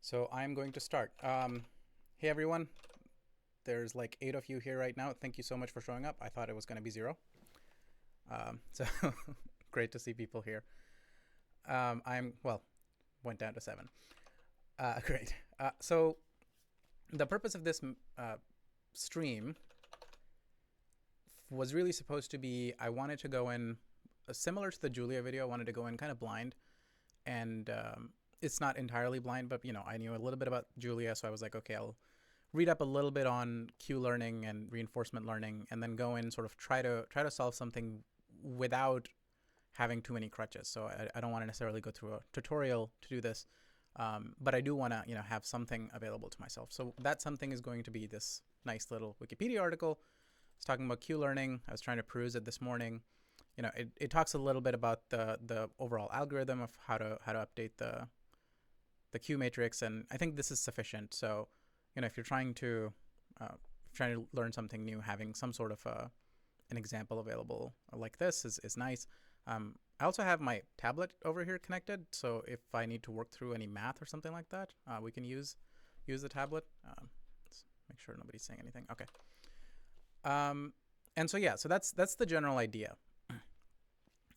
So I'm going to start. Hey everyone, there's like 8 of you here right now. Thank you so much for showing up. I thought it was going to be 0. So great to see people here. Went down to 7. Great. So the purpose of this stream was really supposed to be, I wanted to go in, similar to the Julia video, I wanted to go in kind of blind. And it's not entirely blind, but I knew a little bit about Julia, so I was like, okay, I'll read up a little bit on QLearning and reinforcement learning, and then go in, sort of try to solve something without having too many crutches. So I don't want to necessarily go through a tutorial to do this, but I do want to have something available to myself. So that something is going to be this nice little Wikipedia article. It's talking about QLearning. I was trying to peruse it this morning. It talks a little bit about the overall algorithm of how to update the Q matrix, and I think this is sufficient. So, if you're trying to learn something new, having some sort of an example available like this is nice. I also have my tablet over here connected, so if I need to work through any math or something like that, we can use the tablet. Let's make sure nobody's saying anything. Okay. And so so that's the general idea.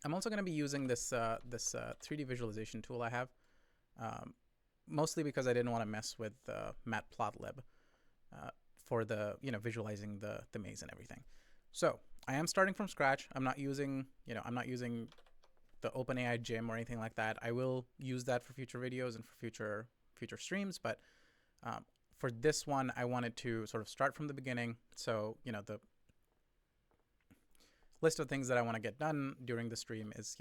I'm also going to be using this 3D visualization tool I have, mostly because I didn't want to mess with Matplotlib for the visualizing the maze and everything. So I am starting from scratch. I'm not using the OpenAI gym or anything like that. I will use that for future videos and for future streams, but for this one, I wanted to sort of start from the beginning. So the list of things that I want to get done during the stream is,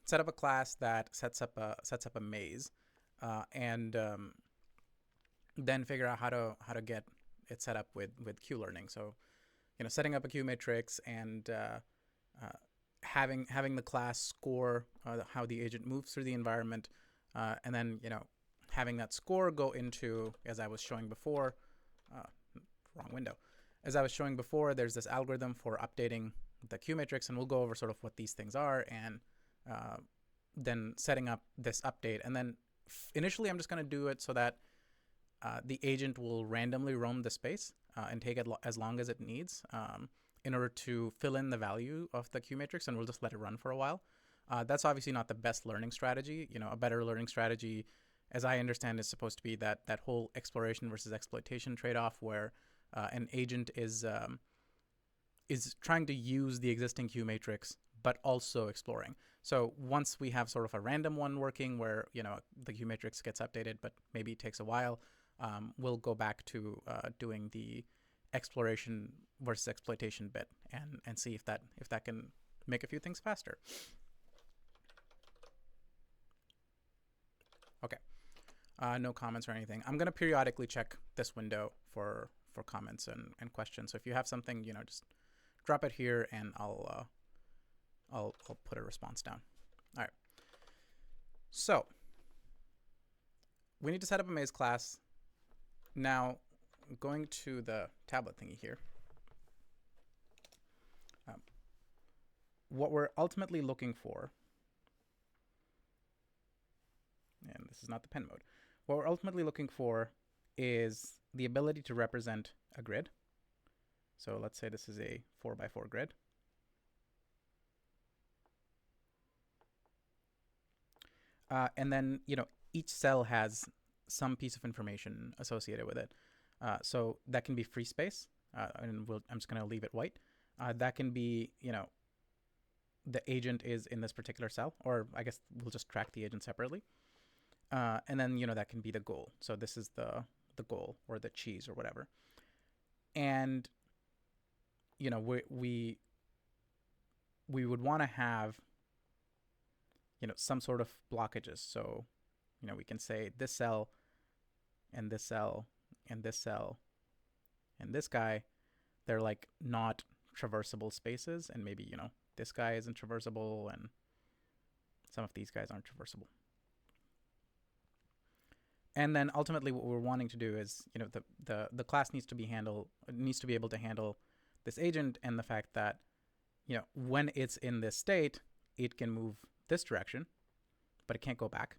set up a class that sets up a maze, and then figure out how to get it set up with QLearning. So, setting up a Q matrix and having the class score how the agent moves through the environment, and then having that score go into, as I was showing before, wrong window. As I was showing before, there's this algorithm for updating the Q matrix, and we'll go over sort of what these things are, and then setting up this update. And then initially, I'm just going to do it so that the agent will randomly roam the space and take it as long as it needs in order to fill in the value of the Q matrix, and we'll just let it run for a while. That's obviously not the best learning strategy. A better learning strategy, as I understand, is supposed to be that whole exploration versus exploitation trade-off, where an agent is trying to use the existing Q matrix, but also exploring. So once we have sort of a random one working where, the Q matrix gets updated, but maybe it takes a while, we'll go back to doing the exploration versus exploitation bit and see if that can make a few things faster. Okay. No comments or anything. I'm going to periodically check this window for comments and questions. So if you have something, just drop it here, and I'll put a response down. All right. So we need to set up a maze class. Now, going to the tablet thingy here, what we're ultimately looking for, and this is not the pen mode, what we're ultimately looking for is the ability to represent a grid. So let's say this is a 4x4 grid. And then, each cell has some piece of information associated with it. So that can be free space, and I'm just going to leave it white. That can be, the agent is in this particular cell, or I guess we'll just track the agent separately. And then, that can be the goal. So this is the goal, or the cheese, or whatever. And, we would want to have, some sort of blockages. So, we can say this cell and this cell and this cell and this guy, they're like not traversable spaces. And maybe, this guy isn't traversable, and some of these guys aren't traversable. And then ultimately what we're wanting to do is, the class needs to be able to handle this agent, and the fact that, when it's in this state, it can move this direction, but it can't go back.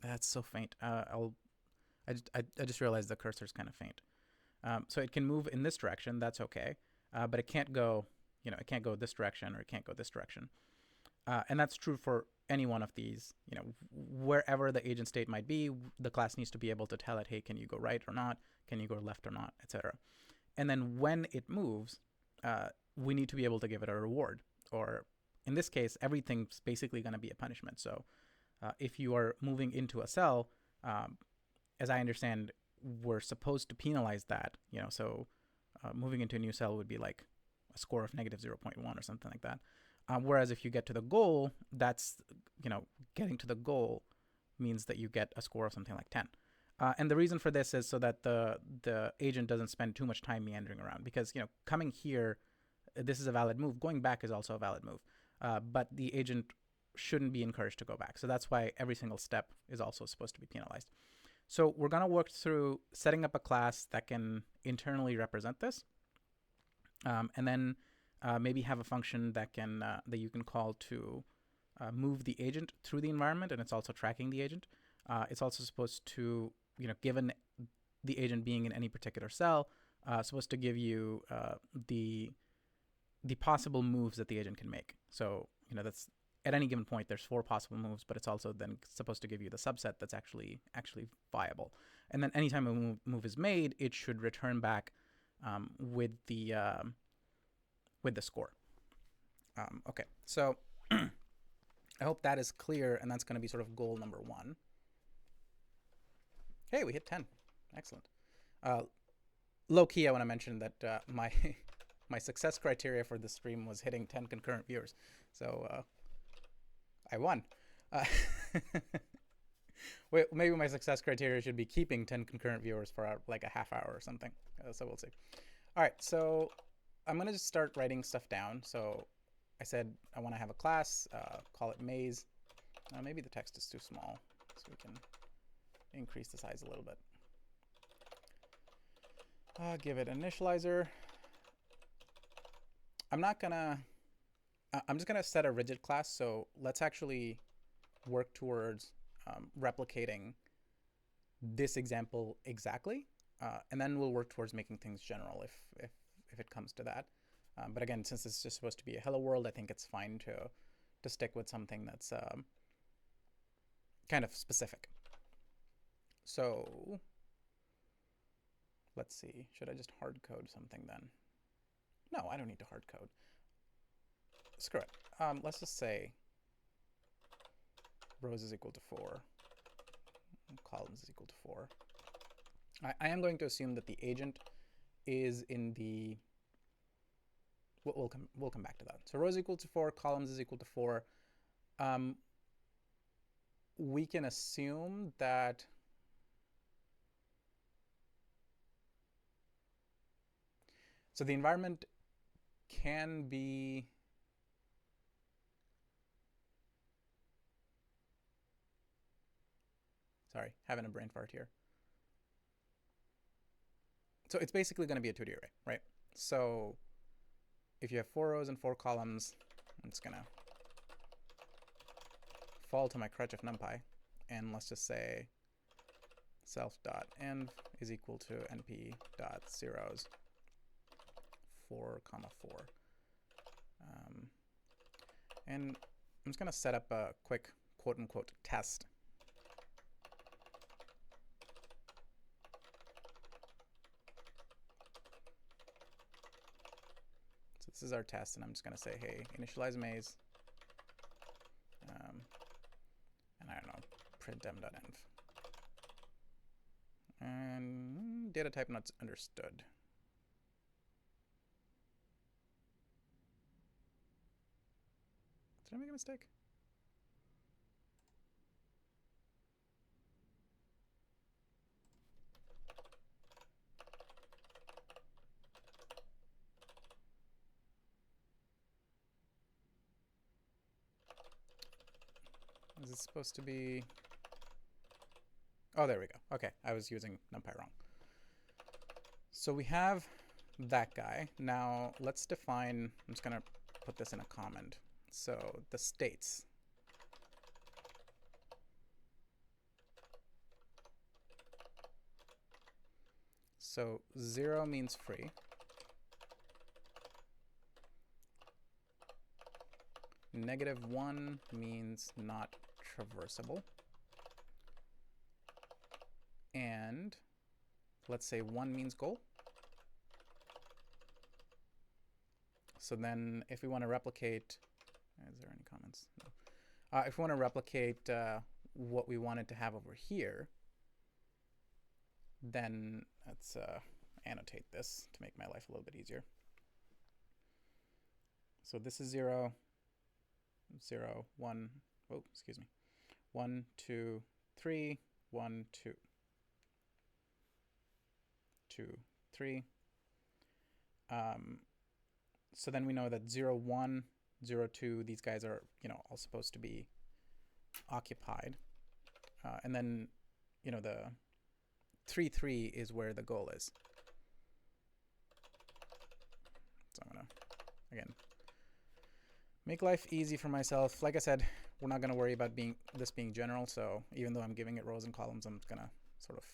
That's so faint. I just realized the cursor's kind of faint. So it can move in this direction. That's okay. But it can't go, it can't go this direction or it can't go this direction. And that's true for any one of these, wherever the agent state might be, the class needs to be able to tell it, hey, can you go right or not? Can you go left or not, etc. And then when it moves, we need to be able to give it a reward. Or in this case, everything's basically going to be a punishment. So if you are moving into a cell, as I understand, we're supposed to penalize that, so moving into a new cell would be like a score of negative 0.1 or something like that. Whereas if you get to the goal, that's, getting to the goal means that you get a score of something like 10. And the reason for this is so that the agent doesn't spend too much time meandering around, because, coming here, this is a valid move. Going back is also a valid move. But the agent shouldn't be encouraged to go back. So that's why every single step is also supposed to be penalized. So we're going to work through setting up a class that can internally represent this. And then maybe have a function that can that you can call to move the agent through the environment, and it's also tracking the agent. It's also supposed to, given the agent being in any particular cell, supposed to give you the possible moves that the agent can make. So, that's at any given point, there's 4 possible moves, but it's also then supposed to give you the subset that's actually viable. And then anytime a move is made, it should return back with the score. Okay, so I hope that is clear, and that's going to be sort of goal number 1. Hey, we hit 10. Excellent. Low key, I want to mention that my my success criteria for this stream was hitting 10 concurrent viewers, so I won. Wait, maybe my success criteria should be keeping 10 concurrent viewers for like a half hour or something. So we'll see. All right, so I'm going to just start writing stuff down. So I said I want to have a class, call it maze. Maybe the text is too small, so we can increase the size a little bit. Give it an initializer. I'm just going to set a rigid class. So let's actually work towards replicating this example exactly. And then we'll work towards making things general if it comes to that. But again, since it's just supposed to be a hello world, I think it's fine to stick with something that's kind of specific. So let's see. Should I just hard code something then? No, I don't need to hard code. Screw it. Let's just say rows is equal to 4, columns is equal to 4. I am going to assume that the agent is in the. We'll come back to that. So rows equal to 4, columns is equal to 4. We can assume that so the environment can be sorry, having a brain fart here. So it's basically going to be a 2D array, right? So if you have 4 rows and 4 columns, I'm just going to fall to my crutch of NumPy, and let's just say self.env is equal to np.zeros 4, 4. And I'm just going to set up a quick quote-unquote test. So this is our test, and I'm just going to say, hey, initialize maze. And I don't know, print dem.env. And data type not understood. Did I make a mistake? Is it supposed to be? Oh, there we go. Okay, I was using NumPy wrong. So we have that guy. Now let's define, I'm just going to put this in a comment. So the states. So 0 means free. -1 means not traversable. And let's say 1 means goal. So then if we want to replicate, is there any comments? No. If we want to replicate what we wanted to have over here, then let's annotate this to make my life a little bit easier. So this is 0, 0, 1, oh, excuse me, 1, 2, 3, 1, 2, 2, 3. So then we know that 0, 1, 0, 2, these guys are, all supposed to be occupied. And then, the 3, 3 is where the goal is. So I'm going to, again, make life easy for myself. Like I said, we're not going to worry about this being general. So even though I'm giving it rows and columns, I'm going to sort of,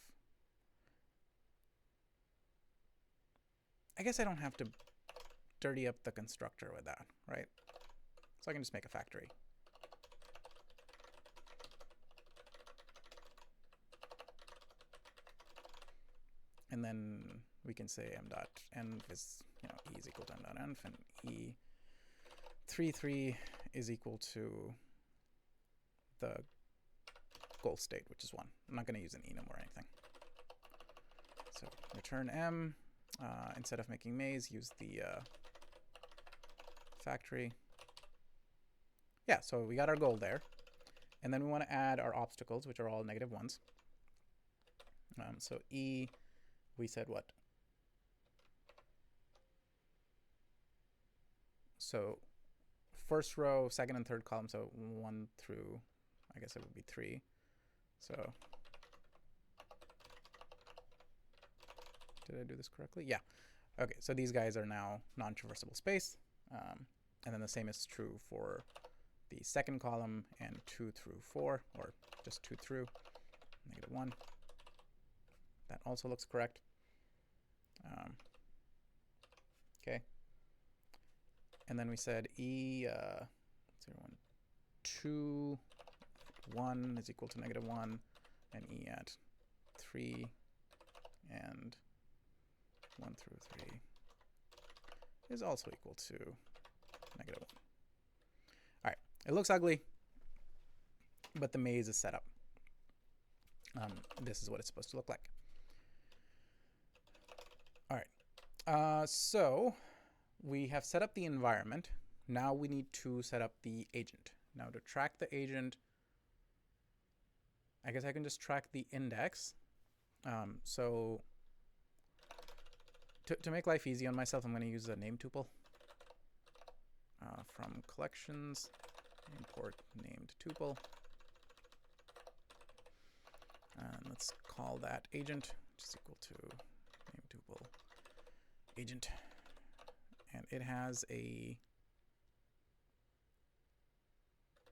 I guess I don't have to dirty up the constructor with that, right? So I can just make a factory. And then we can say m.env is, e is equal to m.env, and e33 is equal to the goal state, which is 1. I'm not going to use an enum or anything. So return m. Instead of making maze, use the factory. Yeah, so we got our goal there. And then we want to add our obstacles, which are all -1s. So e, we said what? So first row, second and third column, so 1 through, I guess it would be 3. So did I do this correctly? Yeah. Okay, so these guys are now non-traversable space. And then the same is true for the second column and 2 through 4, or just 2 through, -1. That also looks correct. Okay. And then we said e 0, 1, 2, 1 is equal to -1, and e at 3 and 1 through 3 is also equal to -1. All right, it looks ugly, but the maze is set up. This is what it's supposed to look like. All right, so we have set up the environment. Now we need to set up the agent. Now to track the agent, I guess I can just track the index. So to make life easy on myself, I'm going to use a name tuple. From collections, import named tuple. And let's call that agent, which is equal to name tuple agent. And it has a,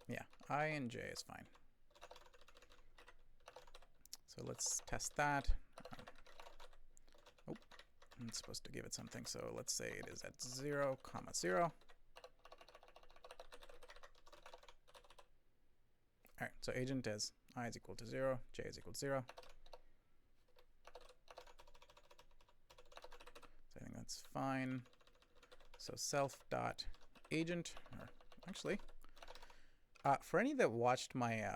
yeah, I and j is fine. So let's test that. Oh, I'm supposed to give it something. So let's say it is at 0, 0. All right, so agent is I is equal to 0, j is equal to 0. So I think that's fine. So self.agent, or actually, for any that watched my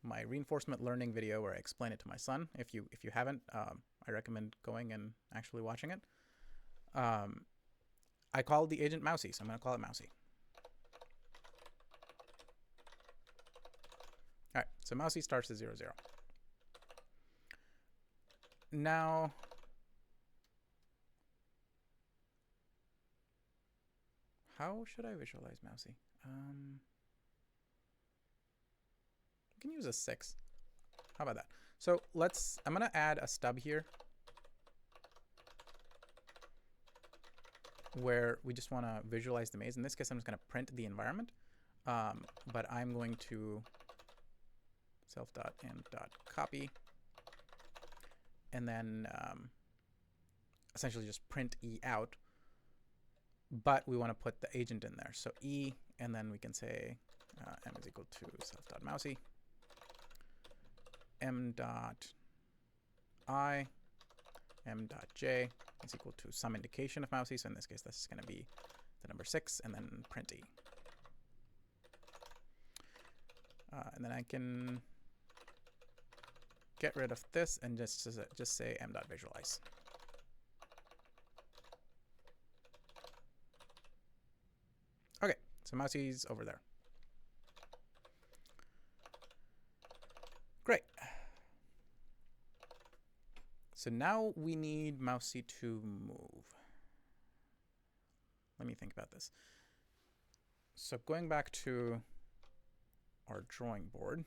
my reinforcement learning video where I explain it to my son, if you haven't, I recommend going and actually watching it. I called the agent Mousy, so I'm going to call it Mousy. All right, so Mousy starts at 0, 0. Now, how should I visualize Mousy? We can use a 6. How about that? So I'm going to add a stub here where we just want to visualize the maze. In this case, I'm just going to print the environment, but I'm going to self.and.copy and then essentially just print E out, but we want to put the agent in there. So E, and then we can say m is equal to self.mousey, m.I, m.j is equal to some indication of mousey. So in this case, this is going to be the number 6, and then print E. And then I can get rid of this and just say m.visualize. Okay, so mousey's over there. Great. So now we need mousey to move. Let me think about this. So going back to our drawing board.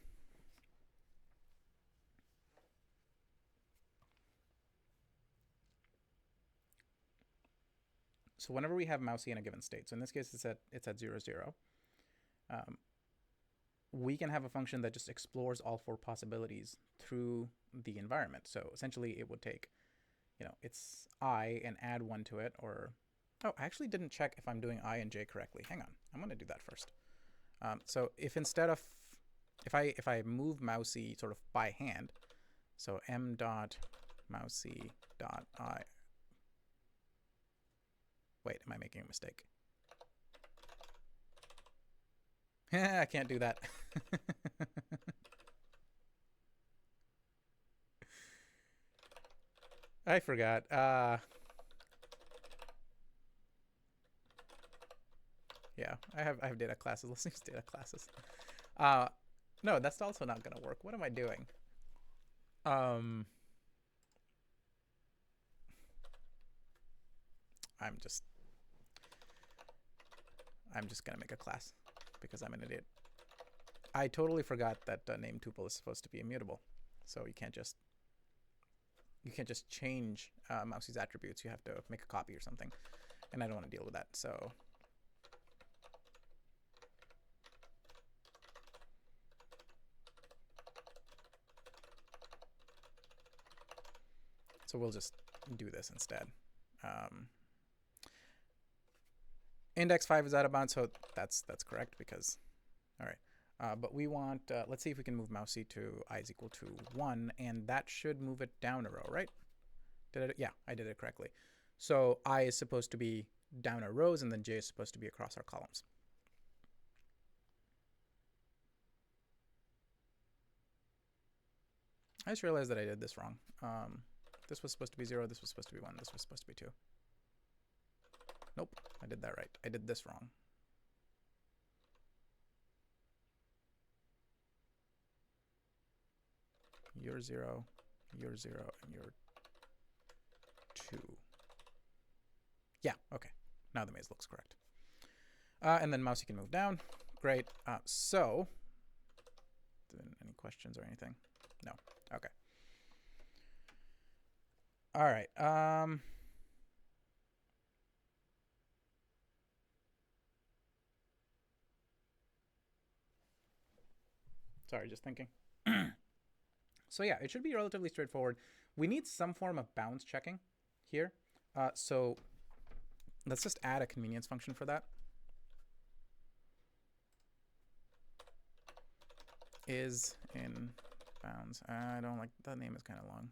So whenever we have mousey in a given state, so in this case it's at 0, 0, we can have a function that just explores all 4 possibilities through the environment. So essentially it would take, its I and add 1 to it, or, oh, I actually didn't check if I'm doing I and j correctly. Hang on, I'm going to do that first. So if instead of, if I move mousey sort of by hand, so m.mousey.I, wait, am I making a mistake? I can't do that. I forgot. Yeah, I have data classes. Let's use data classes. No, that's also not gonna work. What am I doing? I'm just gonna make a class because I'm an idiot. I totally forgot that name tuple is supposed to be immutable, so you can't just change mousey's attributes. You have to make a copy or something, and I don't want to deal with that. So we'll just do this instead. Index 5 is out of bounds, so that's correct because, all right. But we want, let's see if we can move mousey to I is equal to 1, and that should move it down a row, right? Did it? Yeah, I did it correctly. So I is supposed to be down our rows, and then j is supposed to be across our columns. I just realized that I did this wrong. This was supposed to be 0, this was supposed to be 1, this was supposed to be 2. Nope, I did that right. I did this wrong. You're 0, you're 0, and you're 2. Yeah, okay. Now the maze looks correct. And then mousey can move down. Great. So, any questions or anything? No. Okay. All right. Sorry, just thinking. So yeah, it should be relatively straightforward. We need some form of bounds checking here. So let's just add a convenience function for that. Is in bounds. I don't like, that name is kind of long.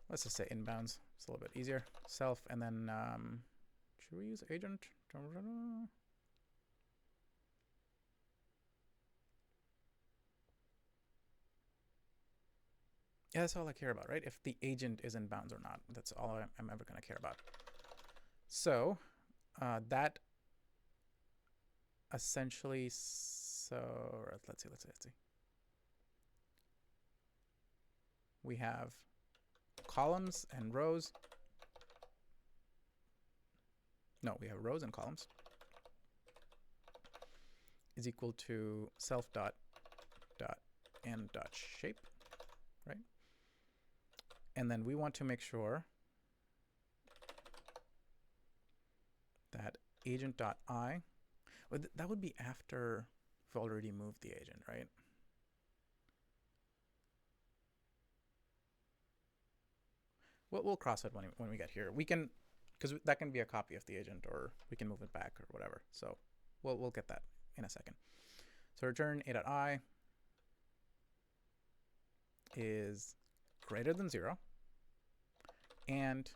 Let's just say inbounds. It's a little bit easier. Self, and then should we use agent? Yeah, that's all I care about, right? If the agent is in bounds or not. That's all I'm ever going to care about. So that essentially, so let's see. We have columns and rows. No, we have rows and columns is equal to self dot and dot shape, right? And then we want to make sure that agent dot I, well, that would be after we've already moved the agent, right? we'll cross it when we get here. We can, because that can be a copy of the agent, or we can move it back or whatever. So we'll get that in a second. So return a.I is greater than 0, and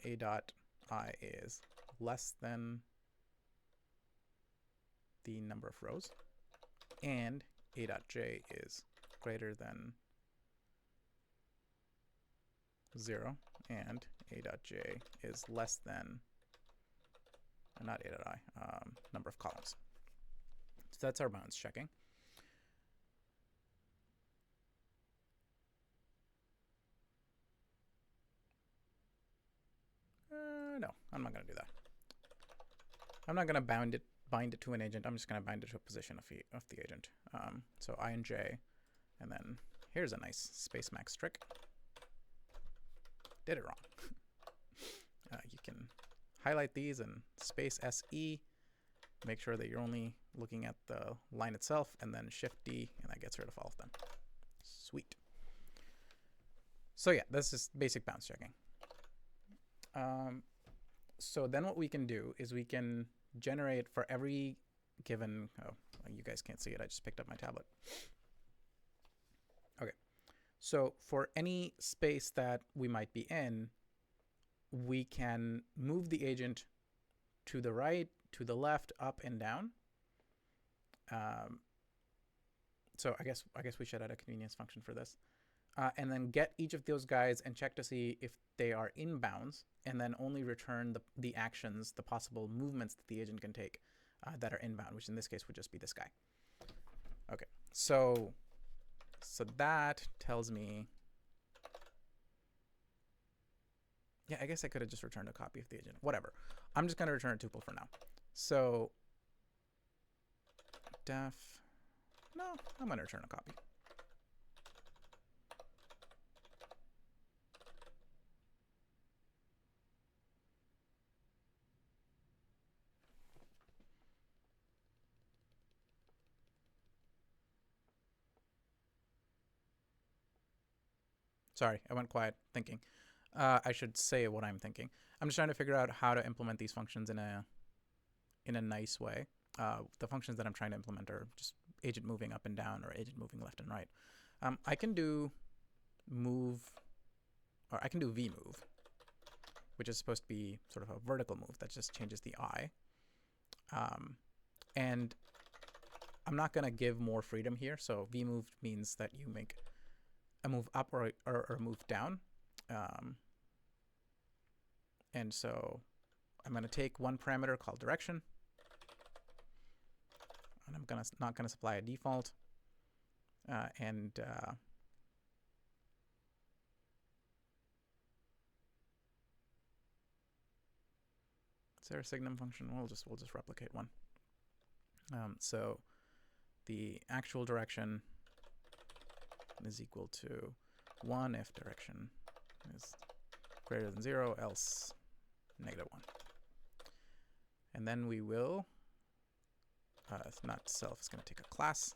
a.I is less than the number of rows, and a.j is greater than 0, and a.j is less than, not a.I, number of columns. So that's our bounds checking. No, I'm not going to do that. I'm not going to bind it to an agent. I'm just going to bind it to a position of the agent. So I and j, and then here's a nice space max trick. Did it wrong. You can highlight these and space SE, make sure that you're only looking at the line itself, and then Shift D, and that gets rid of all of them. Sweet. So yeah, this is basic bounds checking. So then what we can do is we can generate for every given, oh, you guys can't see it, I just picked up my tablet. Okay, so for any space that we might be in, we can move the agent to the right, to the left, up and down. So I guess we should add a convenience function for this. And then get each of those guys and check to see if they are in bounds, and then only return the actions, the possible movements that the agent can take that are inbound, which in this case would just be this guy. Okay, so that tells me, yeah, I guess I could have just returned a copy of the agent. Whatever. I'm just going to return a tuple for now. So def, no, I'm going to return a copy. Sorry, I went quiet thinking. I should say what I'm thinking. I'm just trying to figure out how to implement these functions in a nice way. The functions that I'm trying to implement are just agent moving up and down, or agent moving left and right. I can do move, or I can do vMove, which is supposed to be sort of a vertical move that just changes the I. And I'm not going to give more freedom here. So vMove means that you make a move up or a move down. And so I'm going to take one parameter called direction, and I'm not going to supply a default. Is there a signum function? We'll just replicate one. So the actual direction is equal to 1 if direction is greater than 0, else -1. And then we will, it's not self, it's going to take a class,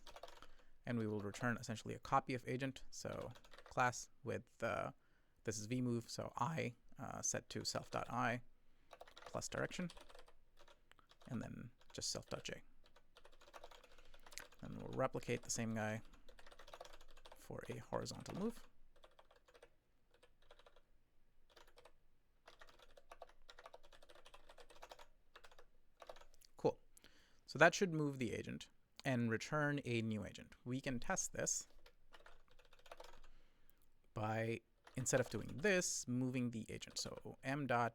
and we will return essentially a copy of agent. So class with, this is vMove, so I set to self.I plus direction, and then just self.j. And we'll replicate the same guy for a horizontal move. Cool. So that should move the agent and return a new agent. We can test this by, instead of doing this, moving the agent. So m.mousey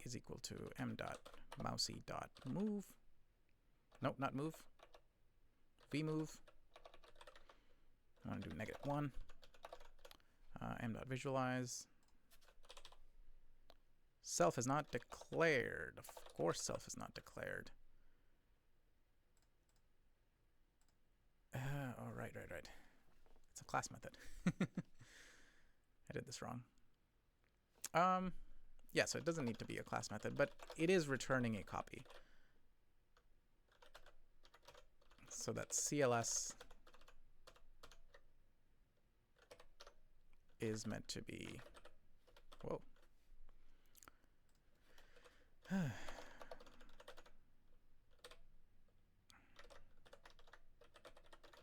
is equal to m.mousey.move. Nope, not move. vMove. I want to do -1. m.visualize. Self is not declared. Of course self is not declared. Oh, right. It's a class method. I did this wrong. Yeah, so it doesn't need to be a class method, but it is returning a copy. So that's CLS is meant to be, whoa.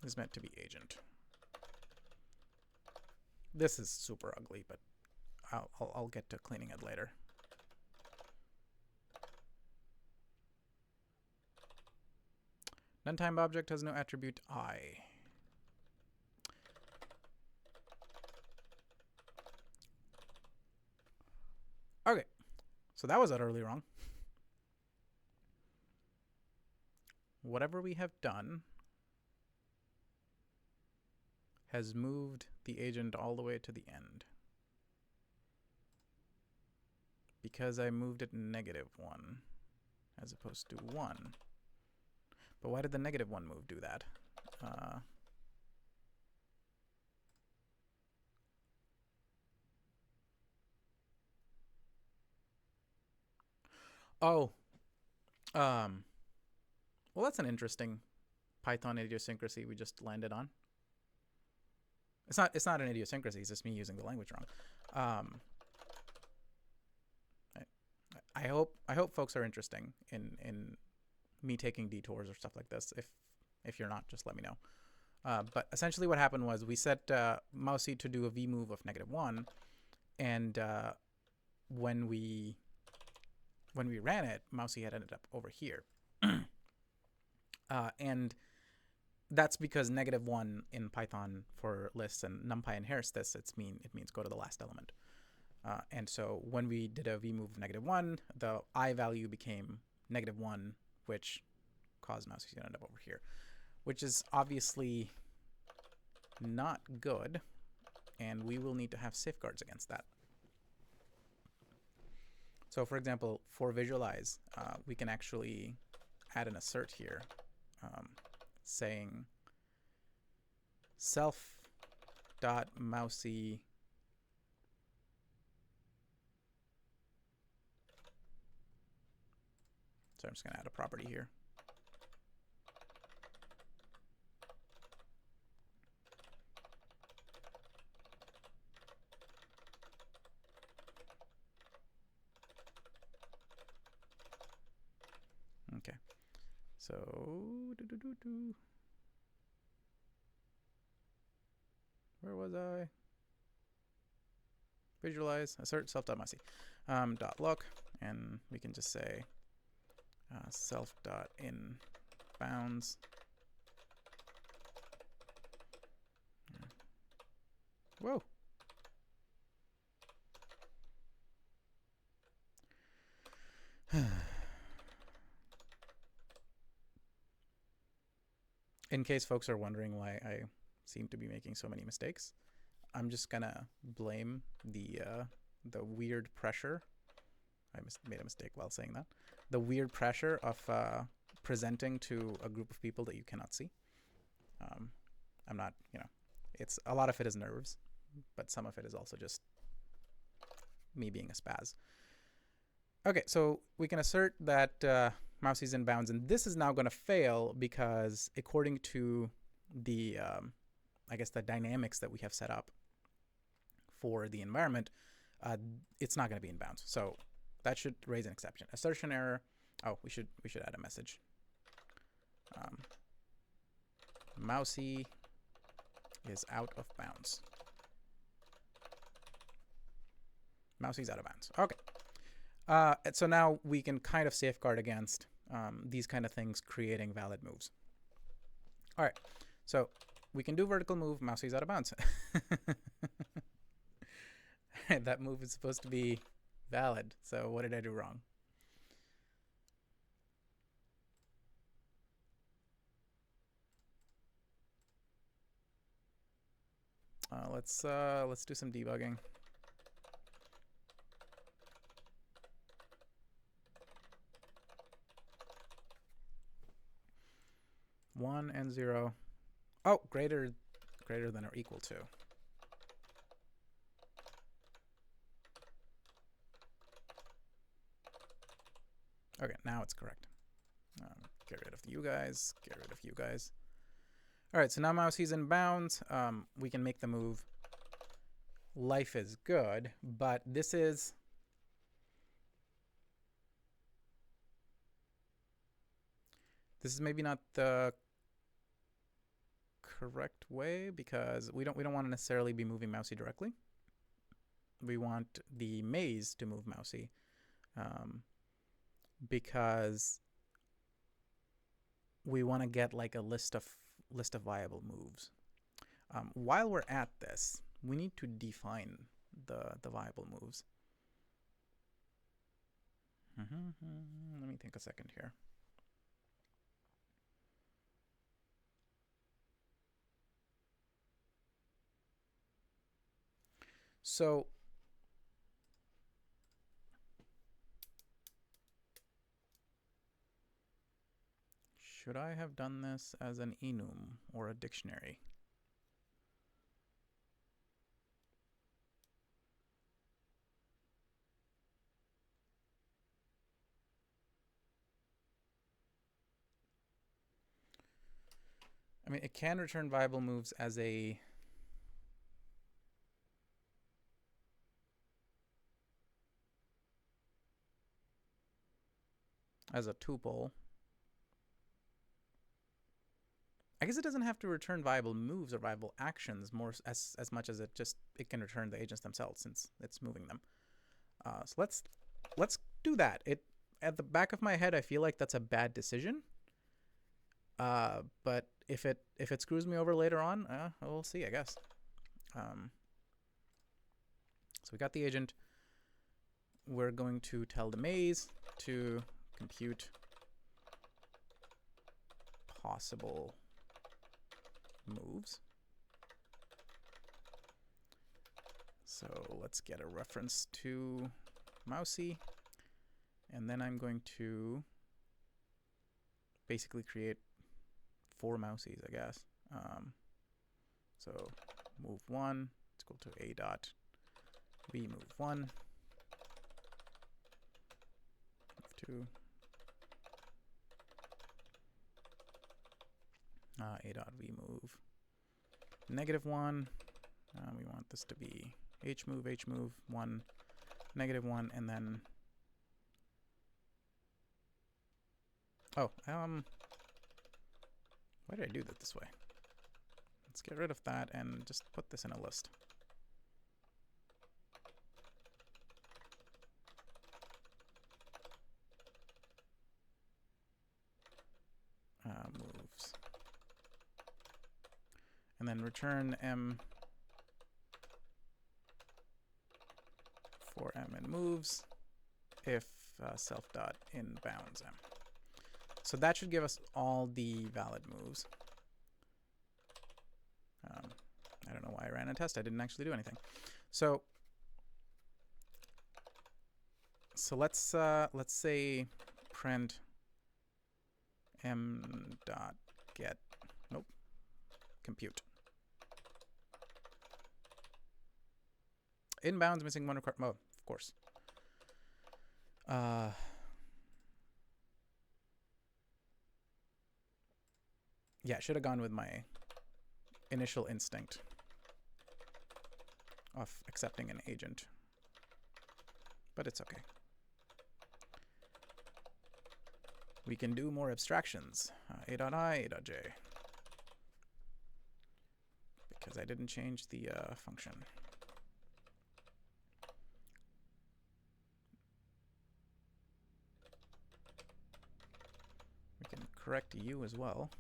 Is meant to be agent. This is super ugly, but I'll get to cleaning it later. Nontime object has no attribute I. Okay, so that was utterly wrong. Whatever we have done has moved the agent all the way to the end. Because I moved it -1 as opposed to 1. But why did the -1 move do that? Well, that's an interesting Python idiosyncrasy we just landed on. It's not an idiosyncrasy, it's just me using the language wrong. I hope folks are interested in me taking detours or stuff like this. If you're not, just let me know. But essentially what happened was we set mousey to do a v move of -1, and when we ran it, mousey had ended up over here. And that's because -1 in Python for lists, and NumPy inherits this. It means go to the last element. And so when we did a v move of -1, the I value became -1, which caused mousey to end up over here, which is obviously not good, and we will need to have safeguards against that. So for example, for visualize, we can actually add an assert here, saying self.mousey So I'm just going to add a property here. Okay. So where was I? Visualize, assert self.mousey dot look, and we can just say self.inBounds. Whoa. In case folks are wondering why I seem to be making so many mistakes, I'm just gonna blame the weird pressure. I made a mistake while saying that. The weird pressure of presenting to a group of people that you cannot see. I'm not, it's a lot of it is nerves, but some of it is also just me being a spaz. Okay, so we can assert that mousey's in bounds, and this is now going to fail because according to the, I guess, the dynamics that we have set up for the environment, it's not going to be in bounds. So that should raise an exception. Assertion error. Oh, we should add a message. Mousey is out of bounds. Mousey's out of bounds. Okay. So now we can kind of safeguard against these kind of things creating valid moves. All right. So we can do vertical move. Mousey's out of bounds. That move is supposed to be valid. So what did I do wrong? Let's do some debugging. One and 0. Oh, greater than or equal to. Okay, now it's correct. Get rid of you guys. Get rid of you guys. All right, so now mousey's in bounds. We can make the move. life is good, but this is maybe not the correct way, because we don't want to necessarily be moving mousey directly. We want the maze to move mousey, because we want to get like a list of viable moves. While we're at this, we need to define the viable moves. Let me think a second here. So should I have done this as an enum or a dictionary? I mean, it can return viable moves as a tuple. I guess it doesn't have to return viable moves or viable actions more as much as it can return the agents themselves, since it's moving them. So let's do that. At the back of my head, I feel like that's a bad decision. But if it screws me over later on, we'll see, I guess. So we got the agent. We're going to tell the maze to compute possible moves. So let's get a reference to mousey, and then I'm going to basically create 4 mouseys, I guess. So move 1 is equal to a dot v move 1, move 2, a dot v move -1. We want this to be h move 1 -1, and then why did I do that this way? Let's get rid of that and just put this in a list. Moves. And then return m for m in moves if self.inBounds m. So that should give us all the valid moves. I don't know why I ran a test. I didn't actually do anything. So let's say print m.get compute. Inbounds missing one requirement. Oh, of course. Yeah, should have gone with my initial instinct of accepting an agent, but it's okay. We can do more abstractions. A.I, A.j, because I didn't change the function. We can correct u as well,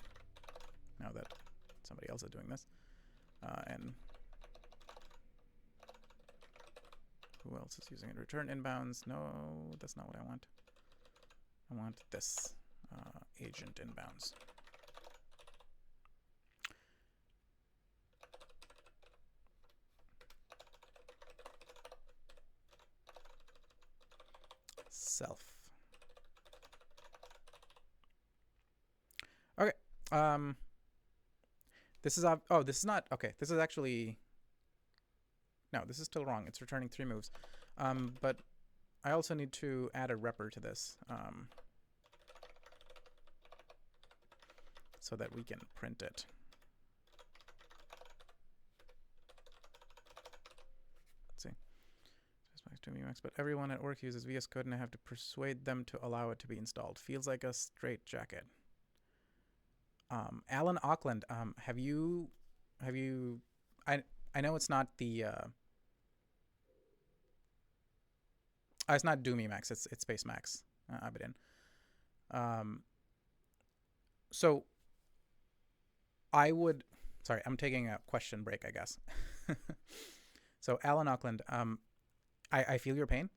now that somebody else is doing this. And who else is using it? Return inbounds. No, that's not what I want. I want this agent inbounds. Self. Okay. This is this is not okay. This is actually no. This is still wrong. It's returning 3 moves. But I also need to add a repr to this so that we can print it. Emacs, but everyone at work uses VS Code and I have to persuade them to allow it to be installed. Feels like a straitjacket. Alan Auckland, have you, I know it's not the, it's not Doom Emacs, it's Space Max, Abedin. So I would, sorry, I'm taking a question break, I guess. So Alan Auckland, I feel your pain.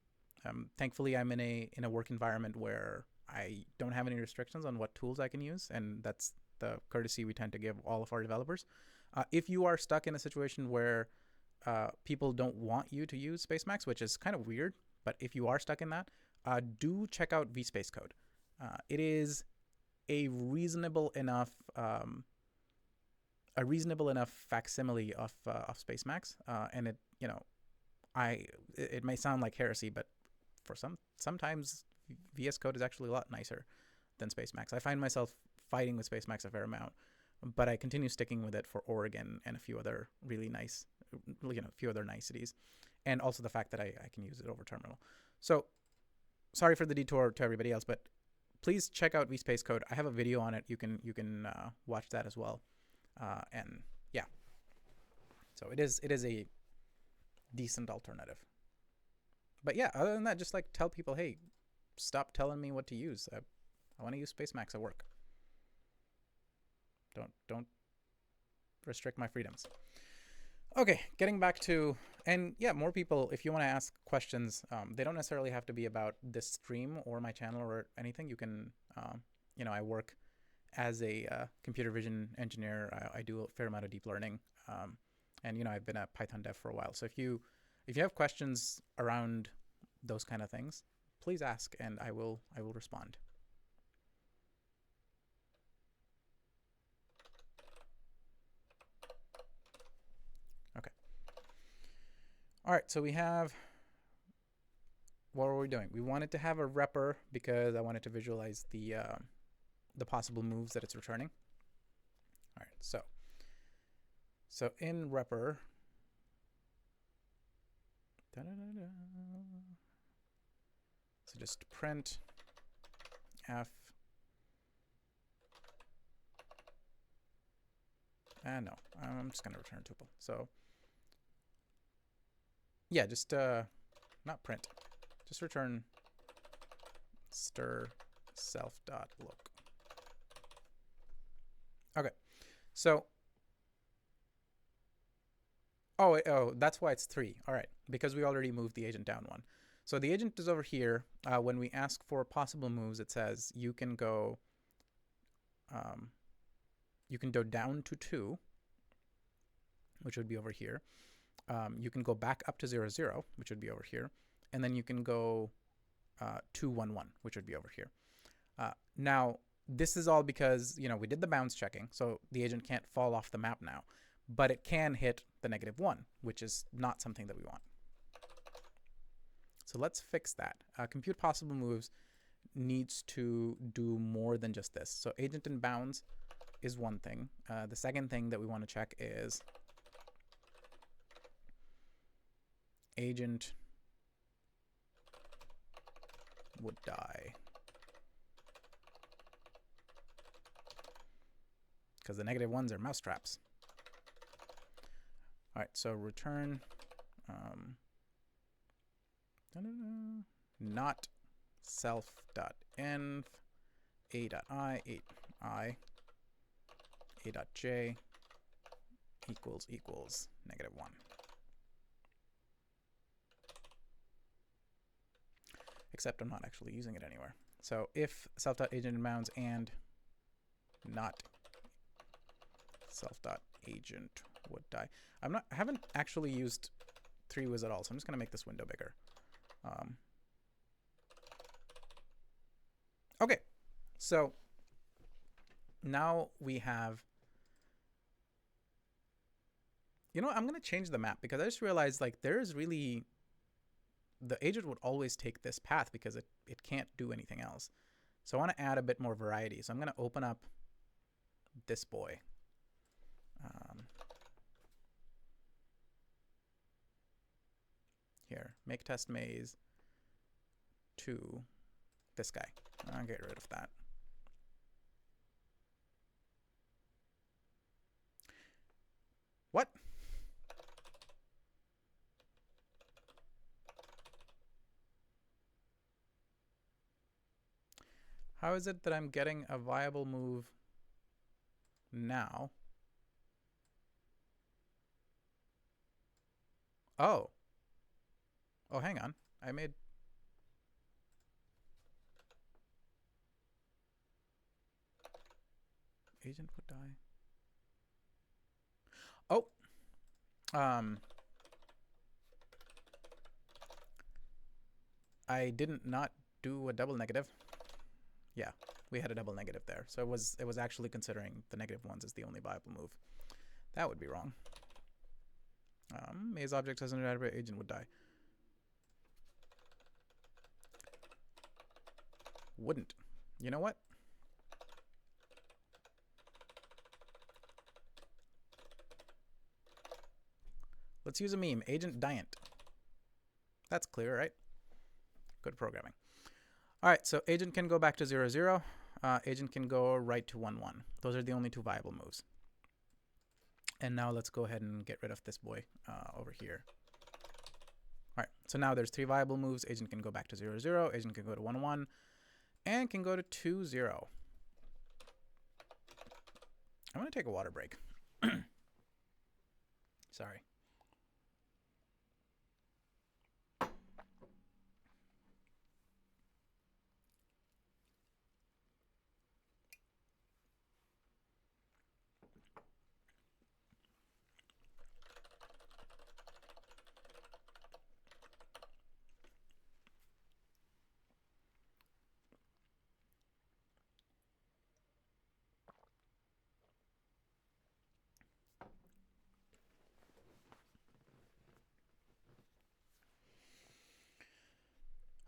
Thankfully, I'm in a work environment where I don't have any restrictions on what tools I can use, and that's the courtesy we tend to give all of our developers. If you are stuck in a situation where people don't want you to use Spacemacs, which is kind of weird, but if you are stuck in that, do check out VSpace Code. It is a reasonable enough facsimile of Spacemacs, and it, you know, it may sound like heresy, but for sometimes VS Code is actually a lot nicer than Spacemacs. I find myself fighting with Spacemacs a fair amount, but I continue sticking with it for Oregon and a few other really nice, a few other niceties, and also the fact that I can use it over terminal. So sorry for the detour to everybody else, but please check out VSpace Code. I have a video on it. You can watch that as well, and yeah. So it is a decent alternative. But yeah, other than that, just like tell people, hey, stop telling me what to use. I want to use Spacemacs at work. Don't restrict my freedoms. Okay, getting back to, and yeah, more people, if you want to ask questions, they don't necessarily have to be about this stream or my channel or anything. You can, I work as a computer vision engineer. I do a fair amount of deep learning, and I've been a Python dev for a while. So if you have questions around those kind of things, please ask, and I will respond. Okay. All right, so we have, what were we doing? We wanted to have a repr because I wanted to visualize the possible moves that it's returning. All right, so in repr, so just print f, no, I'm just gonna return a tuple. So yeah, just not print, just return stir self.look. Okay, so oh, that's why it's 3. All right, because we already moved the agent down 1. So the agent is over here. When we ask for possible moves, it says you can go down to 2, which would be over here. You can go back up to 0, 0, which would be over here, and then you can go 2, 1, 1, which would be over here. Now, this is all because we did the bounds checking, so the agent can't fall off the map now, but it can hit the -1, which is not something that we want. So let's fix that. Compute possible moves needs to do more than just this. So agent in bounds is one thing. The second thing that we want to check is agent would die, because the -1s are mousetraps. All right, so return not self.env a.i 8i a.j equals -1. Except I'm not actually using it anywhere. So if self.agent in bounds and not self.agent would die. I haven't actually used 3wiz at all, so I'm just going to make this window bigger. Okay, so now we have, I'm going to change the map because I just realized there's really, the agent would always take this path because it can't do anything else. So I want to add a bit more variety. So I'm going to open up this boy. here, make test maze to this guy. I'll get rid of that. What? How is it that I'm getting a viable move now? Oh. Oh, hang on. I made... Agent would die. Oh. I didn't not do a double negative. Yeah, we had a double negative there. So it was actually considering the negative ones as the only viable move. That would be wrong. Maze object has an arbitrary agent would die. Wouldn't. You know what? Let's use a meme. Agent Diant. That's clear, right? Good programming. All right, so agent can go back to 0, 0. Agent can go right to 1, 1. Those are the only two viable moves. And now let's go ahead and get rid of this boy over here. All right, so now there's 3 viable moves. Agent can go back to 0, 0. Agent can go to 1, 1. And can go to 2, 0. I'm going to take a water break. Sorry.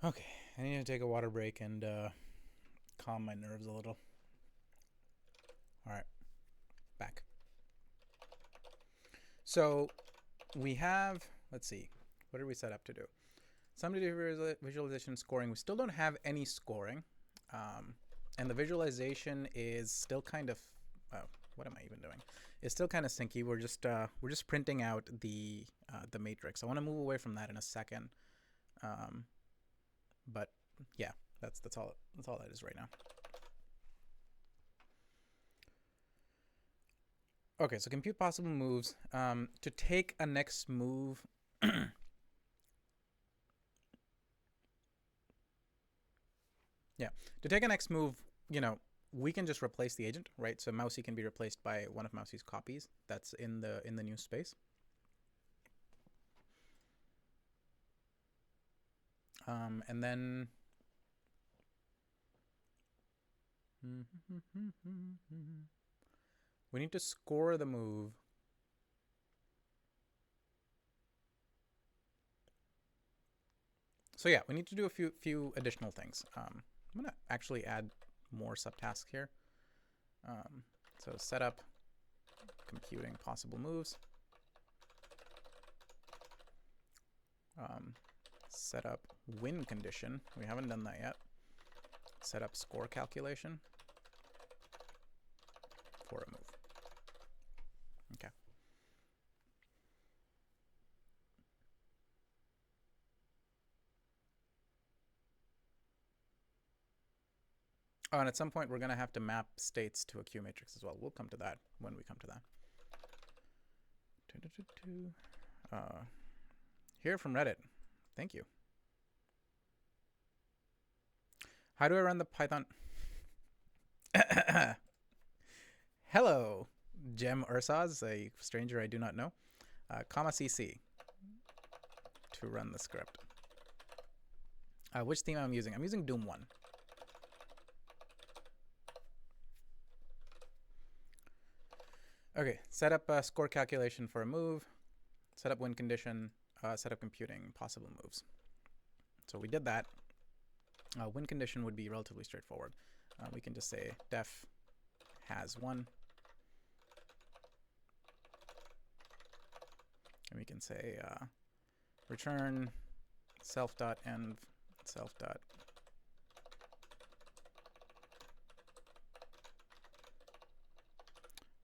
Okay, I need to take a water break and calm my nerves a little. All right, back. So we have, let's see, what did we set up to do? Somebody visualization scoring. We still don't have any scoring, and the visualization is still kind of, what am I even doing? It's still kind of sinky. We're just printing out the matrix. I want to move away from that in a second. But yeah, that's all that is right now. Okay, so compute possible moves. To take a next move. Yeah, to take a next move, you know, we can just replace the agent, right? So Mousy can be replaced by one of Mousy's copies that's in the new space. And then we need to score the move. So yeah, we need to do a few additional things. I'm gonna actually add more subtasks here. So set up computing possible moves. Set up win condition. We haven't done that yet. Set up score calculation for a move. Okay. Oh, and at some point we're going to have to map states to a Q matrix as well. We'll come to that when we come to that. Here from Reddit. Thank you. How do I run the Python? Hello, Gem Ursaz, a stranger I do not know. Comma CC to run the script. Which theme I'm using? I'm using Doom 1. Okay, set up a score calculation for a move. Set up win condition. Set up computing possible moves. So we did that. Win condition would be relatively straightforward. We can just say def has 1. And we can say return self.env self dot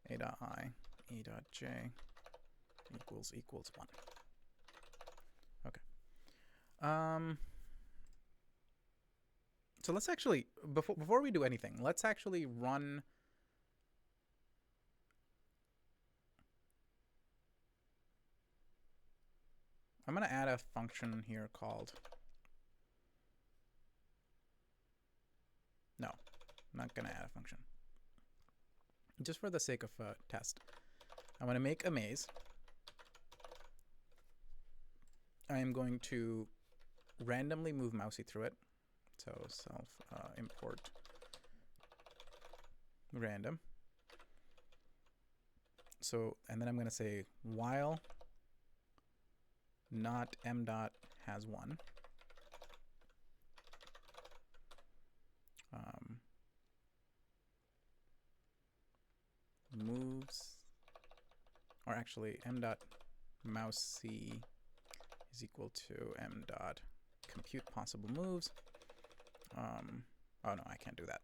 a dot I e dot j equals 1. Okay. So let's actually, before we do anything, let's actually run. I'm going to add a function here called. No, I'm not going to add a function. Just for the sake of a test, I'm going to make a maze. I am going to randomly move mousey through it. So self import random. So, and then I'm going to say while not m dot has 1. Moves, or actually m dot mousey is equal to m dot compute possible moves. Oh no, I can't do that.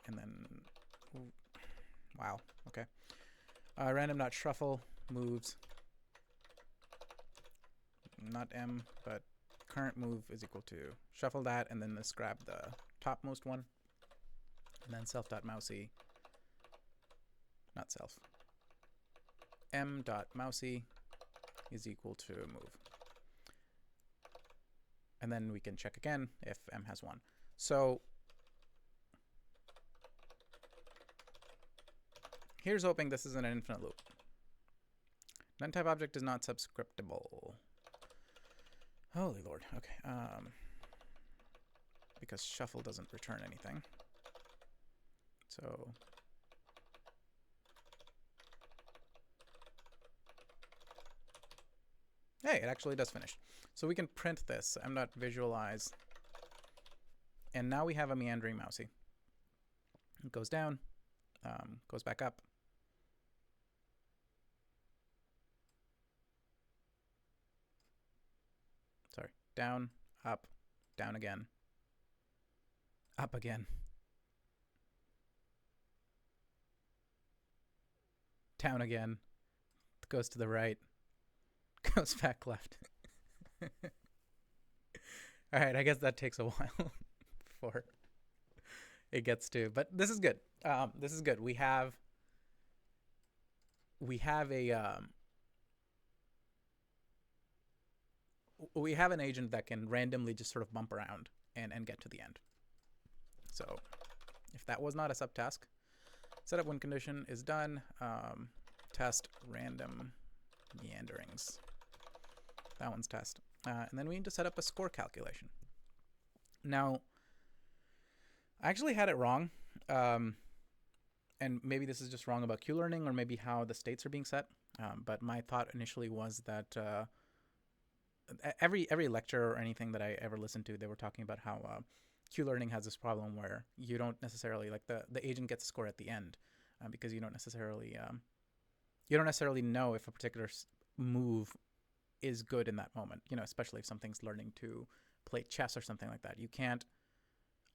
And then, wow, okay. Random dot shuffle moves, not m, but current move is equal to shuffle that, and then let's grab the topmost one, and then self.mousey, not self, m.mousey is equal to move. And then we can check again if m has 1. So here's hoping this isn't an infinite loop. None-type object is not subscriptable. Holy Lord, okay. Because shuffle doesn't return anything. So hey, it actually does finish. So we can print this. I'm not visualize. And now we have a meandering mousey. It goes down, goes back up. Sorry, down, up, down again, up again, down again, goes to the right, goes back left. All right, I guess that takes a while before it gets to, but this is good. This is good. We have an agent that can randomly just sort of bump around and get to the end. So if that was not a subtask, setup when condition is done, test random meanderings. That one's test. And then we need to set up a score calculation. Now, I actually had it wrong. And maybe this is just wrong about QLearning, or maybe how the states are being set. But my thought initially was that every lecture or anything that I ever listened to, they were talking about how QLearning has this problem where you don't necessarily, like the agent gets a score at the end, because you don't necessarily know if a particular move is good in that moment. You know, especially if something's learning to play chess or something like that. You can't.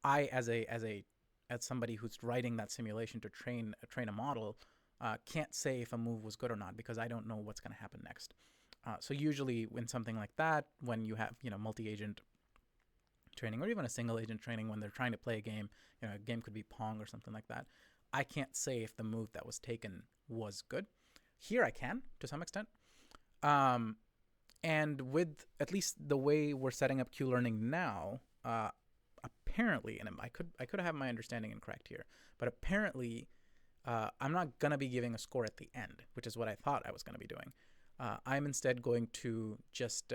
As somebody who's writing that simulation to train a model, can't say if a move was good or not, because I don't know what's going to happen next. So usually when something like that, when you have, multi-agent training, or even a single agent training, when they're trying to play a game, a game could be Pong or something like that, I can't say if the move that was taken was good. Here I can, to some extent. And with at least the way we're setting up QLearning now, apparently, and I could have my understanding incorrect here, but apparently I'm not going to be giving a score at the end, which is what I thought I was going to be doing. I'm instead going to just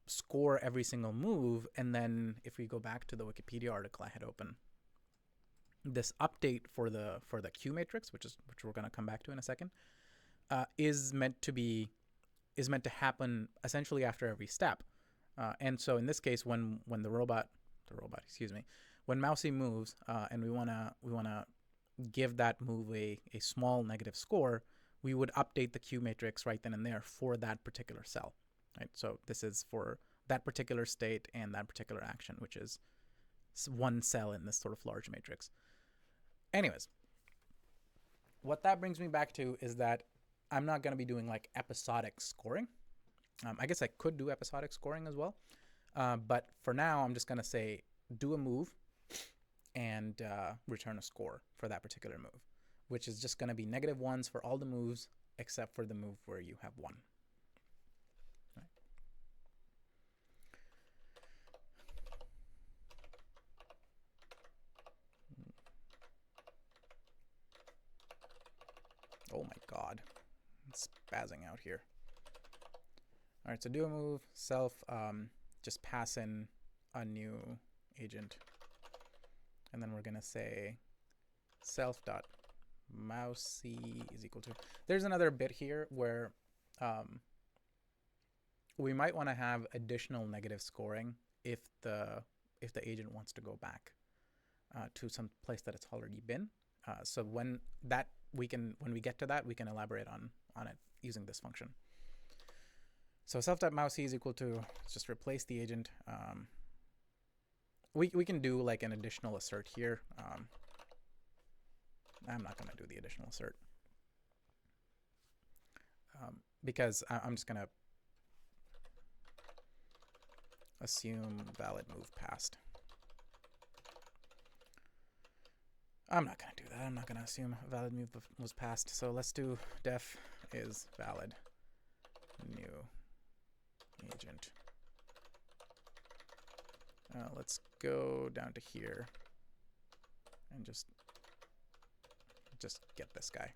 score every single move, and then if we go back to the Wikipedia article I had open, this update for the Q matrix, which we're going to come back to in a second, is meant to happen essentially after every step. And so in this case, when when mousey moves, and we wanna give that move a small negative score, we would update the Q matrix right then and there for that particular cell, right? So this is for that particular state and that particular action, which is one cell in this sort of large matrix. Anyways, what that brings me back to is that I'm not going to be doing like episodic scoring. I guess I could do episodic scoring as well. But for now, I'm just going to say do a move and return a score for that particular move, which is just going to be -1s for all the moves except for the move where you have 1. Right. Oh my god. It's spazzing out here. All right, so do a move, self, just pass in a new agent. And then we're going to say self.mousey is equal to. There's another bit here where we might want to have additional negative scoring if the agent wants to go back to some place that it's already been. So when we get to that, we can elaborate on it using this function. So self.mousey is equal to, let's just replace the agent. We can do like an additional assert here. I'm not going to do the additional assert because I'm just going to assume valid move passed. I'm not going to do that. I'm not going to assume valid move was passed. So let's do def is valid new agent. Let's go down to here and just get this guy.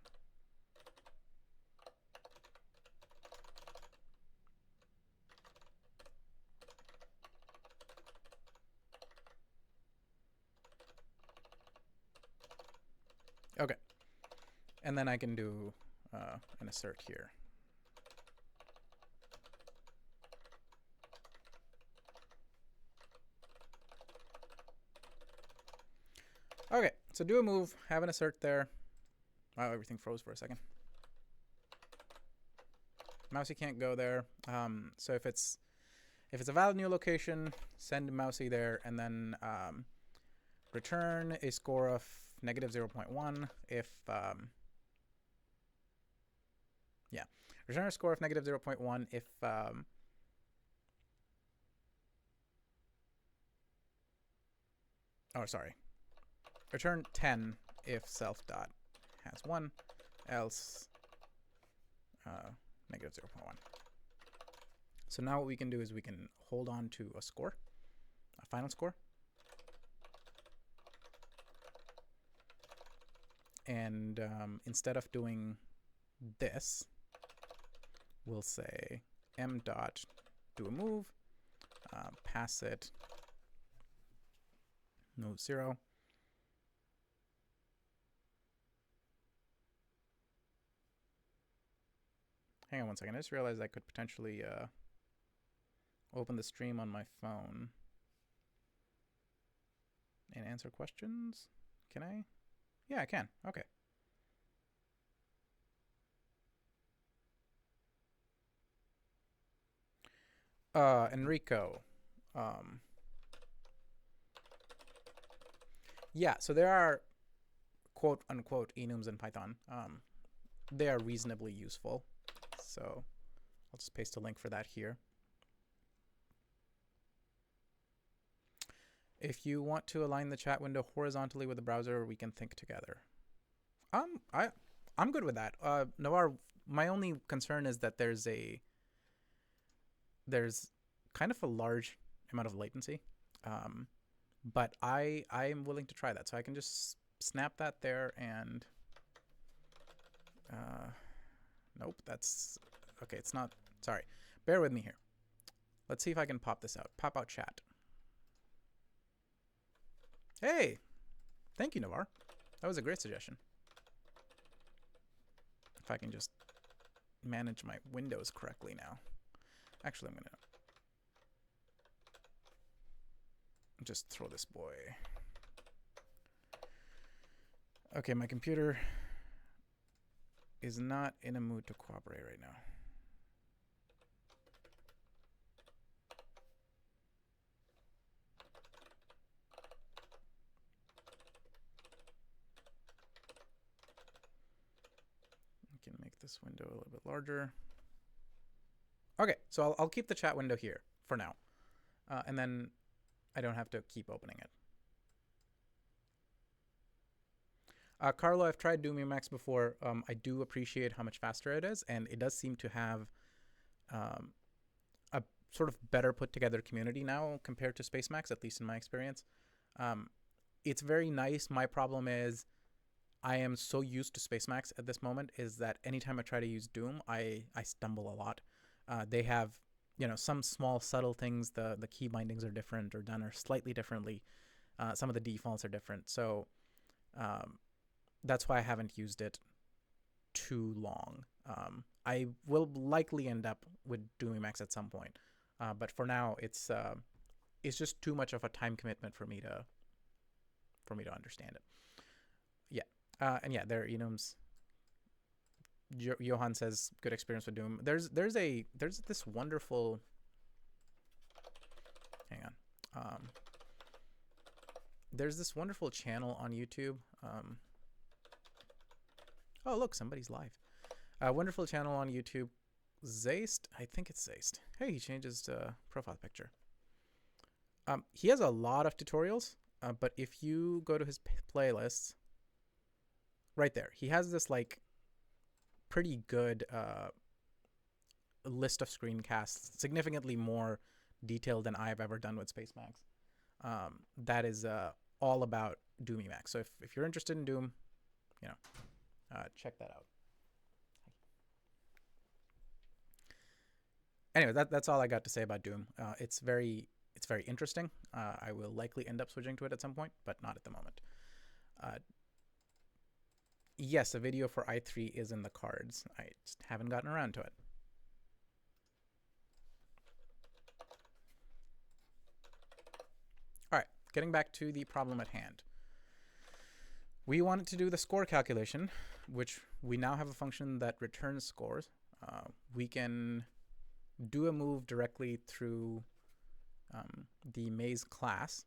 Okay. And then I can do an assert here. Okay, so do a move, have an assert there. Wow, everything froze for a second. Mousey can't go there. So if it's a valid new location, send Mousey there, and then return a score of -0.1 if return a score of -0.1 if return 10 if self dot has 1, else -0.1. So now what we can do is we can hold on to a score, a final score. And instead of doing this, we'll say m dot do a move, pass it move 0. Hang on one second. I just realized I could potentially open the stream on my phone and answer questions. Can I? Yeah, I can. Okay. Enrico. Yeah, so there are quote unquote enums in Python. They are reasonably useful. So I'll just paste a link for that here. If you want to align the chat window horizontally with the browser, we can think together. I'm good with that. Navar, my only concern is that there's kind of a large amount of latency. But I am willing to try that. So I can just snap that there and nope, that's okay. It's not. Sorry. Bear with me here. Let's see if I can pop this out. Pop out chat. Hey, thank you, Navar. That was a great suggestion. If I can just manage my windows correctly now. Actually, I'm going to just throw this boy. Okay, my computer is not in a mood to cooperate right now. We can make this window a little bit larger. Okay, so I'll keep the chat window here for now. And then I don't have to keep opening it. Carlo, I've tried Doom Emacs before. I do appreciate how much faster it is, and it does seem to have a sort of better put together community now compared to Spacemacs, at least in my experience. It's very nice. My problem is I am so used to Spacemacs at this moment is that anytime I try to use Doom, I stumble a lot. They have, some small subtle things. The key bindings are different or done or slightly differently. Some of the defaults are different. So that's why I haven't used it too long. I will likely end up with Doom Emacs at some point. But for now, it's just too much of a time commitment for me to understand it. Yeah. And yeah, there Enum's Johan says good experience with Doom. There's this wonderful, hang on. There's this wonderful channel on YouTube. Oh, look, somebody's live. A wonderful channel on YouTube. Zayst, I think it's Zayst. Hey, he changed his profile picture. He has a lot of tutorials, but if you go to his playlists, right there, he has this like pretty good list of screencasts, significantly more detailed than I've ever done with Spacemacs. That is all about Doom Emacs. So if you're interested in Doom, check that out. Anyway, that's all I got to say about Doom. It's very interesting. I will likely end up switching to it at some point, but not at the moment. Yes, a video for i3 is in the cards. I just haven't gotten around to it. All right, getting back to the problem at hand. We wanted to do the score calculation, which we now have a function that returns scores. We can do a move directly through the maze class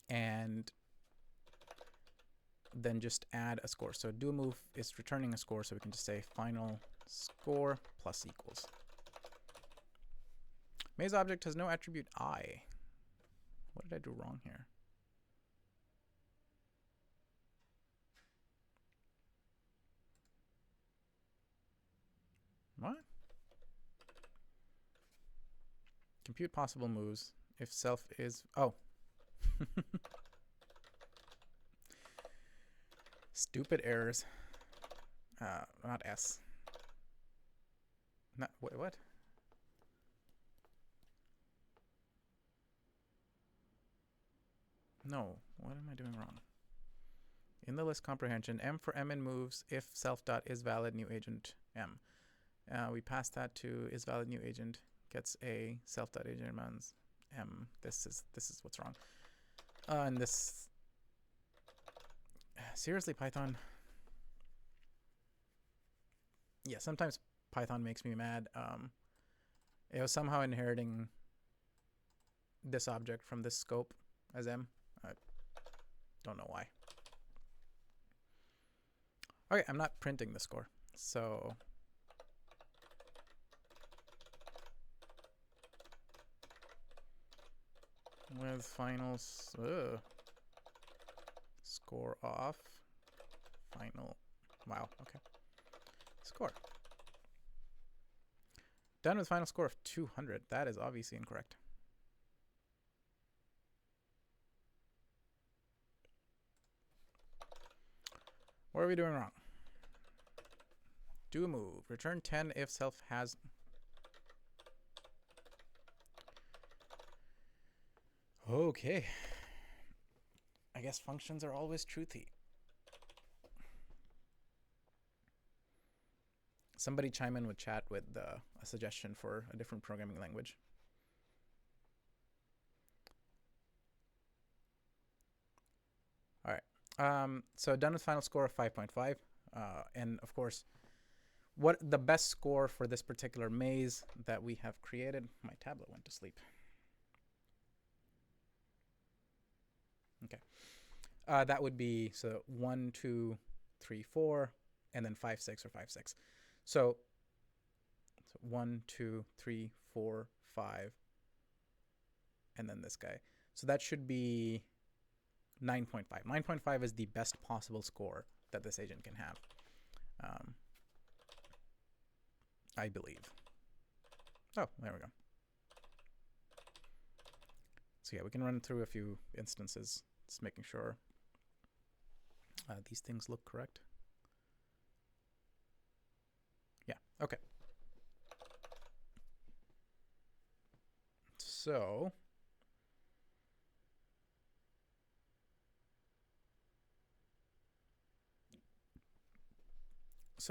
and then just add a score. So do a move is returning a score, so we can just say final score plus equals. Maze object has no attribute I. What did I do wrong here? What? Compute possible moves if self is... Oh. Stupid errors. Not S. Not... Wait, what? No. What am I doing wrong? In the list comprehension, M for M in moves if self dot is valid new agent M. We pass that to is valid new agent gets a self dot agent demands M. This is what's wrong. And this seriously, Python. Yeah, sometimes Python makes me mad. It was somehow inheriting this object from this scope as M. I don't know why. Okay, I'm not printing the score, so with finals score off final. Wow, okay. Score. Done with final score of 200. That is obviously incorrect. What are we doing wrong? Do a move. Return 10 if self has... Okay. I guess functions are always truthy. Somebody chime in with chat with a suggestion for a different programming language. All right. So done with final score of 5.5. And of course, what the best score for this particular maze that we have created. My tablet went to sleep. Okay. That would be, so 1, 2, 3, 4, and then 5, 6, or 5, 6. So 1, 2, 3, 4, 5, and then this guy. So that should be 9.5. 9.5 is the best possible score that this agent can have, I believe. Oh, there we go. So yeah, we can run through a few instances, just making sure these things look correct. Yeah, okay. So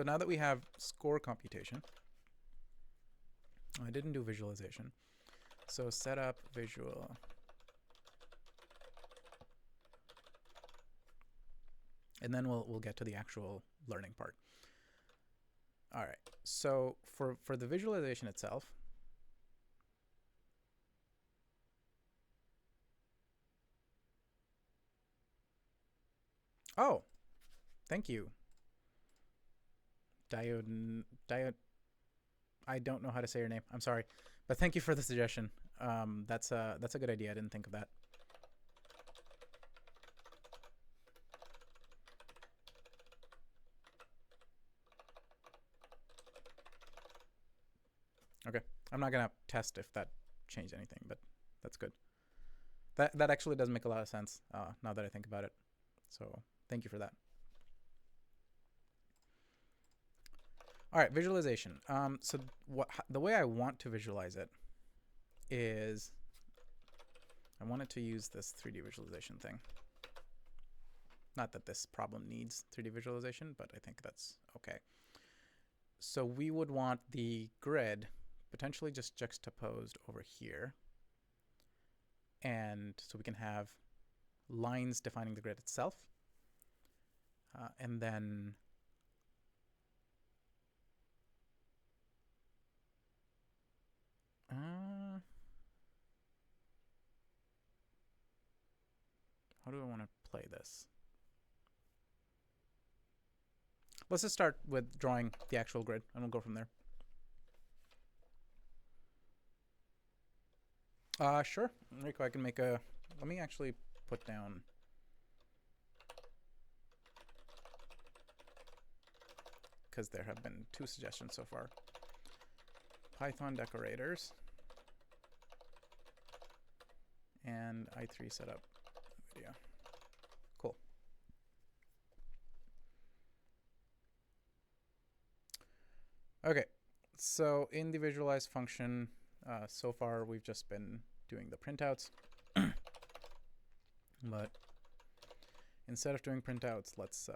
now that we have score computation, I didn't do visualization. So set up visual. And then we'll get to the actual learning part. All right. So for the visualization itself, oh, thank you. Diode. I don't know how to say your name. I'm sorry, but thank you for the suggestion. That's a good idea. I didn't think of that. Okay, I'm not gonna test if that changed anything, but that's good. That actually does make a lot of sense now that I think about it. So thank you for that. All right, visualization. So the way I want to visualize it is I wanted to use this 3D visualization thing. Not that this problem needs 3D visualization, but I think that's okay. So we would want the grid potentially just juxtaposed over here. And so we can have lines defining the grid itself. And then how do I want to play this? Let's just start with drawing the actual grid, and we'll go from there. Sure. Rico, I can make a... Let me actually put down... because there have been 2 suggestions so far. Python decorators. And i3 setup video. Cool. Okay, so in the visualize function, so far we've just been doing the printouts. But instead of doing printouts, let's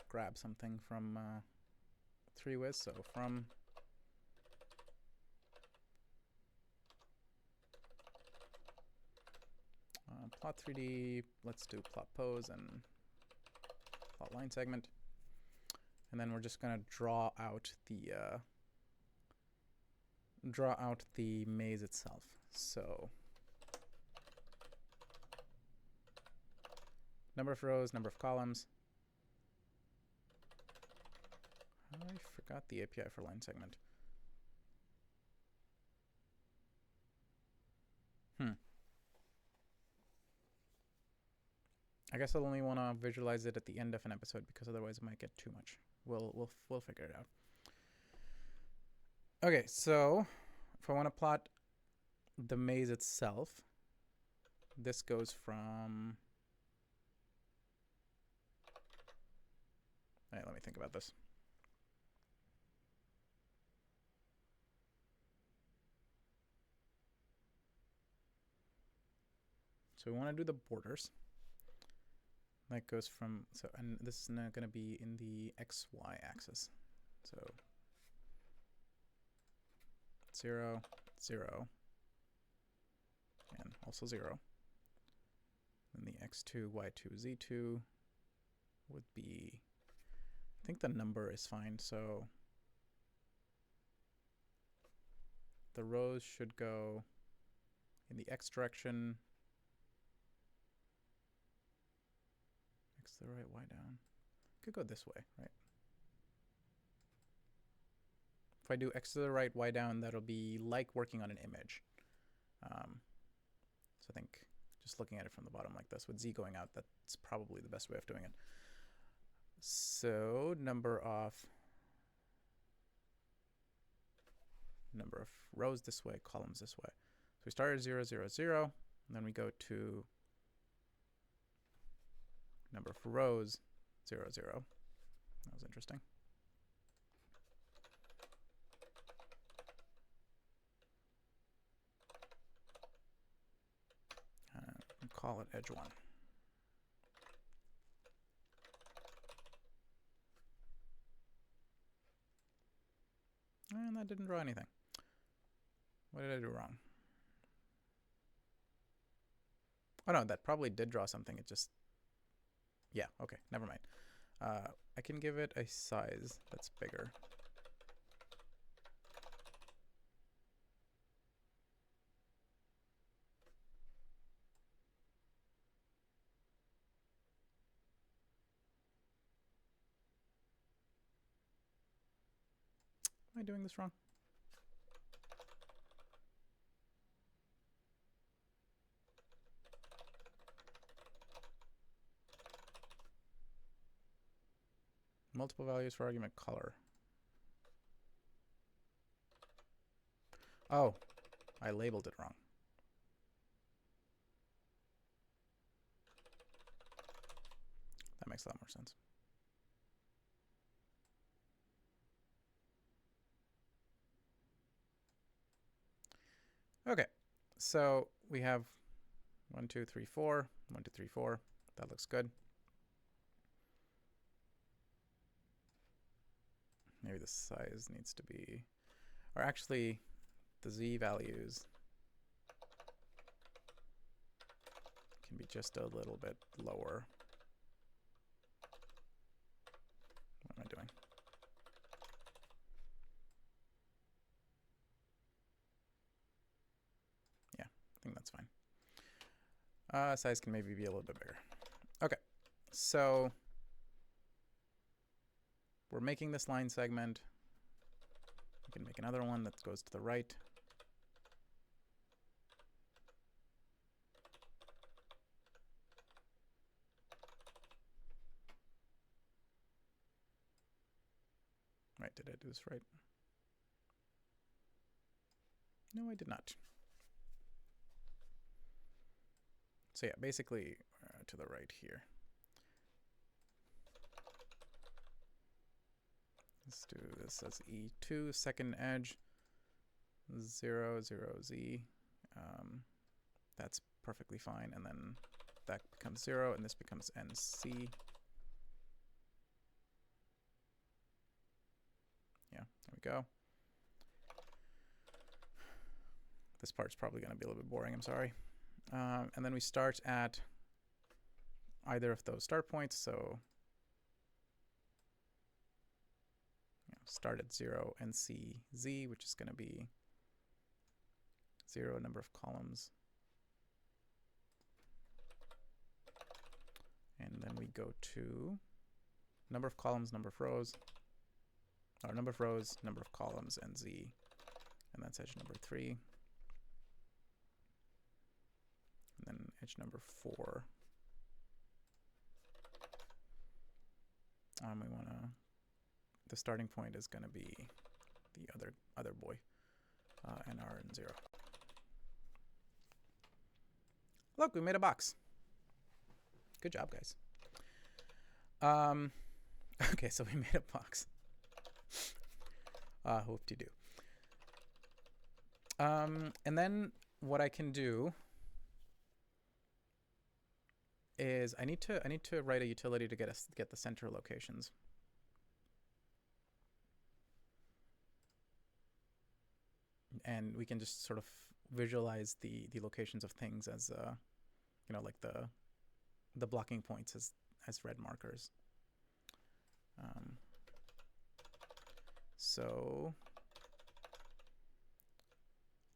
grab something from 3Wiz. So from plot 3D, let's do plot pose and plot line segment. And then we're just going to draw out the maze itself. So number of rows, number of columns. I forgot the API for line segment. I guess I'll only want to visualize it at the end of an episode because otherwise it might get too much. We'll figure it out. Okay, so if I want to plot the maze itself, this goes from... All right, let me think about this. So we want to do the borders. That goes from, so, and this is now going to be in the XY axis. So 0, 0, and also 0. And the X2, Y2, Z2 would be I think the number is fine. So the rows should go in the x direction. X to the right, y down. Could go this way, right? If I do x to the right, y down, that'll be like working on an image. So I think just looking at it from the bottom like this with z going out, that's probably the best way of doing it. So number of rows this way, columns this way. So we start at 0, 0, 0, and then we go to number of rows, 0, 0. That was interesting. Call it edge 1. And that didn't draw anything. What did I do wrong? Oh no, that probably did draw something. It just, yeah, okay, never mind. I can give it a size that's bigger. Am I doing this wrong? Multiple values for argument color. Oh, I labeled it wrong. That makes a lot more sense. Okay, so we have 1, 2, 3, 4, 1, 2, 3, 4. That looks good. Maybe the size needs to be, or actually the z values can be just a little bit lower. What am I doing? Yeah, I think that's fine. Size can maybe be a little bit bigger. Okay, so we're making this line segment. We can make another one that goes to the right. Right, did I do this right? No, I did not. So yeah, basically to the right here. Let's do this as E2, second edge, 0, 0, Z. That's perfectly fine. And then that becomes 0, and this becomes NC. Yeah, there we go. This part's probably going to be a little bit boring, I'm sorry. And then we start at either of those start points. So start at 0 and C Z, which is going to be 0 number of columns. And then we go to number of columns, number of rows, or number of rows, number of columns, and Z. And that's edge number 3. And then edge number 4. We want to, the starting point is going to be the other boy, NR and 0. Look, we made a box. Good job, guys. Okay, so we made a box. Whoop-de-doo. And then what I can do is I need to write a utility to get the center locations. And we can just sort of visualize the locations of things as you know, like the blocking points as red markers. So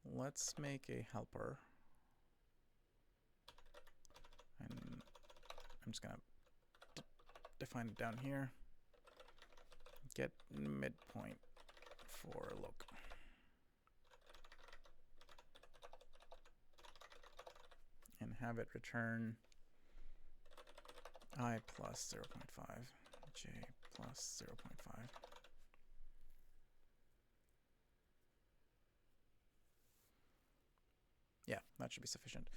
let's make a helper. And I'm just going to define it down here. Get midpoint for look. And have it return I plus 0.5, j plus 0.5. Yeah, that should be sufficient.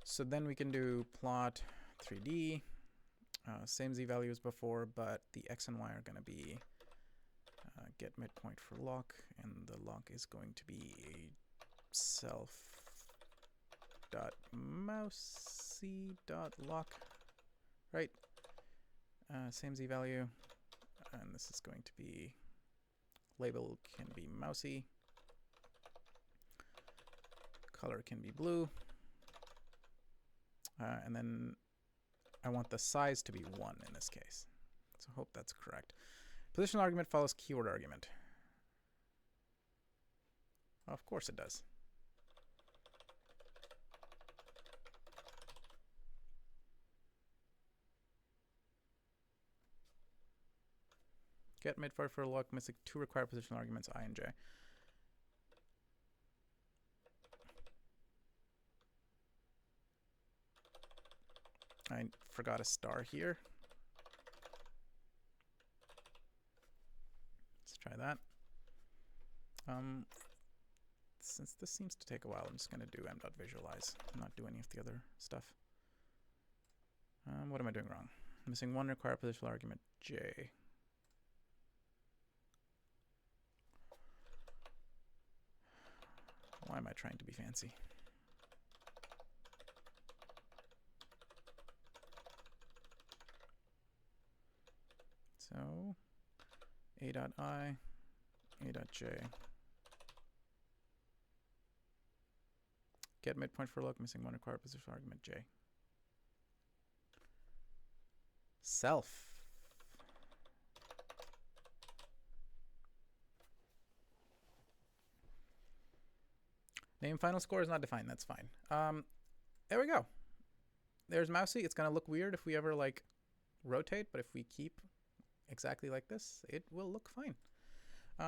So then we can do plot 3D, same z value as before, but the x and y are going to be get midpoint for lock, and the lock is going to be a self dot mousey dot lock, right? Same z value, and this is going to be label can be mousey, color can be blue, and then I want the size to be 1 in this case. So I hope that's correct. Positional argument follows keyword argument. Of course it does. Get midpoint for lock, missing 2 required positional arguments, I and j. I forgot a star here. Let's try that. Since this seems to take a while, I'm just going to do m.visualize, not do any of the other stuff. What am I doing wrong? Missing 1 required positional argument, j. Why am I trying to be fancy? So a.i, a.j. Get midpoint for look, missing 1 required positional argument, j. Self. Name final score is not defined. That's fine. There we go. There's mousey. It's going to look weird if we ever like rotate, but if we keep exactly like this, it will look fine.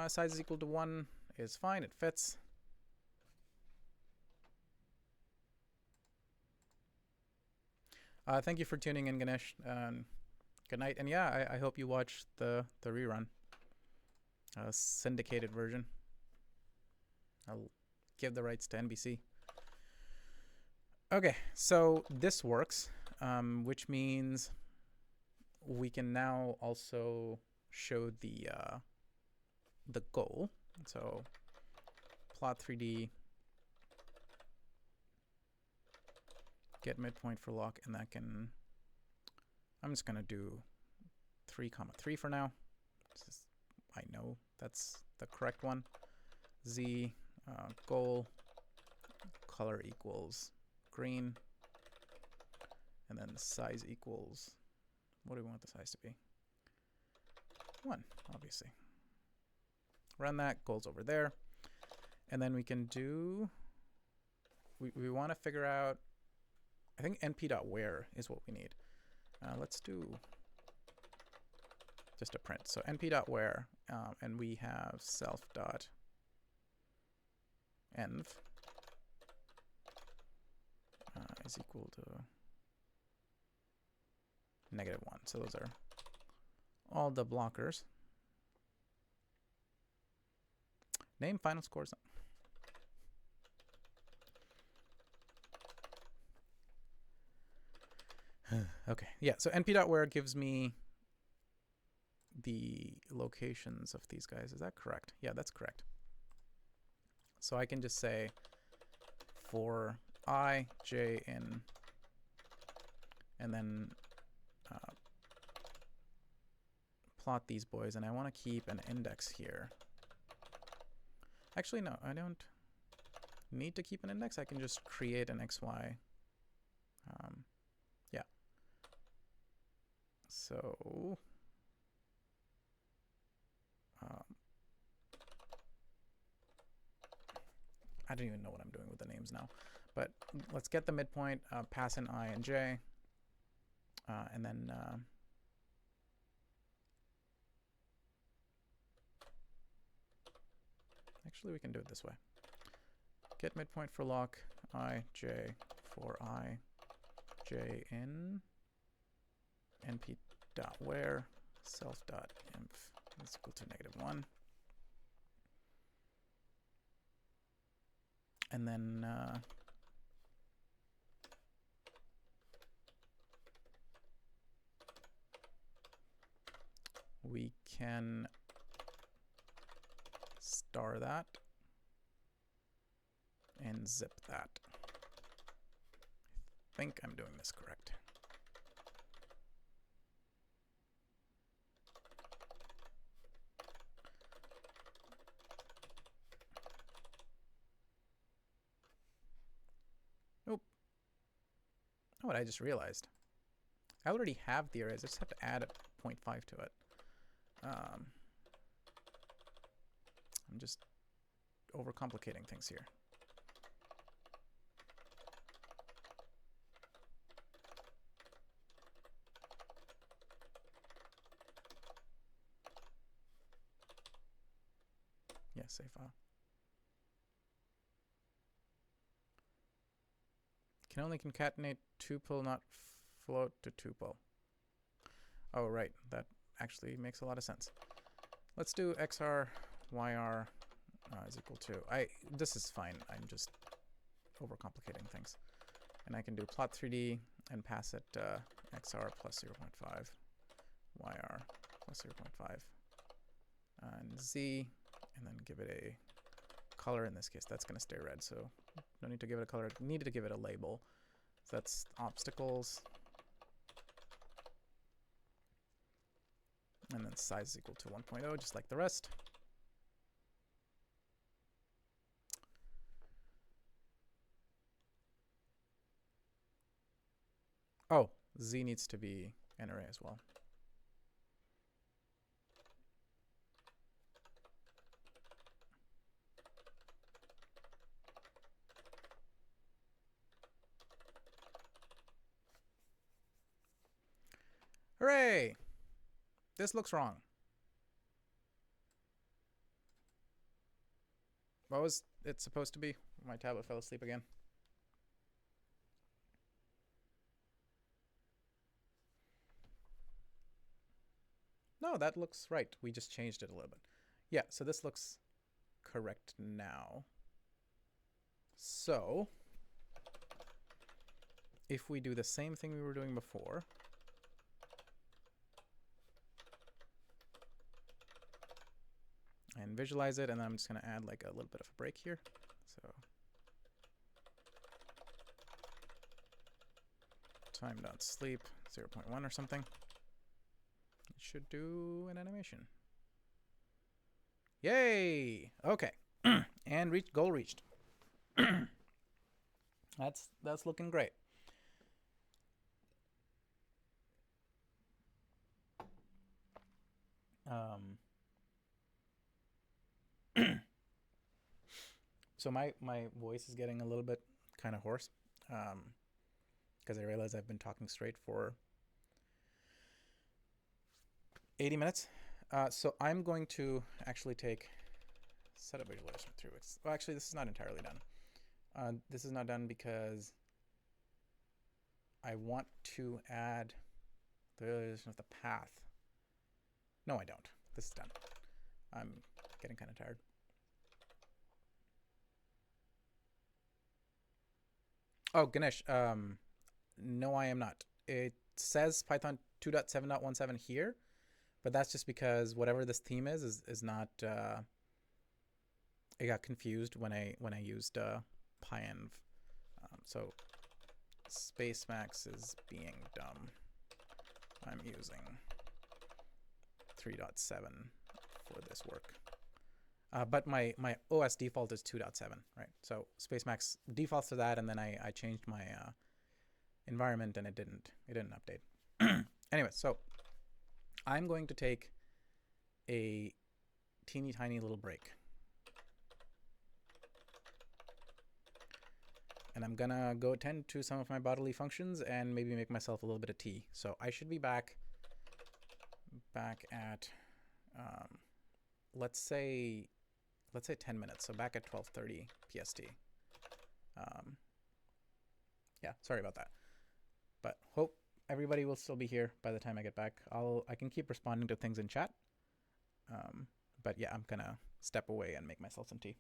Size is equal to 1 is fine. It fits. Thank you for tuning in, Ganesh. Good night. And yeah, I hope you watch the rerun. Syndicated version. I'll give the rights to NBC. Okay, so this works, which means we can now also show the goal. So plot 3D, get midpoint for lock, and that can, I'm just going to do 3,3 for now. I know that's the correct one. Z goal color equals green, and then the size equals, what do we want the size to be? 1, obviously. Run that, goal's over there. And then we can do, we want to figure out, I think np.where is what we need. Let's do just a print. So np.where, and we have self.env. Is equal to -1. So those are all the blockers. Name final scores. Okay, yeah, so np.where gives me the locations of these guys. Is that correct? Yeah, that's correct. So I can just say for I, j in, and then plot these boys, and I want to keep an index here. Actually, no, I don't need to keep an index. I can just create an xy. Yeah. So I don't even know what I'm doing with the names now. But let's get the midpoint, pass in I and j, and then actually we can do it this way. Get midpoint for lock I, j, for I, j in np.where self.inf is equal to -1. And then we can star that and zip that. I think I'm doing this correct. Nope. Oh, what I just realized. I already have the arrays. I just have to add a 0.5 to it. I'm just overcomplicating things here. Yeah, save file. Can only concatenate tuple, not float to tuple. Oh, right. That actually makes a lot of sense. Let's do xr, yr is equal to... This is fine. I'm just overcomplicating things. And I can do plot 3D and pass it xr plus 0.5, yr plus 0.5, and z, and then give it a color. In this case, that's going to stay red, so no need to give it a color. Needed to give it a label. So that's obstacles. And then size is equal to 1.0, just like the rest. Oh, z needs to be an array as well. Hooray! This looks wrong. What was it supposed to be? My tablet fell asleep again. No, that looks right. We just changed it a little bit. Yeah, so this looks correct now. So, if we do the same thing we were doing before, and visualize it, and then I'm just going to add like a little bit of a break here. So time.sleep 0.1 or something. It should do an animation. Yay! Okay. And goal reached. That's looking great. So my voice is getting a little bit kind of hoarse because I realize I've been talking straight for 80 minutes. So I'm going to actually take set up visualization 3 weeks. Well, actually, this is not entirely done. This is not done because I want to add the visualization of the path. No, I don't. This is done. I'm getting kind of tired. Oh, Ganesh, no, I am not. It says Python 2.7.17 here, but that's just because whatever this theme is not. It got confused when I used pyenv. So Spacemax is being dumb. I'm using 3.7 for this work. But my OS default is 2.7, right? So Spacemax defaults to that, and then I changed my environment, and it didn't update. Anyway, so I'm going to take a teeny tiny little break. and I'm gonna go attend to some of my bodily functions and maybe make myself a little bit of tea. So I should be back at let's say 10 minutes. So back at 12:30 PST. Yeah, sorry about that. But hope everybody will still be here by the time I get back. I can keep responding to things in chat. But yeah, I'm gonna step away and make myself some tea.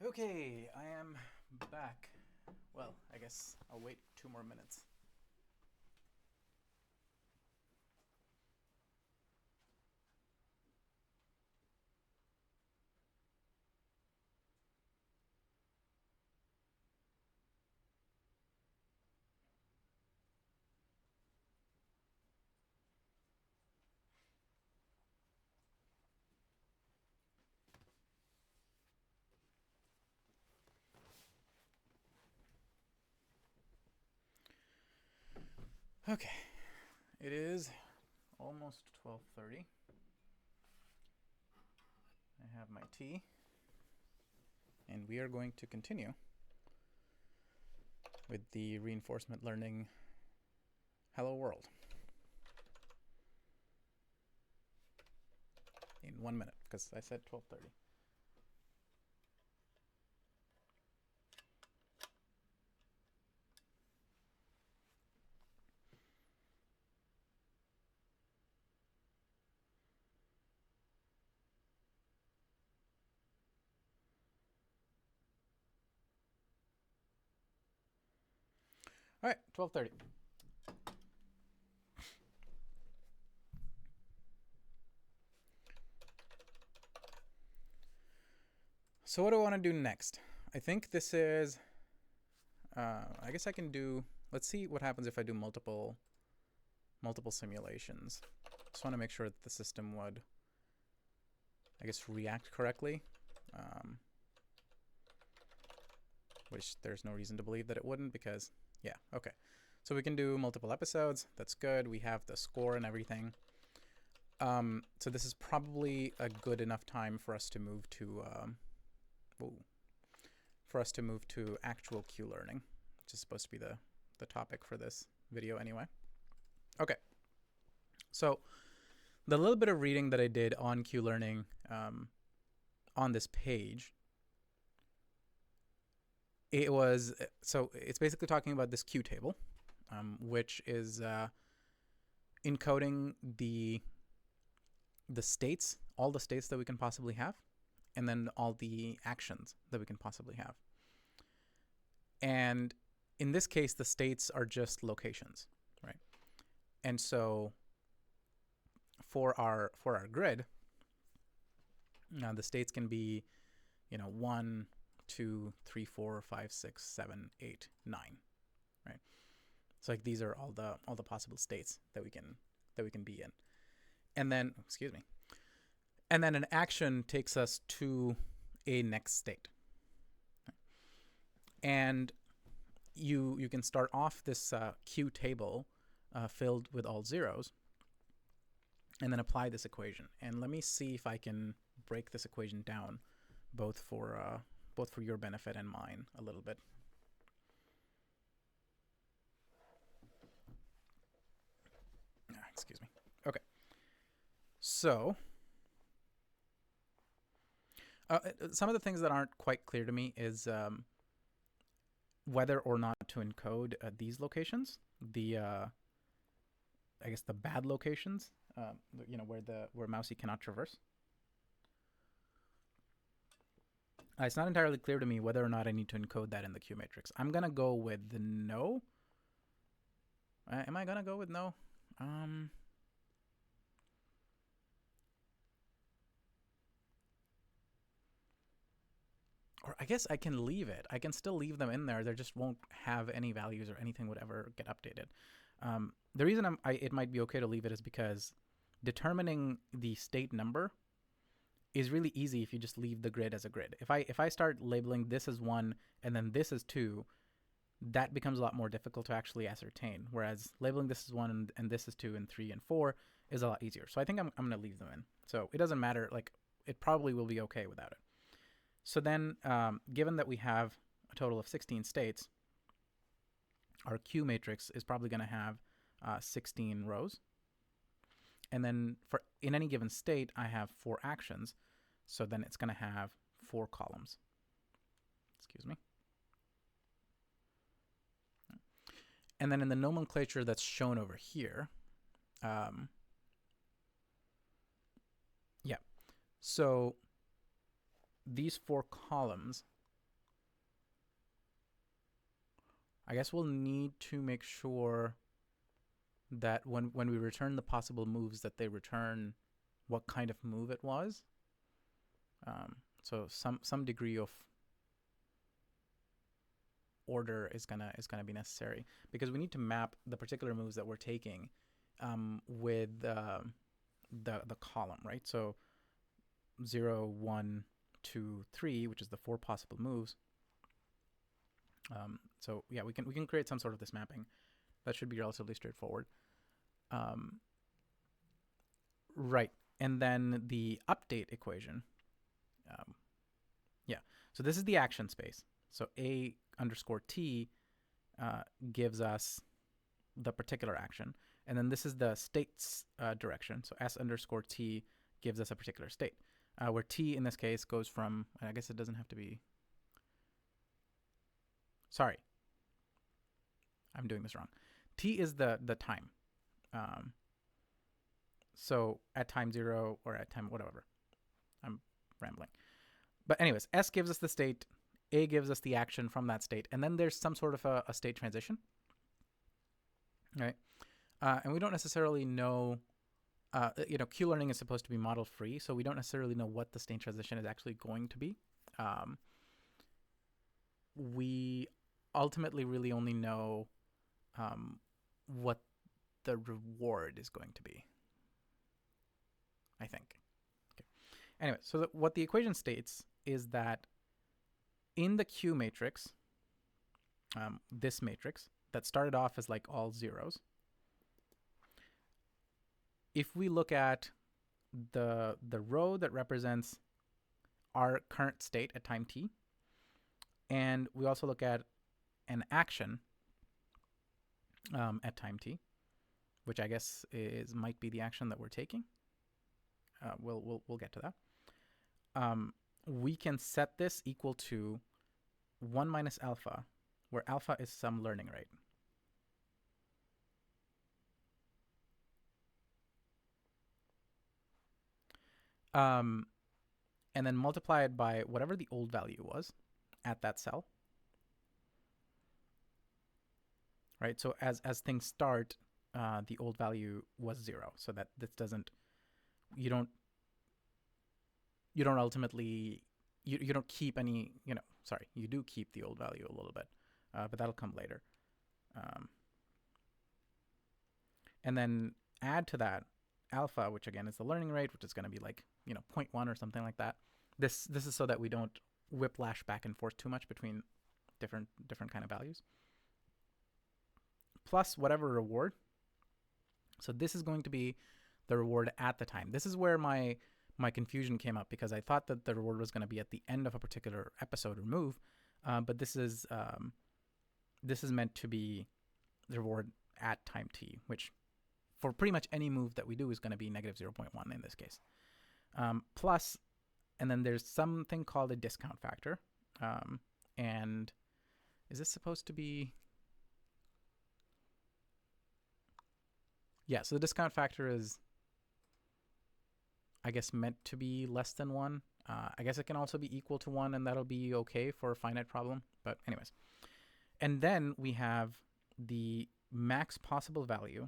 Okay, I am back. Well, I guess I'll wait 2 more minutes. Okay, it is almost 12:30. I have my tea, and we are going to continue with the reinforcement learning Hello World in 1 minute, because I said 12:30. All right, 12:30. So what do I want to do next? I think this is, I guess I can do, let's see what happens if I do multiple simulations. Just want to make sure that the system would, I guess, react correctly, which there's no reason to believe that it wouldn't, because, yeah, okay. So we can do multiple episodes. That's good. We have the score and everything. So this is probably a good enough time for us to move to, actual QLearning, which is supposed to be the topic for this video anyway. Okay. So the little bit of reading that I did on QLearning on this page, it's basically talking about this Q table, which is encoding the states, all the states that we can possibly have, and then all the actions that we can possibly have. And in this case, the states are just locations, right? And so for our grid, the states can be, 1, 2, 3, 4, 5, 6, 7, 8, 9, right? So like these are all the possible states that we can be in. And then, and then an action takes us to a next state. And you can start off this Q table filled with all zeros, and then apply this equation. And let me see if I can break this equation down, both for your benefit and mine a little bit. Excuse me. Okay. So some of the things that aren't quite clear to me is whether or not to encode these locations, I guess the bad locations, where mousey cannot traverse. It's not entirely clear to me whether or not I need to encode that in the Q matrix. I'm gonna go with no. Am I gonna go with no? Or I guess I can leave it. I can still leave them in there. They just won't have any values or anything would ever get updated. The reason it might be okay to leave it is because determining the state number is really easy if you just leave the grid as a grid. If I start labeling this as 1 and then this as 2, that becomes a lot more difficult to actually ascertain. Whereas labeling this as 1 and this as 2 and 3 and 4 is a lot easier. So I think I'm going to leave them in. So it doesn't matter. Like, it probably will be okay without it. So then, given that we have a total of 16 states, our Q matrix is probably going to have 16 rows. And then in any given state, I have 4 actions. So then it's going to have 4 columns. Excuse me. And then in the nomenclature that's shown over here, so these 4 columns I guess we'll need to make sure that when we return the possible moves, that they return what kind of move it was. So some degree of order is gonna be necessary, because we need to map the particular moves that we're taking with the column, right? So 0, 1, 2, 3, which is the 4 possible moves. So yeah, we can create some sort of this mapping. That should be relatively straightforward. Right, and then the update equation. Yeah, so this is the action space. So a underscore t gives us the particular action, and then this is the state's direction. So s underscore t gives us a particular state, where t in this case goes from, I guess it doesn't have to be, sorry, I'm doing this wrong. T is the time. So at time 0 or at time whatever. I'm rambling. But anyways, S gives us the state, A gives us the action from that state, and then there's some sort of a state transition, right? And we don't necessarily know, QLearning is supposed to be model free, so we don't necessarily know what the state transition is actually going to be. We ultimately really only know what the reward is going to be, I think. Okay. Anyway, so what the equation states is that in the Q matrix, this matrix that started off as like all zeros, if we look at the row that represents our current state at time t, and we also look at an action at time t, which I guess might be the action that we're taking. We'll get to that. We can set this equal to 1 minus alpha, where alpha is some learning rate. And then multiply it by whatever the old value was at that cell. Right, so as things start, the old value was 0, so that this doesn't, you don't ultimately, you don't keep any, sorry, you do keep the old value a little bit, but that'll come later. And then add to that alpha, which again is the learning rate, which is going to be like 0.1 or something like that. This is so that we don't whiplash back and forth too much between different kind of values, plus whatever reward. So this is going to be the reward at the time. This is where my confusion came up, because I thought that the reward was going to be at the end of a particular episode or move, but this is meant to be the reward at time t, which for pretty much any move that we do is going to be negative 0.1 in this case. Plus, and then there's something called a discount factor, and is this supposed to be? Yeah, so the discount factor is, I guess, meant to be less than 1. I guess it can also be equal to 1, and that'll be okay for a finite problem. But anyways. And then we have the max possible value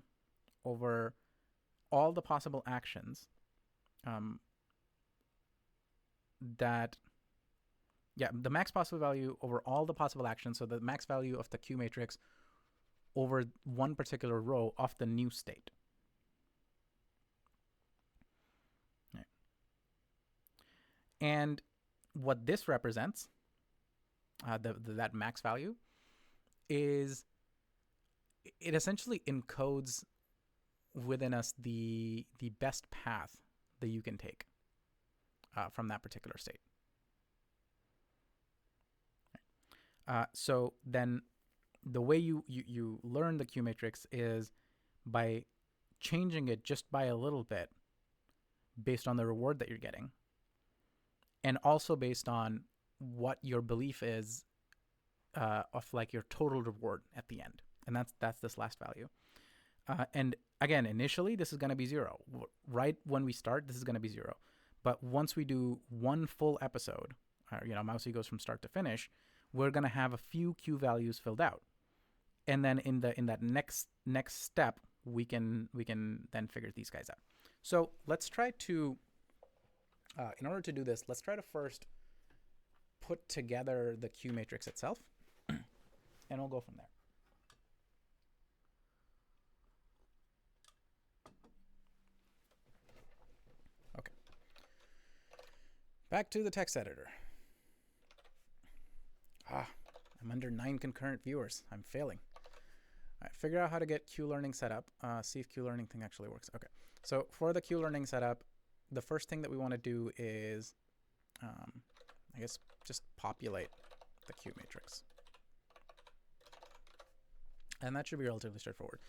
over all the possible actions the max possible value over all the possible actions, so the max value of the Q matrix over one particular row of the new state. Right. And what this represents, that max value, is it essentially encodes within us the best path that you can take from that particular state. So then the way you learn the Q matrix is by changing it just by a little bit based on the reward that you're getting, and also based on what your belief is of like your total reward at the end. And that's this last value. And again, initially this is going to be 0. Right when we start, this is going to be 0. But once we do one full episode, Mousy goes from start to finish, we're going to have a few Q values filled out. and then in that next step, we can then figure these guys out. So let's try to, in order to do this, let's try to first put together the Q matrix itself, and we'll go from there. Okay. Back to the text editor. I'm under 9 concurrent viewers. I'm failing. All right, figure out how to get QLearning set up. See if QLearning thing actually works. Okay, so for the QLearning setup, the first thing that we want to do is, I guess, just populate the Q matrix. And that should be relatively straightforward.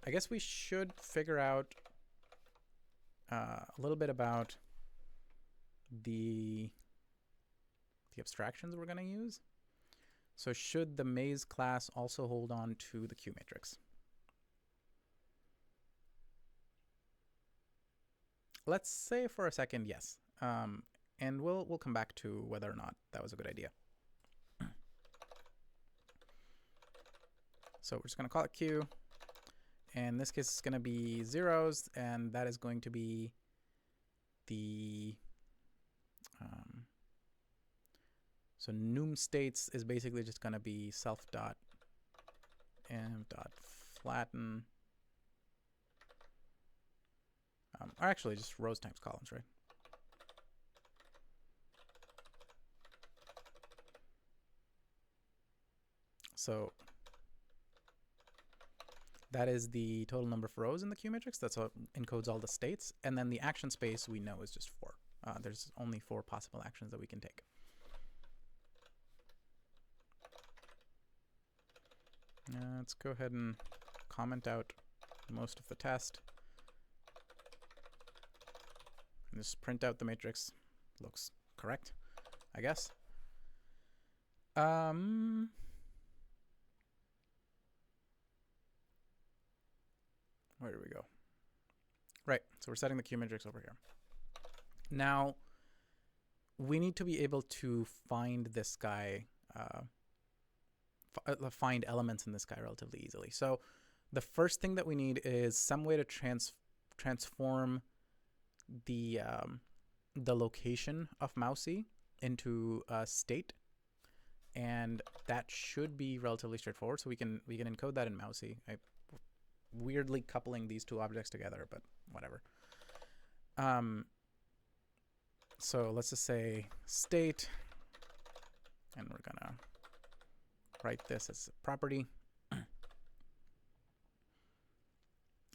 I guess we should figure out a little bit about the abstractions we're going to use. So should the maze class also hold on to the Q matrix? Let's say for a second yes, and we'll come back to whether or not that was a good idea. So we're just going to call it Q, and in this case it's going to be zeros, and that is going to be the so num states is basically just going to be self dot m dot flatten, or actually just rows times columns, right? So that is the total number of rows in the Q matrix. That's what encodes all the states. And then the action space we know is just 4. There's only 4 possible actions that we can take. Let's go ahead and comment out most of the test. And just print out the matrix. Looks correct, I guess. Where do we go? Right, so we're setting the Q matrix over here. Now, we need to be able to find this guy, find elements in this guy relatively easily. So the first thing that we need is some way to transform the location of mousey into a state, and that should be relatively straightforward. So we can encode that in mousey. I weirdly coupling these two objects together, but whatever. So let's just say state, and we're gonna write this as a property,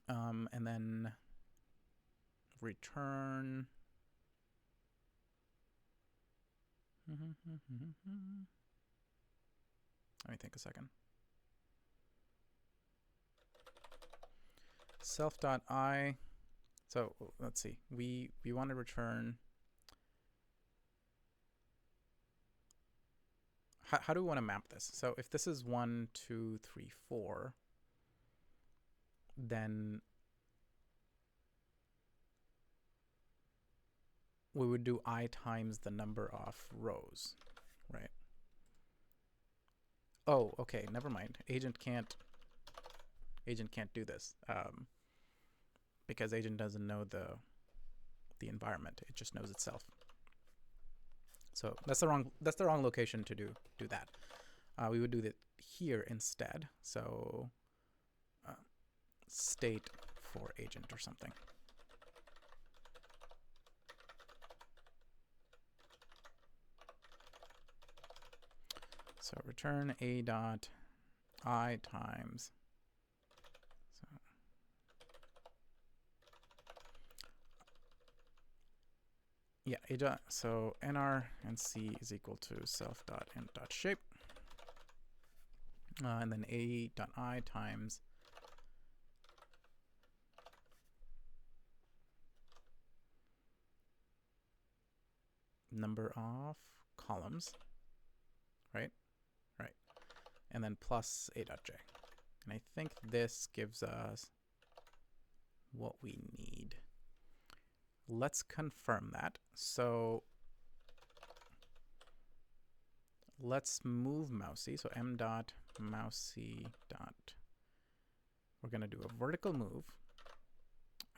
and then return let me think a second. Self.I. So let's see. We want to return. How do we want to map this? So if this is 1, 2, 3, 4, then we would do I times the number of rows, right? Oh, okay. Never mind. Agent can't do this because agent doesn't know the environment. It just knows itself. So that's the wrong location to do that. We would do that here instead. So state for agent or something. So return a dot I times. Yeah, a dot, so nr and c is equal to self dot int dot shape, and then a dot I times number of columns, right? Right, and then plus a dot j, and I think this gives us what we need. Let's confirm that. So let's move mousey. So m dot mousey dot. We're going to do a vertical move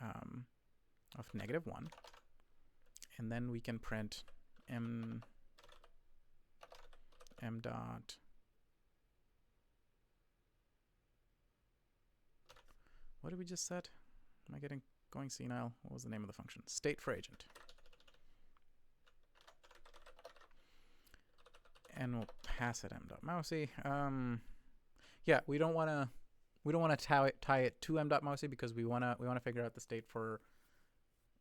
of -1. And then we can print m dot. What did we just set? Am I going senile? What was the name of the function? State for agent. And we'll pass it m.mousey. Yeah, we don't want to tie it to m.mousey because we want to figure out the state for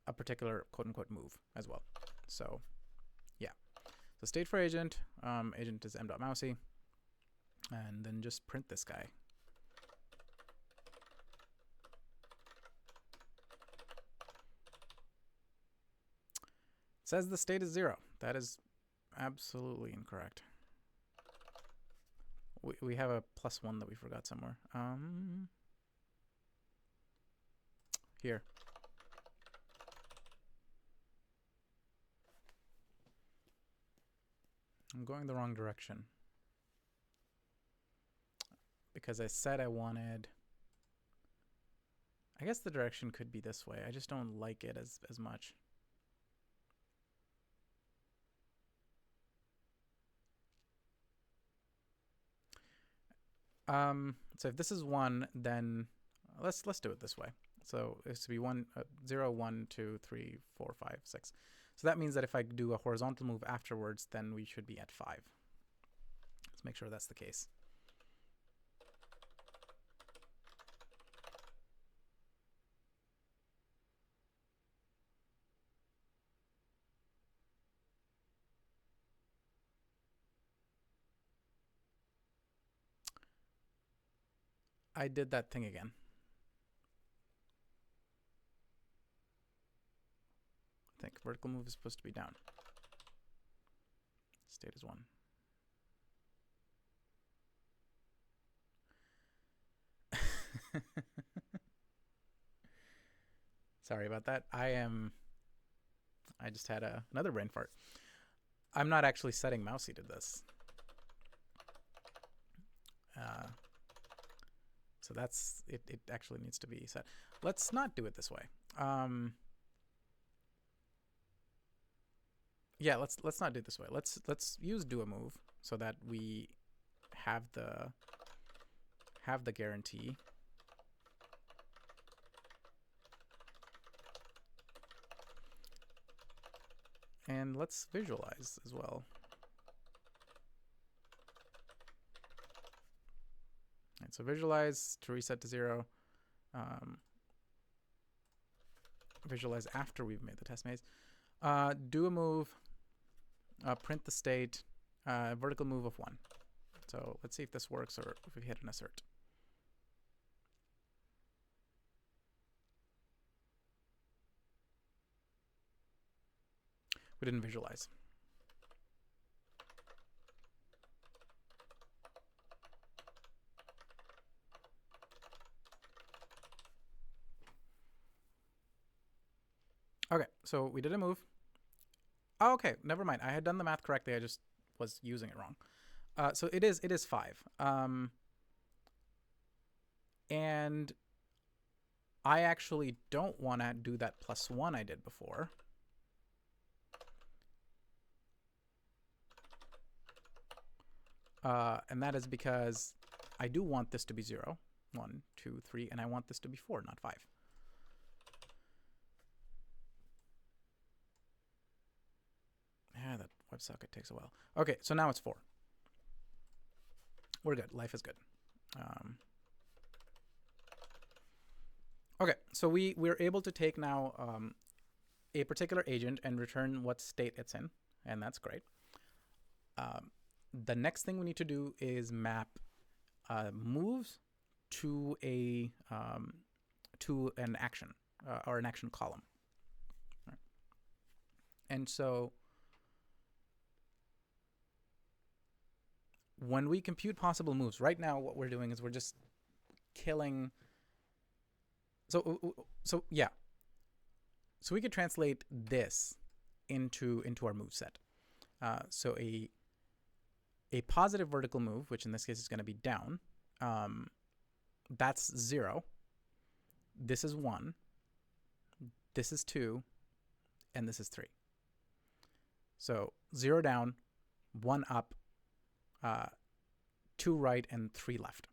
a particular quote unquote move as well. So yeah, so state for agent, agent is m.mousey, and then just print this guy. It says the state is 0. That is absolutely incorrect. We have a +1 that we forgot somewhere. Here. I'm going the wrong direction. Because I said I wanted... I guess the direction could be this way. I just don't like it as much. So if this is 1, then let's do it this way. So it's to be 1, 0, 1, 2, 3, 4, 5, 6. So that means that if I do a horizontal move afterwards, then we should be at 5. Let's make sure that's the case. I did that thing again. I think vertical move is supposed to be down. State is 1. Sorry about that. I just had another brain fart. I'm not actually setting mousey to this. So that's it. It actually needs to be set. Let's not do it this way. Yeah, let's not do it this way. Let's use do a move so that we have the guarantee. And let's visualize as well. And so visualize to reset to 0. Visualize after we've made the test maze. Do a move. Print the state. Vertical move of 1. So let's see if this works or if we hit an assert. We didn't visualize. Okay, so we did a move. Oh, okay, never mind. I had done the math correctly. I just was using it wrong. So it is 5. And I actually don't want to do that +1 I did before. And that is because I do want this to be 0, 1, 2, 3, and I want this to be 4, not 5. Yeah, that WebSocket takes a while. Okay, so now it's 4. We're good. Life is good. Okay, so we're able to take now a particular agent and return what state it's in, and that's great. The next thing we need to do is map moves to an action or an action column. Right. And so when we compute possible moves, right now what we're doing is we're just killing. So yeah. So we could translate this into our move set. So A positive vertical move, which in this case is going to be down, that's 0. This is 1. This is 2. And this is 3. So 0 down, 1 up, 2 right, and 3 left.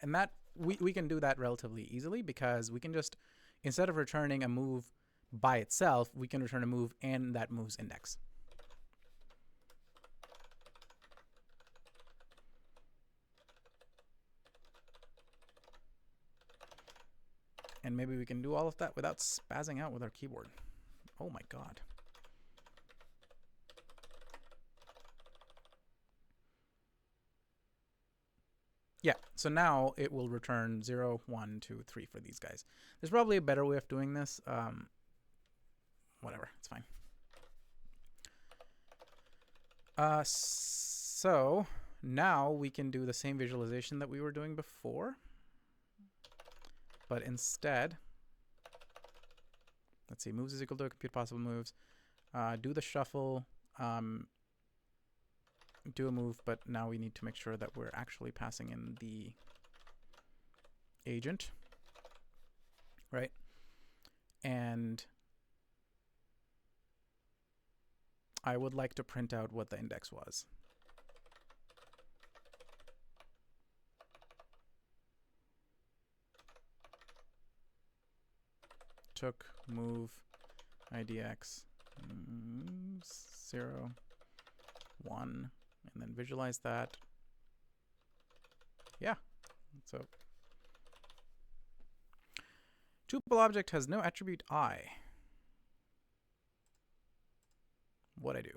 And that we can do that relatively easily because we can just, instead of returning a move by itself, we can return a move and that move's index. And maybe we can do all of that without spazzing out with our keyboard. Oh my god. Yeah, so now it will return 0, 1, 2, 3 for these guys. There's probably a better way of doing this. Whatever, it's fine. So now we can do the same visualization that we were doing before. But instead, let's see, moves is equal to compute possible moves. Do the shuffle. Do a move, but now we need to make sure that we're actually passing in the agent, right? And I would like to print out what the index was. Took move IDX 0, 1, and then visualize that. Yeah, so tuple object has no attribute I. What I do?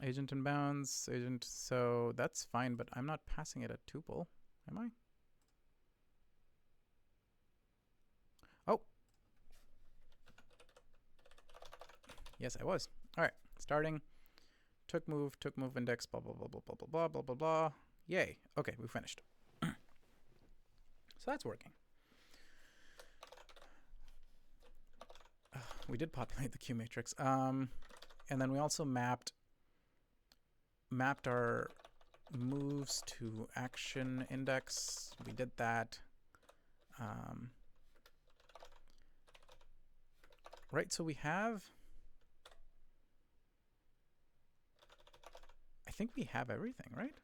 Agent and bounds, agent, so that's fine, but I'm not passing it a tuple, am I? Oh. Yes, I was. All right, starting. Took move index, blah, blah, blah, blah, blah, blah, blah, blah, blah. Yay. Okay, we finished. So that's working. We did populate the Q matrix. And then we also mapped our moves to action index. We did that. Right, so we have, I think we have everything, right?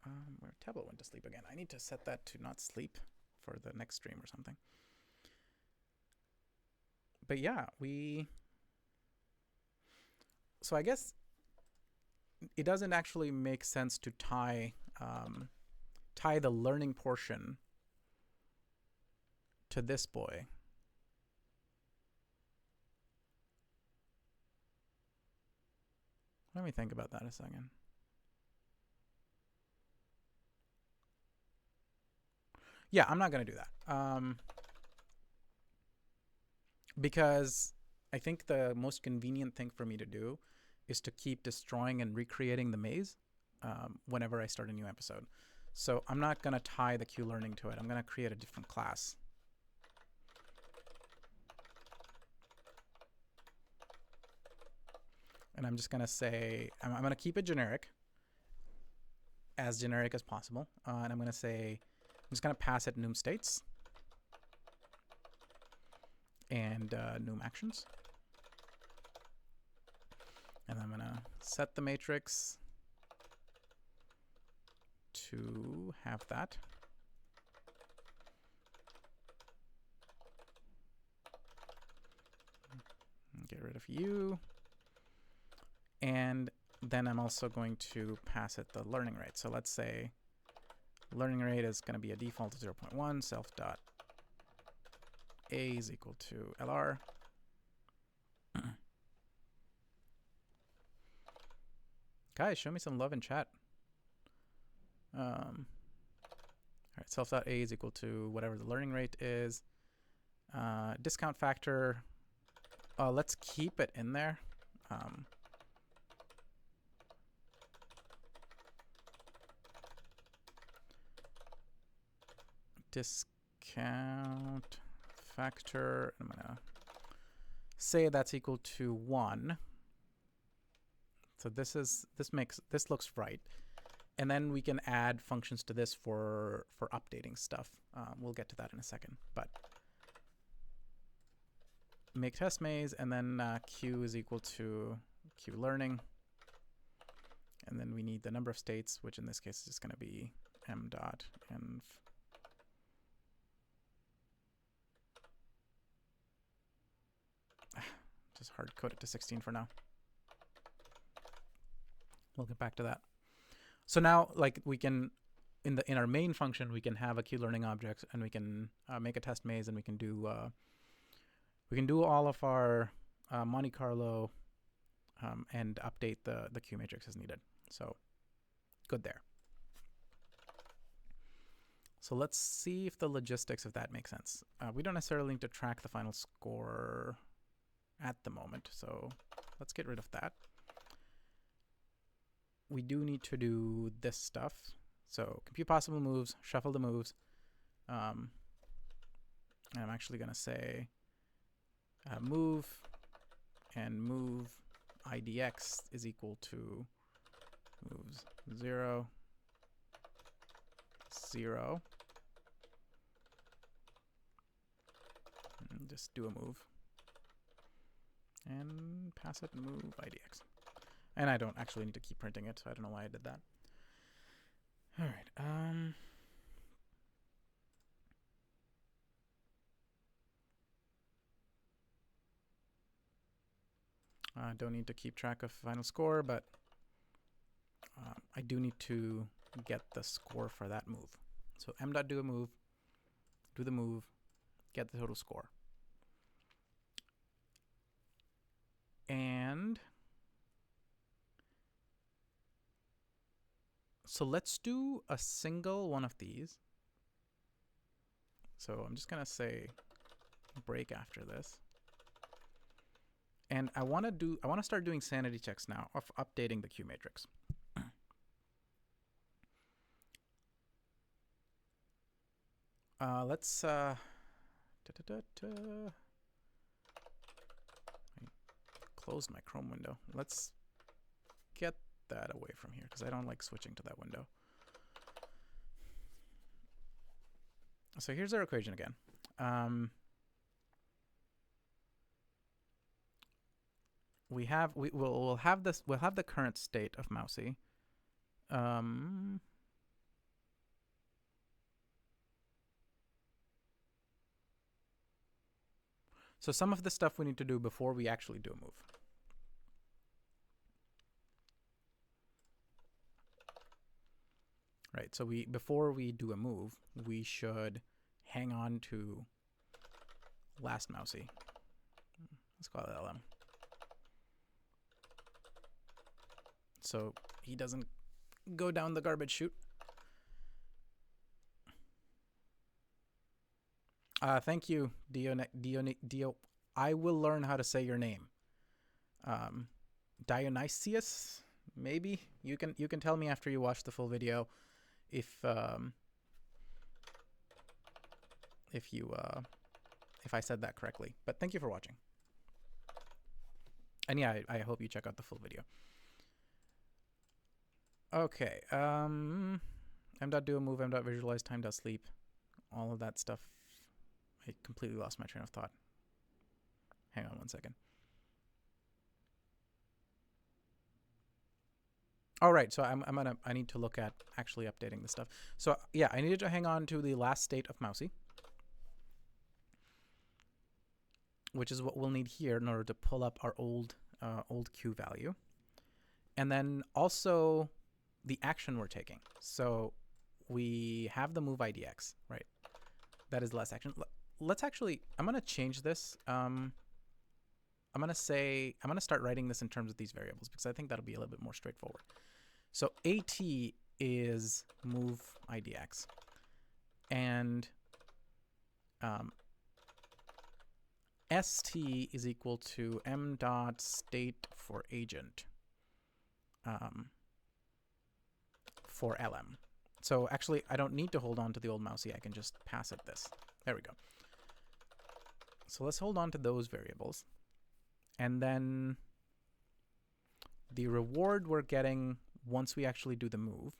Our tablet went to sleep again. I need to set that to not sleep for the next stream or something. But yeah, so I guess it doesn't actually make sense to tie the learning portion to this boy. Let me think about that a second. Yeah, I'm not going to do that. Because I think the most convenient thing for me to do is to keep destroying and recreating the maze whenever I start a new episode. So I'm not going to tie the QLearning to it. I'm going to create a different class. And I'm just going to say, I'm going to keep it generic as possible. And I'm going to say, I'm just going to pass it enum states and enum actions. And I'm going to set the matrix to have that. Get rid of you. And then I'm also going to pass it the learning rate. So let's say learning rate is going to be a default of 0.1, self dot a is equal to LR. Guys, show me some love in chat. All right, self dot a is equal to whatever the learning rate is. Discount factor. Let's keep it in there. Discount factor. I'm gonna say that's equal to 1. So this looks right. And then we can add functions to this for updating stuff. We'll get to that in a second. But make test maze, and then Q is equal to QLearning. And then we need the number of states, which in this case is just going to be m.env. Just hard code it to 16 for now. We'll get back to that. So now, like, we can in our main function, we can have a QLearning object, and we can make a test maze, and we can do all of our Monte Carlo and update the Q matrix as needed. So good there. So let's see if the logistics of that makes sense. We don't necessarily need to track the final score at the moment, so let's get rid of that. We do need to do this stuff. So compute possible moves, shuffle the moves. And I'm actually going to say move, and move IDX is equal to moves 0, 0. And just do a move. And pass it move IDX. And I don't actually need to keep printing it, so I don't know why I did that. All right. I don't need to keep track of final score, but I do need to get the score for that move. So m.do a move, do the move, get the total score. And so let's do a single one of these. So I'm just going to say break after this. And I want to start doing sanity checks now of updating the Q matrix. Let's I closed my Chrome window. Let's get that away from here because I don't like switching to that window. So here's our equation again. We'll have the current state of Mousy. So some of the stuff we need to do before we actually do a move. Right, so before we do a move, we should hang on to last Mousy. Let's call it LM. So he doesn't go down the garbage chute. Thank you, Dio. I will learn how to say your name. Dionysius, maybe you can tell me after you watch the full video if I said that correctly. But thank you for watching. And yeah, I hope you check out the full video. Okay. M.do a move, M.visualize, time.sleep, all of that stuff. I completely lost my train of thought. Hang on one second. All right, so I need to look at actually updating this stuff. So yeah, I needed to hang on to the last state of Mousy, which is what we'll need here in order to pull up our old Q value, and then also the action we're taking. So we have the move IDX, right? That is the last action. Let's actually, I'm going to change this. I'm going to start writing this in terms of these variables because I think that'll be a little bit more straightforward. So AT is move IDX, and ST is equal to m.state for agent for LM. So actually, I don't need to hold on to the old Mousy. I can just pass it this. There we go. So let's hold on to those variables. And then the reward we're getting once we actually do the move.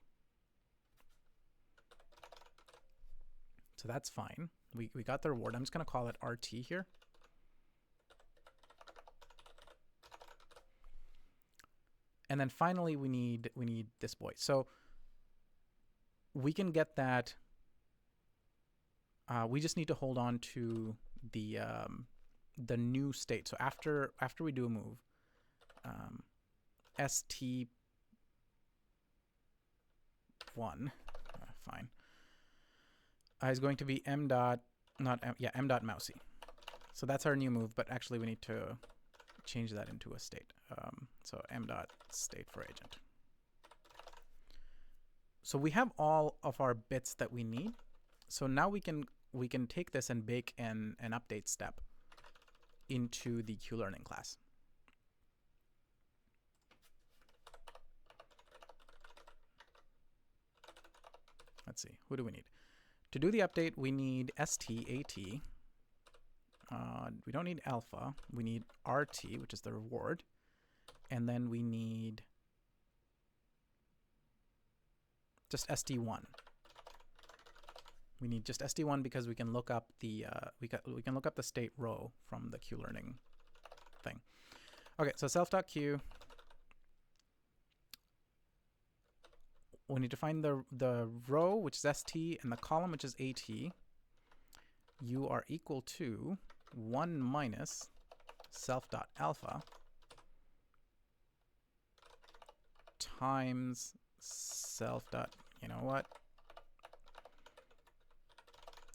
So that's fine. We got the reward. I'm just going to call it RT here. And then finally we need this boy. So we can get that. We just need to hold on to the new state. So after we do a move, st1 fine is going to be m dot mousey. So that's our new move, but actually we need to change that into a state. So m dot state for agent. So we have all of our bits that we need. So now we can take this and bake an update step into the QLearning class. Let's see, who do we need? To do the update, we need stat. We don't need alpha. We need RT, which is the reward. And then we need just st1. We need just st1 because we can look up the we can look up the state row from the QLearning thing. Okay, so self.q. We need to find the row, which is st, and the column, which is at. You are equal to 1 minus self.alpha times self. You know what?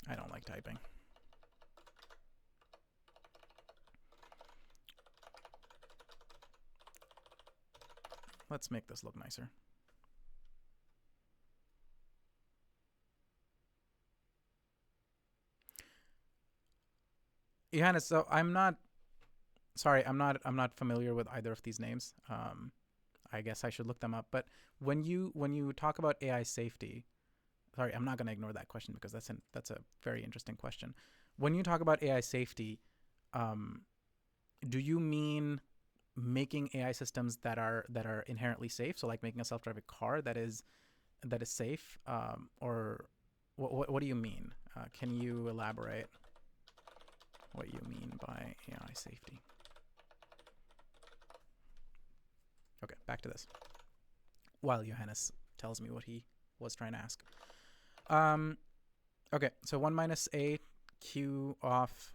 I don't like typing. Let's make this look nicer. Johannes, so I'm not familiar with either of these names. I guess I should look them up. But when you talk about AI safety, sorry, I'm not going to ignore that question because that's a very interesting question. When you talk about AI safety, do you mean making AI systems that are inherently safe? So like making a self-driving car that is safe, or what do you mean? Can you elaborate what you mean by AI safety? Okay, back to this. While Johannes tells me what he was trying to ask. Okay, so 1 minus a q off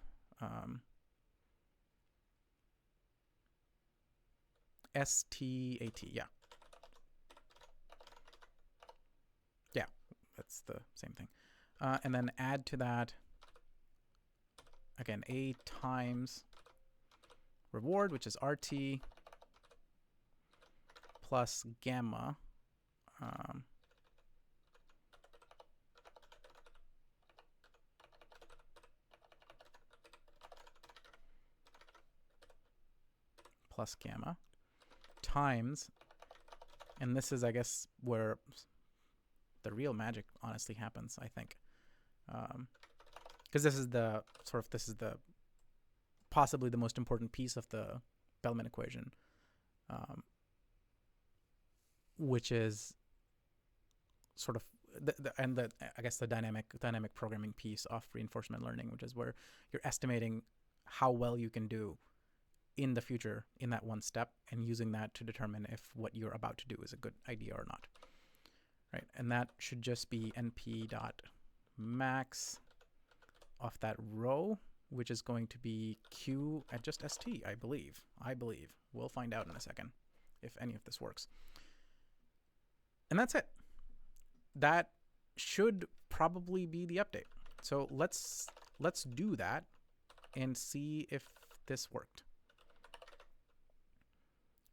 stat, yeah. Yeah, that's the same thing. And then add to that, again, a times reward, which is RT, plus gamma, plus gamma, times, and this is, I guess, where the real magic honestly happens, I think. Because this is possibly the most important piece of the Bellman equation, which is sort of I guess the dynamic programming piece of reinforcement learning, which is where you're estimating how well you can do in the future in that one step and using that to determine if what you're about to do is a good idea or not. Right, and that should just be np.max of that row, which is going to be q at just st, I believe. We'll find out in a second if any of this works. And that's it. That should probably be the update. So let's do that and see if this worked.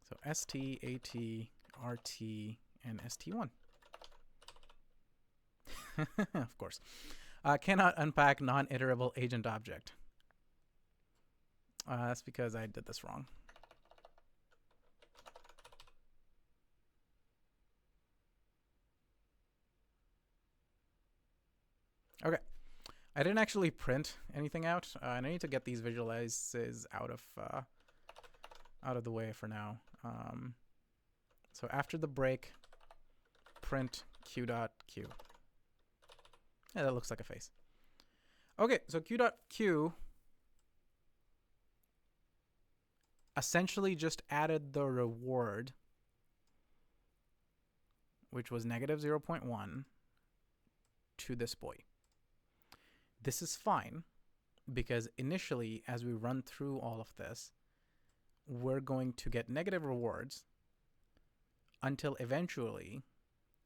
So st, at, rt, and st1. Of course. Cannot unpack non-iterable agent object. That's because I did this wrong. Okay. I didn't actually print anything out, and I need to get these visualizes out of out of the way for now. So after the break, print q.q. Yeah, that looks like a face. Okay, so q.q essentially just added the reward, which was negative 0.1, to this boy. This is fine because initially, as we run through all of this, we're going to get negative rewards until eventually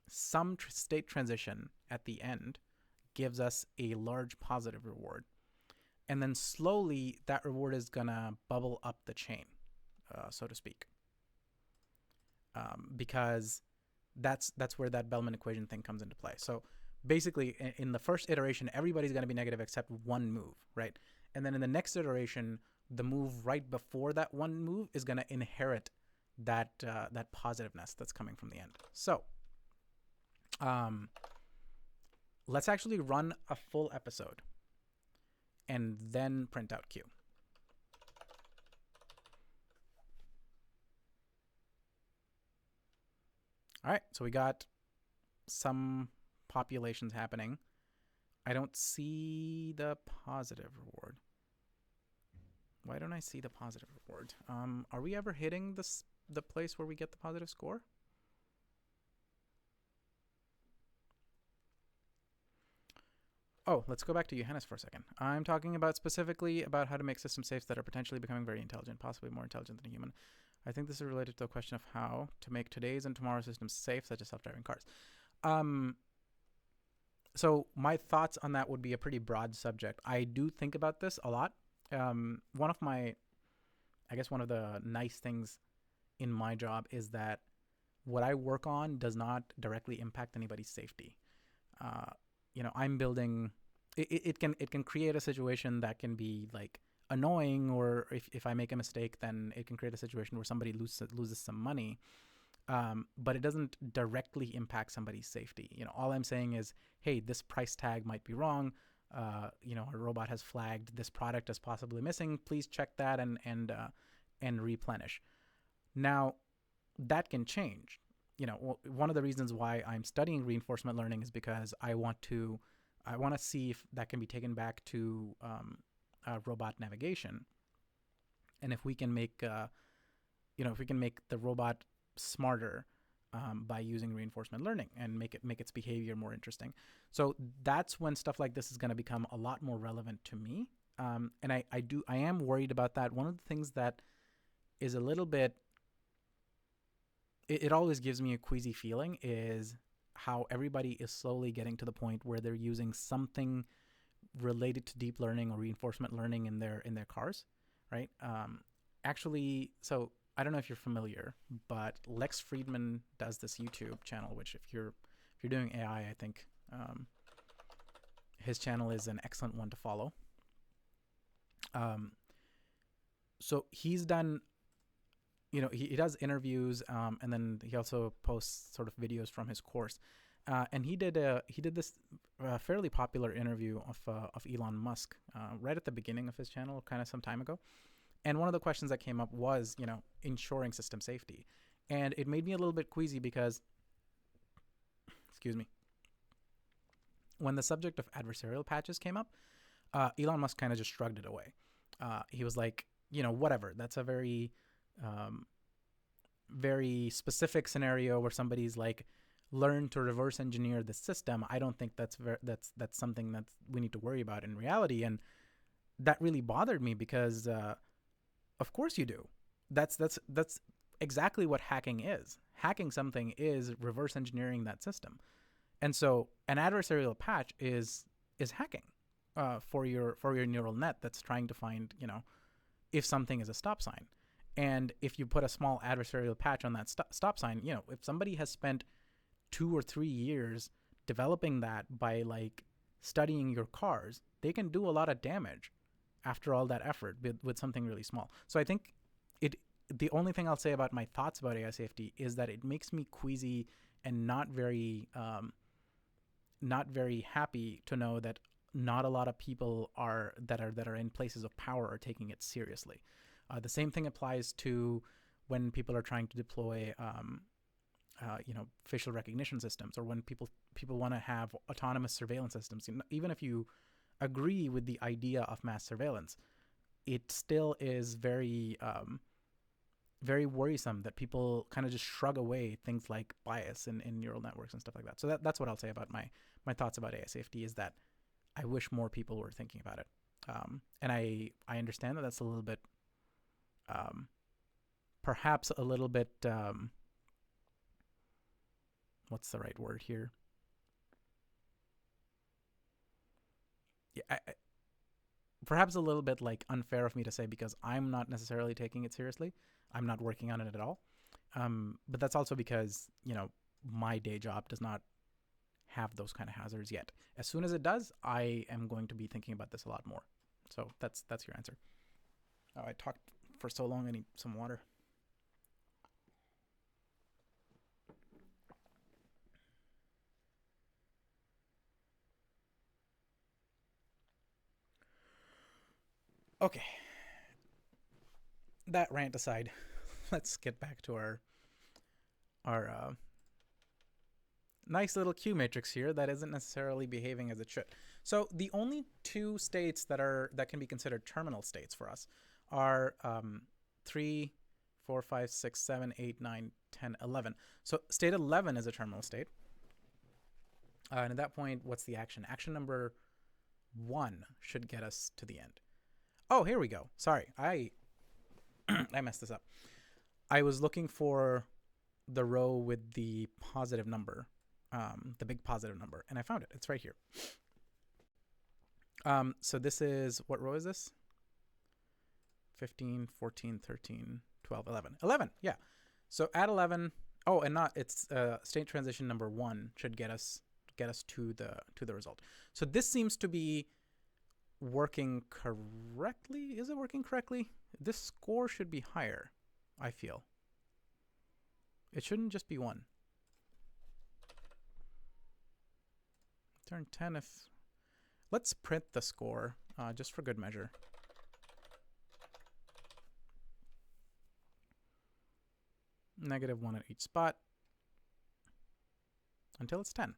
some state transition at the end gives us a large positive reward. And then slowly that reward is going to bubble up the chain, so to speak. Because that's where that Bellman equation thing comes into play. So basically, in the first iteration, everybody's going to be negative except one move, right? And then in the next iteration, the move right before that one move is going to inherit that positiveness that's coming from the end. So let's actually run a full episode and then print out Q. All right, so we got some populations happening. I don't see the positive reward. Why don't I see the positive reward? Are we ever hitting the place where we get the positive score? Oh, let's go back to Johannes for a second. I'm talking about specifically about how to make system safes that are potentially becoming very intelligent, possibly more intelligent than a human. I think this is related to the question of how to make today's and tomorrow's systems safe, such as self-driving cars. So my thoughts on that would be a pretty broad subject. I do think about this a lot. One of the nice things in my job is that what I work on does not directly impact anybody's safety. I'm building. It can create a situation that can be like annoying, or if I make a mistake, then it can create a situation where somebody loses some money. But it doesn't directly impact somebody's safety. All I'm saying is, hey, this price tag might be wrong. A robot has flagged this product as possibly missing. Please check that and replenish. Now, that can change. One of the reasons why I'm studying reinforcement learning is because I want to see if that can be taken back to robot navigation, and if we can make the robot smarter by using reinforcement learning and make its behavior more interesting. So that's when stuff like this is going to become a lot more relevant to me. And I am worried about that. One of the things that is a little bit, it always gives me a queasy feeling, is how everybody is slowly getting to the point where they're using something related to deep learning or reinforcement learning in their cars, right? Actually, so I don't know if you're familiar, but Lex Friedman does this YouTube channel, which if you're doing AI, I think his channel is an excellent one to follow. So he's done, he does interviews, and then he also posts sort of videos from his course. And he did this fairly popular interview of Elon Musk right at the beginning of his channel, kind of some time ago. And one of the questions that came up was, ensuring system safety. And it made me a little bit queasy because, excuse me, when the subject of adversarial patches came up, Elon Musk kind of just shrugged it away. He was like, whatever. That's a very, very specific scenario where somebody's like, learn to reverse engineer the system. I don't think that's something that we need to worry about in reality. And that really bothered me because, of course you do. That's exactly what hacking is. Hacking something is reverse engineering that system. And so an adversarial patch is hacking for your neural net that's trying to find, if something is a stop sign. And if you put a small adversarial patch on that stop sign, if somebody has spent 2 or 3 years developing that by like studying your cars, they can do a lot of damage after all that effort with something really small. So I think the only thing I'll say about my thoughts about AI safety is that it makes me queasy and not very happy to know that not a lot of people that are in places of power are taking it seriously. The same thing applies to when people are trying to deploy, facial recognition systems, or when people want to have autonomous surveillance systems. Even if you agree with the idea of mass surveillance, it still is very very worrisome that people kind of just shrug away things like bias in neural networks and stuff like that. So that's what I'll say about my thoughts about AI safety, is that I wish more people were thinking about it. And I understand that that's a little bit, perhaps a little bit, what's the right word here? Yeah, perhaps a little bit like unfair of me to say, because I'm not necessarily taking it seriously. I'm not working on it at all. But that's also because, my day job does not have those kind of hazards yet. As soon as it does, I am going to be thinking about this a lot more. So that's your answer. Oh, I talked for so long. I need some water. Okay. That rant aside, let's get back to our nice little Q matrix here that isn't necessarily behaving as it should. So the only two states that can be considered terminal states for us are 3, 4, 5, 6, 7, 8, 9, 10, 11. So state 11 is a terminal state. And at that point, what's the action? Action number 1 should get us to the end. Oh, here we go. Sorry, I messed this up. I was looking for the row with the positive number, the big positive number, and I found it. It's right here. So this is, what row is this? 15, 14, 13, 12, 11. 11, yeah. So at 11, it's state transition number 1 should get us to the result. So this seems to be working correctly. Is it working correctly? This score should be higher, I feel. It shouldn't just be 1. Turn 10 if... Let's print the score, just for good measure. -1 at each spot until it's 10.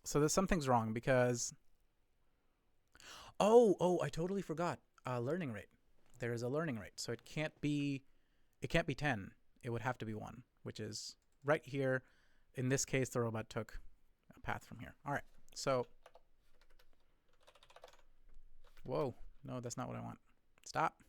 So something's wrong because... Oh, I totally forgot. Learning rate. There is a learning rate. So it can't be 10. It would have to be 1, which is right here. In this case, the robot took a path from here. All right. So, whoa. No, that's not what I want. Stop.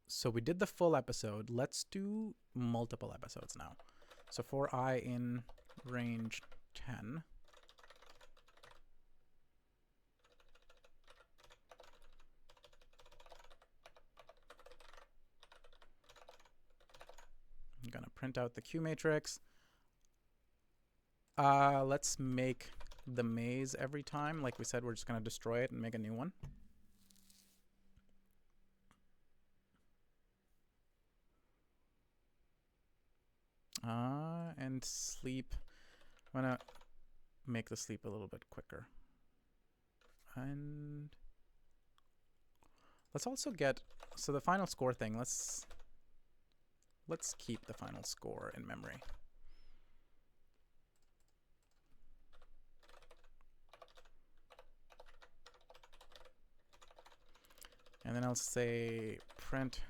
So we did the full episode. Let's do multiple episodes now. So for I in range 10. I'm going to print out the Q matrix. Let's make the maze every time. Like we said, we're just going to destroy it and make a new one. And sleep. I'm going to make the sleep a little bit quicker. And let's also get, so the final score thing, let's keep the final score in memory. And then I'll say print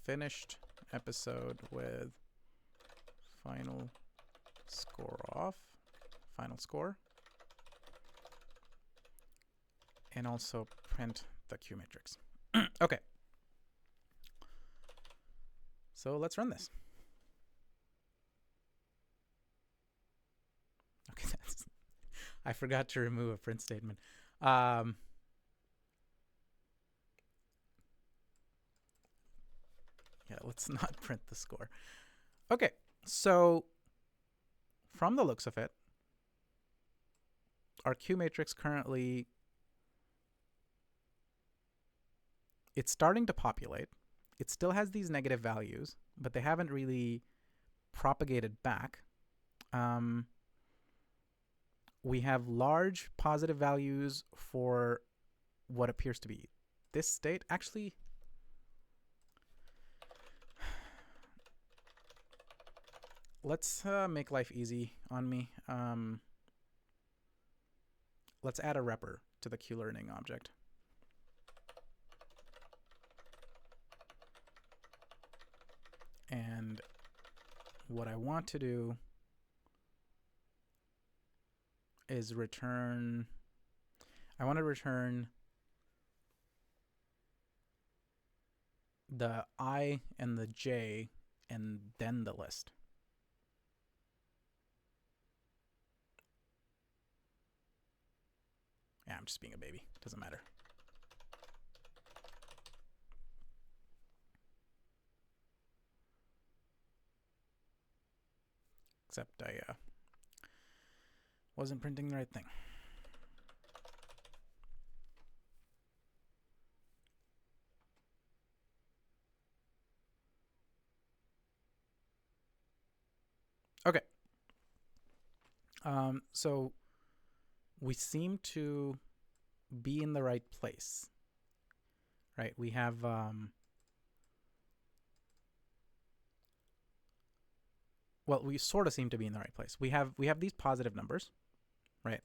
finished episode with final score off, final score, and also print the Q matrix. Okay. So let's run this. Okay, I forgot to remove a print statement. Yeah, let's not print the score. Okay, so from the looks of it, our Q matrix currently it's starting to populate. It still has these negative values, but they haven't really propagated back. We have large positive values for what appears to be this state. Actually, let's make life easy on me. Let's add a repr to the QLearning object. And what I want to do is return, I want to return the I and the J and then the list. Yeah, I'm just being a baby. Doesn't matter. Except I wasn't printing the right thing. Okay. So we seem to be in the right place, right? We have well, we sort of seem to be in the right place. We have these positive numbers, right,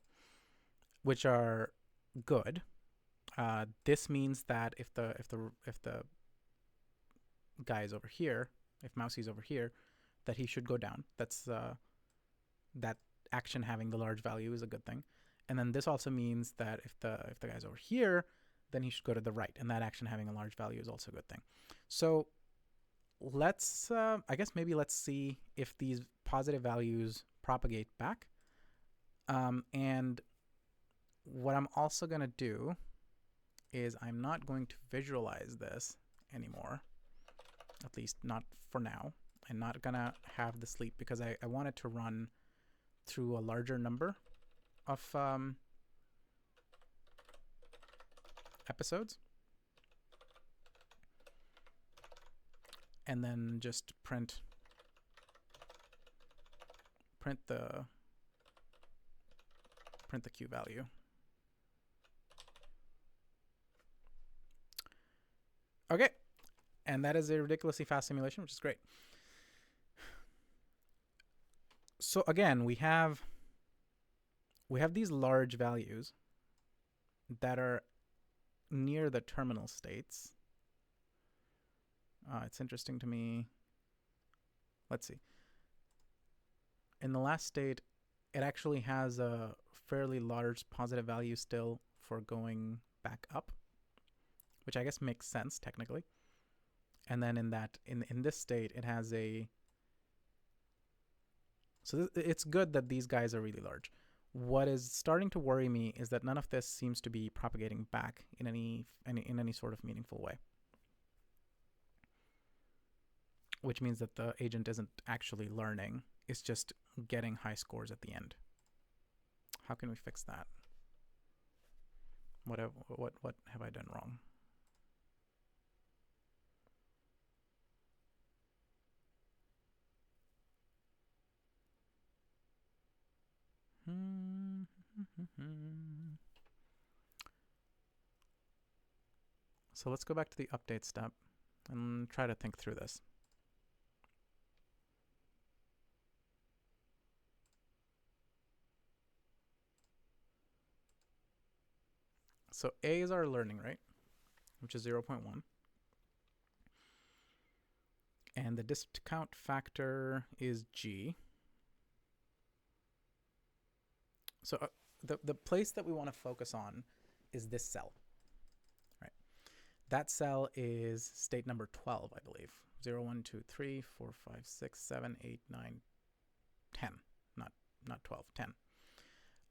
which are good. This means that if the guy is over here, if Mousie's over here, that he should go down. That's that action having the large value is a good thing. And then this also means that if the guy's over here, then he should go to the right, and that action having a large value is also a good thing. So let's I guess maybe let's see if these positive values propagate back. And what I'm also going to do is I'm not going to visualize this anymore, at least not for now. I'm not going to have the sleep because I want it to run through a larger number of episodes. And then just print the Q value. Okay, and that is a ridiculously fast simulation, which is great. So again, we have these large values that are near the terminal states. It's interesting to me. Let's see. In the last state, it actually has a fairly large positive value still for going back up, which I guess makes sense technically. And then in this state, it has a. So it's good that these guys are really large. What is starting to worry me is that none of this seems to be propagating back in any sort of meaningful way, which means that the agent isn't actually learning. It's just getting high scores at the end. How can we fix that? What have I done wrong? So let's go back to the update step and try to think through this. So A is our learning rate, which is 0.1. And the discount factor is G. So the place that we want to focus on is this cell, right? That cell is state number 12, I believe. 0, 1, 2, 3, 4, 5, 6, 7, 8, 9, 10. Not 12,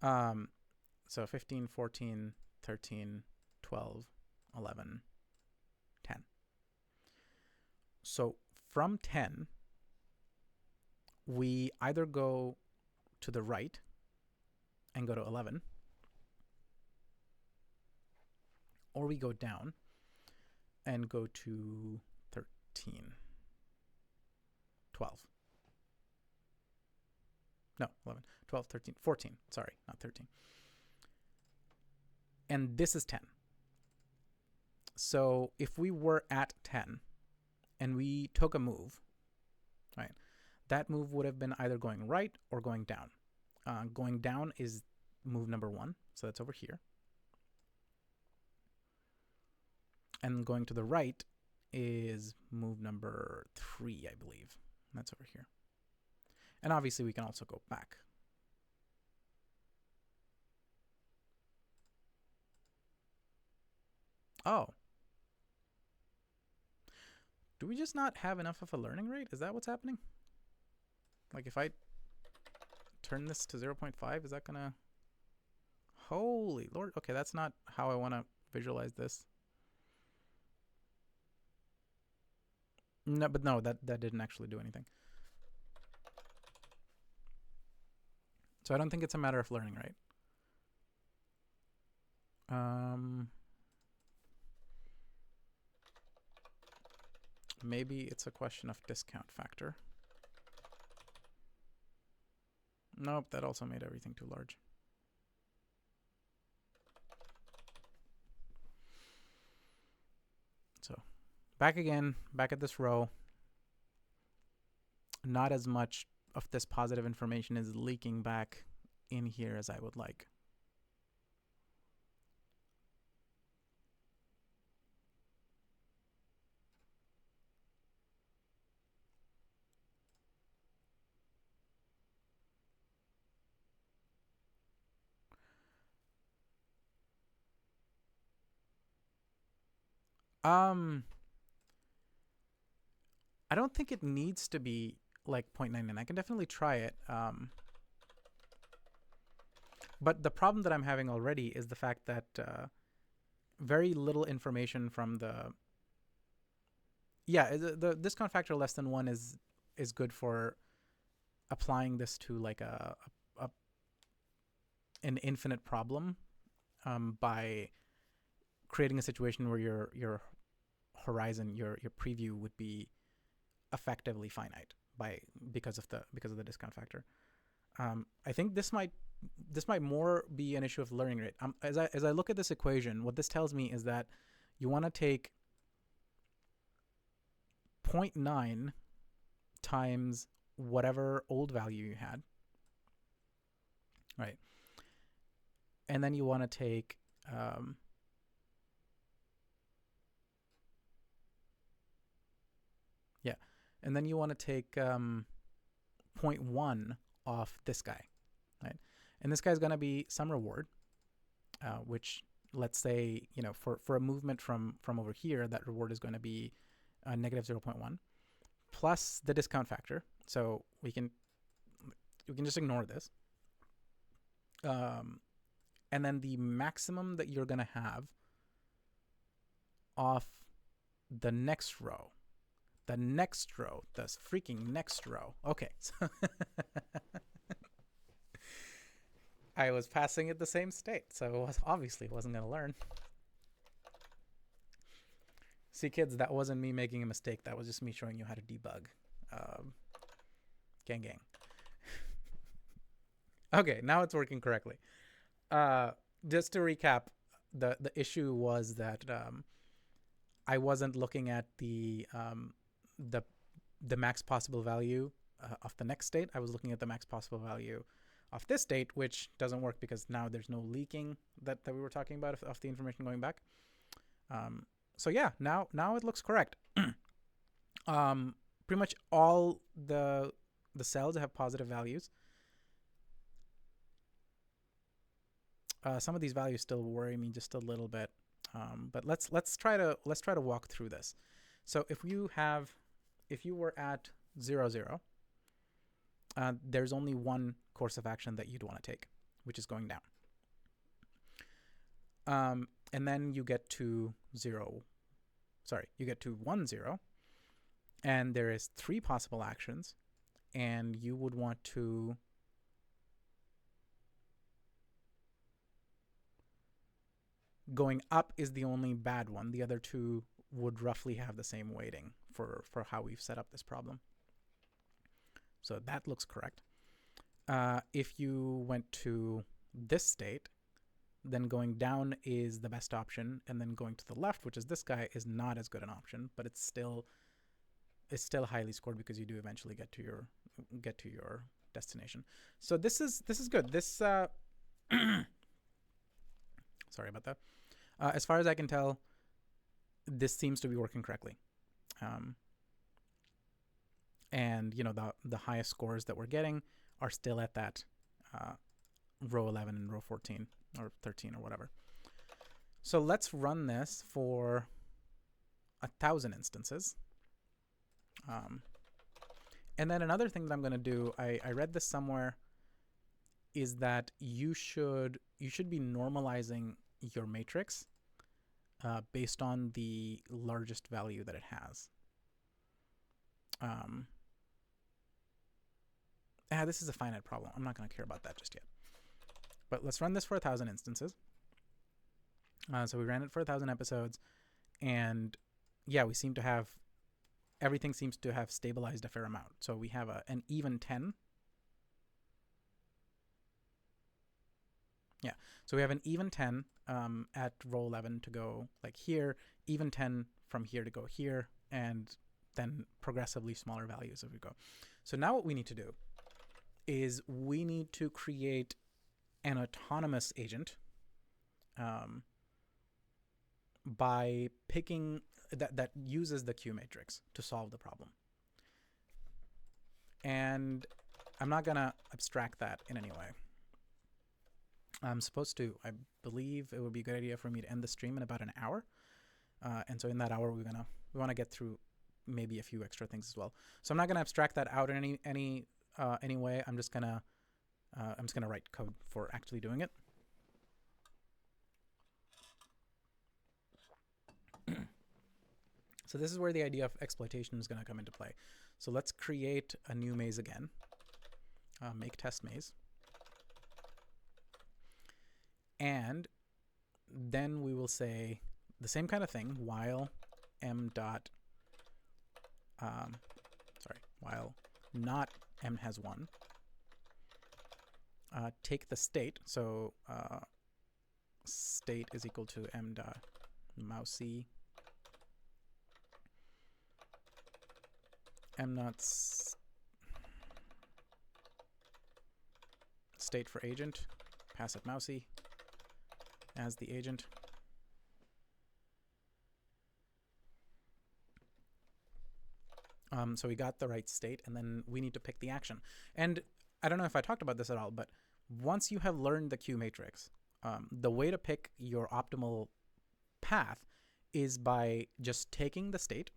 10. So 15, 14, 13, 12, 11, 10. So from 10, we either go to the right and go to 11, or we go down and go to 13. 12. No, 11, 12, 13, 14. Sorry, not 13. And this is 10. So if we were at 10 and we took a move, right, that move would have been either going right or going down. Going down is move number 1, so that's over here. And going to the right is move number 3, I believe. That's over here. And obviously we can also go back. Oh. Do we just not have enough of a learning rate? Is that what's happening? Like if I turn this to 0.5, is that gonna... Holy Lord. Okay, that's not how I want to visualize this. No, but no, that didn't actually do anything. So I don't think it's a matter of learning rate. Maybe it's a question of discount factor. Nope, that also made everything too large. So back again, back at this row. Not as much of this positive information is leaking back in here as I would like. I don't think it needs to be like 0.99. I can definitely try it. But the problem that I'm having already is the fact that very little information from the... Yeah, the discount factor less than 1 is good for applying this to like an infinite problem by creating a situation where your horizon, your preview would be effectively finite because of the discount factor. I think this might more be an issue of learning rate. As I look at this equation, what this tells me is that you want to take 0.9 times whatever old value you had, right? And then you want to take and then you want to take 0.1 off this guy, right? And this guy's going to be some reward, which let's say, you know, for a movement from over here, that reward is going to be negative 0.1 plus the discount factor. So we can just ignore this. And then the maximum that you're going to have off the next row. The next row, the freaking next row. Okay. I was passing at the same state, so obviously wasn't going to learn. See, kids, that wasn't me making a mistake. That was just me showing you how to debug. Gang, gang. Okay, now it's working correctly. Just to recap, the issue was that I wasn't looking at the max possible value of the next state. I was looking at the max possible value of this state, which doesn't work because now there's no leaking that we were talking about of the information going back. So yeah, now it looks correct. Pretty much all the cells have positive values. Some of these values still worry me just a little bit, but let's try to walk through this. So if you were at 0, 0, there's only one course of action that you'd want to take, which is going down. And then you get to 1, 0, and there is 3 possible actions, and you would want to going up is the only bad one. The other 2 would roughly have the same weighting for how we've set up this problem. So that looks correct. If you went to this state, then going down is the best option, and then going to the left, which is this guy, is not as good an option, but it's still highly scored because you do eventually get to your destination. So this is good. This sorry about that. As far as I can tell, this seems to be working correctly. And you know, the highest scores that we're getting are still at that row 11 and row 14 or 13 or whatever. So let's run this for 1,000 instances. And then another thing that I'm going to do, I read this somewhere, is that you should be normalizing your matrix based on the largest value that it has. This is a finite problem. I'm not going to care about that just yet. But let's run this for 1,000 instances. So we ran it for 1,000 episodes, and yeah, we seem to have, everything seems to have stabilized a fair amount. So we have an even 10. Yeah, so we have an even 10 at row 11 to go like here, even 10 from here to go here, and then progressively smaller values as we go. So now what we need to do is we need to create an autonomous agent by picking that uses the Q matrix to solve the problem. And I'm not gonna abstract that in any way. I'm supposed to, I believe it would be a good idea for me to end the stream in about an hour. And so in that hour, we want to get through maybe a few extra things as well. So I'm not gonna abstract that out in any way. I'm just gonna write code for actually doing it. So this is where the idea of exploitation is going to come into play. So let's create a new maze again. Make test maze. And then we will say the same kind of thing, while while not m has 1. Take the state, so state is equal to m dot mousey m not state for agent, pass it mousey as the agent. So we got the right state, and then we need to pick the action. And I don't know if I talked about this at all, but once you have learned the Q matrix, the way to pick your optimal path is by just taking the state,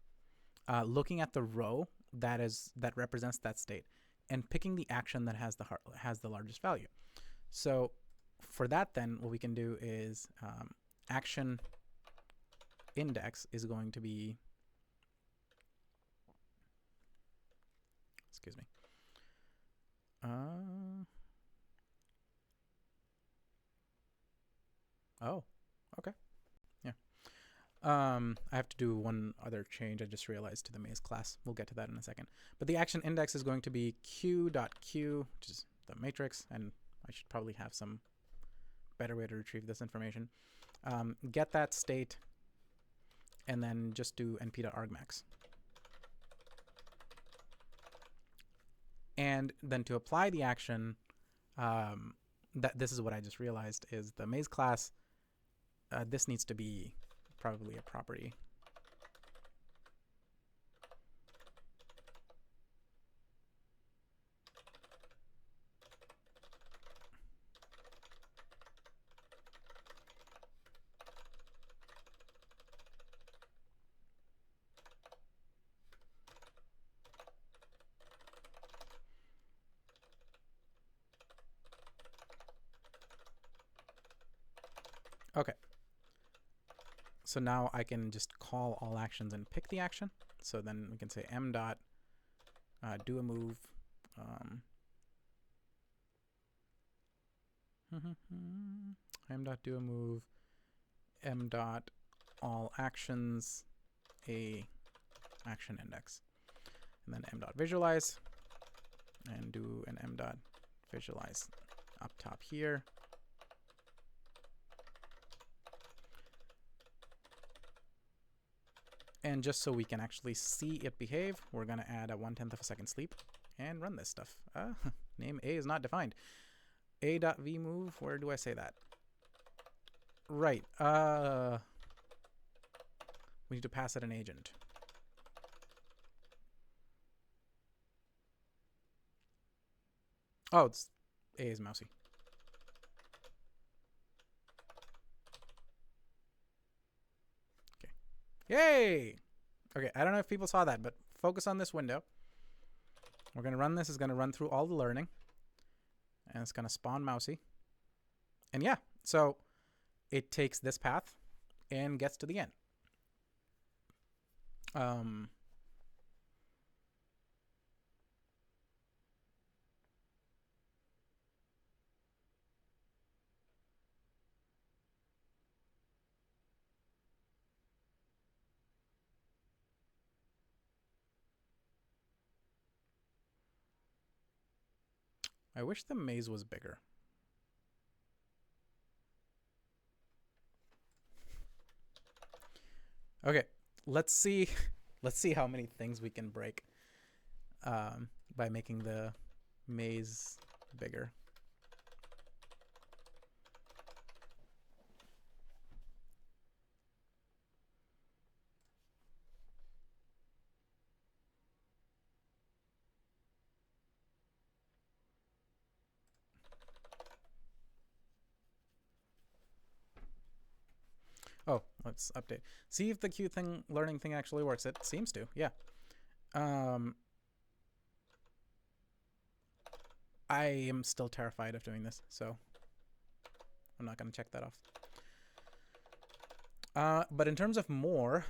looking at the row that represents that state, and picking the action that has the largest value. So for that, then what we can do is action index is going to be, excuse me. Oh, okay. Yeah. I have to do one other change I just realized to the maze class. We'll get to that in a second. But the action index is going to be q.q, which is the matrix, and I should probably have some better way to retrieve this information. Get that state, and then just do np.argmax. And then to apply the action, this is what I just realized, is the maze class, this needs to be probably a property. Okay. So now I can just call all actions and pick the action. So then we can say m dot do a move. M dot do a move. M dot all actions a action index, and then m.visualize, and do an m.visualize up top here. And just so we can actually see it behave, we're going to add a 1/10 of a second sleep and run this stuff. Name A is not defined. A.vMove, where do I say that? Right. We need to pass it an agent. Oh, it's A is mousy. Okay. Yay! Okay, I don't know if people saw that, but focus on this window. We're going to run this. It's going to run through all the learning. And it's going to spawn mousy. And yeah, so it takes this path and gets to the end. I wish the maze was bigger. Okay, let's see how many things we can break by making the maze bigger. Oh, let's update. See if the QLearning thing actually works. It seems to, yeah. I am still terrified of doing this, so I'm not going to check that off. But in terms of more,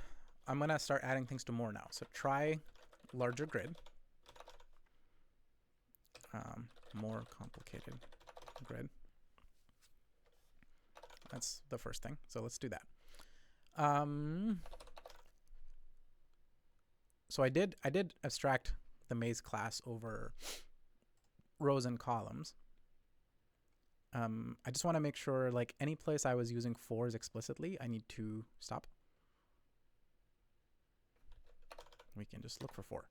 I'm going to start adding things to more now. So try larger grid. More complicated grid. That's the first thing. So let's do that. So I did abstract the maze class over rows and columns. I just want to make sure, like, any place I was using fours explicitly, I need to stop. We can just look for 4.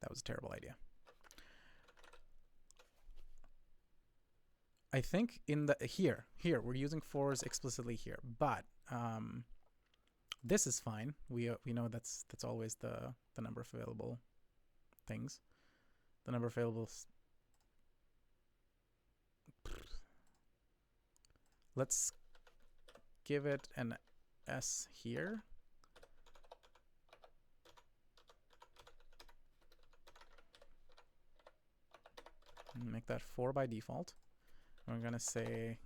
That was a terrible idea. I think in the here we're using 4s explicitly here, but this is fine. We know that's always the number of available things. The number of available. Let's give it an S here. And make that 4 by default. We're going to say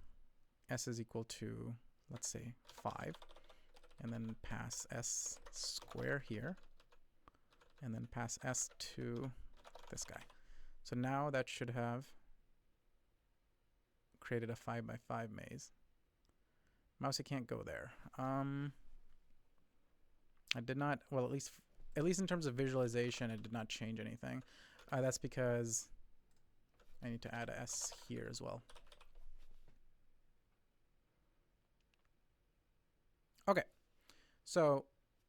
S is equal to, let's say, 5. And then pass S square here. And then pass S to this guy. So now that should have created a 5 by 5 maze. Mousey can't go there. I did not, well, at least in terms of visualization, it did not change anything. That's because I need to add a S here as well. Okay, so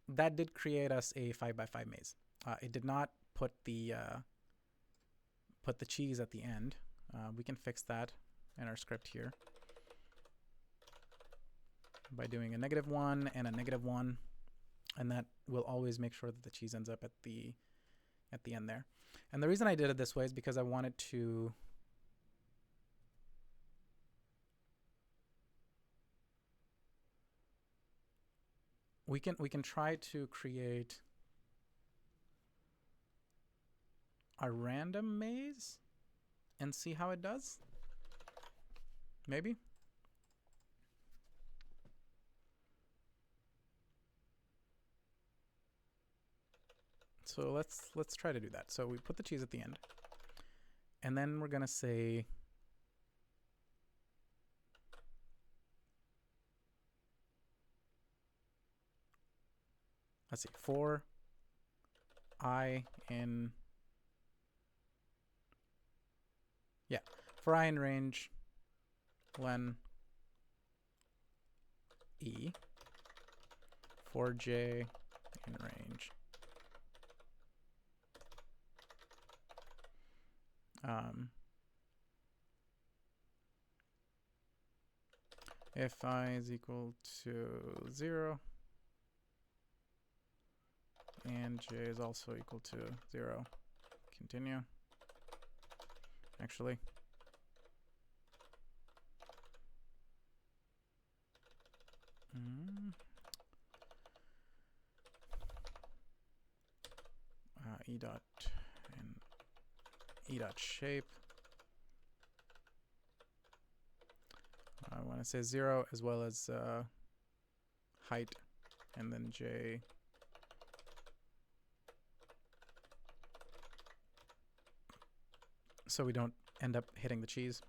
that did create us a 5 by 5 maze. It did not put the cheese at the end. We can fix that in our script here by doing a -1 and a -1, and that will always make sure that the cheese ends up at the end there. And the reason I did it this way is because I wanted to we can try to create a random maze and see how it does. Maybe. So let's try to do that. So we put the cheese at the end, and then we're gonna say let's see, for I in, yeah, for I in range len E, for j in range if I is equal to 0 and j is also equal to 0, continue. Actually, e dot and e dot shape. I want to say 0 as well as height, and then j so we don't end up hitting the cheese.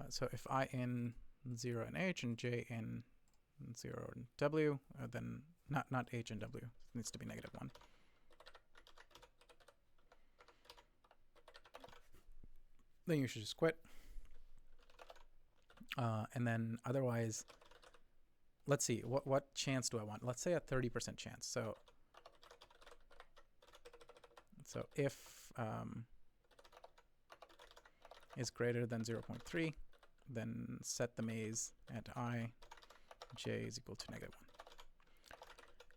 So if I in 0 and h and j in 0 and w, then not h and w, it needs to be -1. Then you should just quit. And then otherwise, let's see, what chance do I want? Let's say a 30% chance. So if is greater than 0.3, then set the maze at I, j is equal to -1.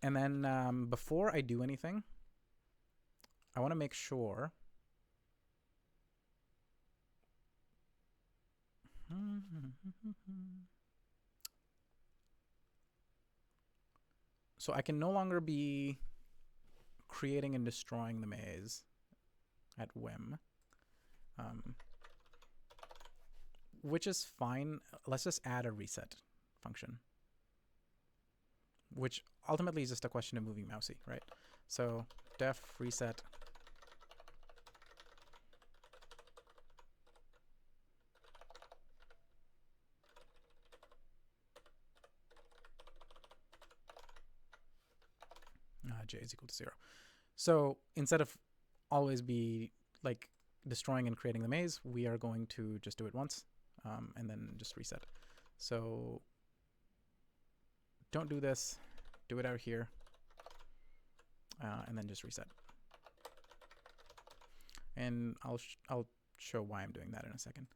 And then before I do anything, I want to make sure so I can no longer be creating and destroying the maze at whim, which is fine. Let's just add a reset function, which ultimately is just a question of moving mousey, right? So def reset j is equal to 0. So instead of always be like destroying and creating the maze, we are going to just do it once and then just reset. So don't do this, do it out here, and then just reset. And I'll show why I'm doing that in a second.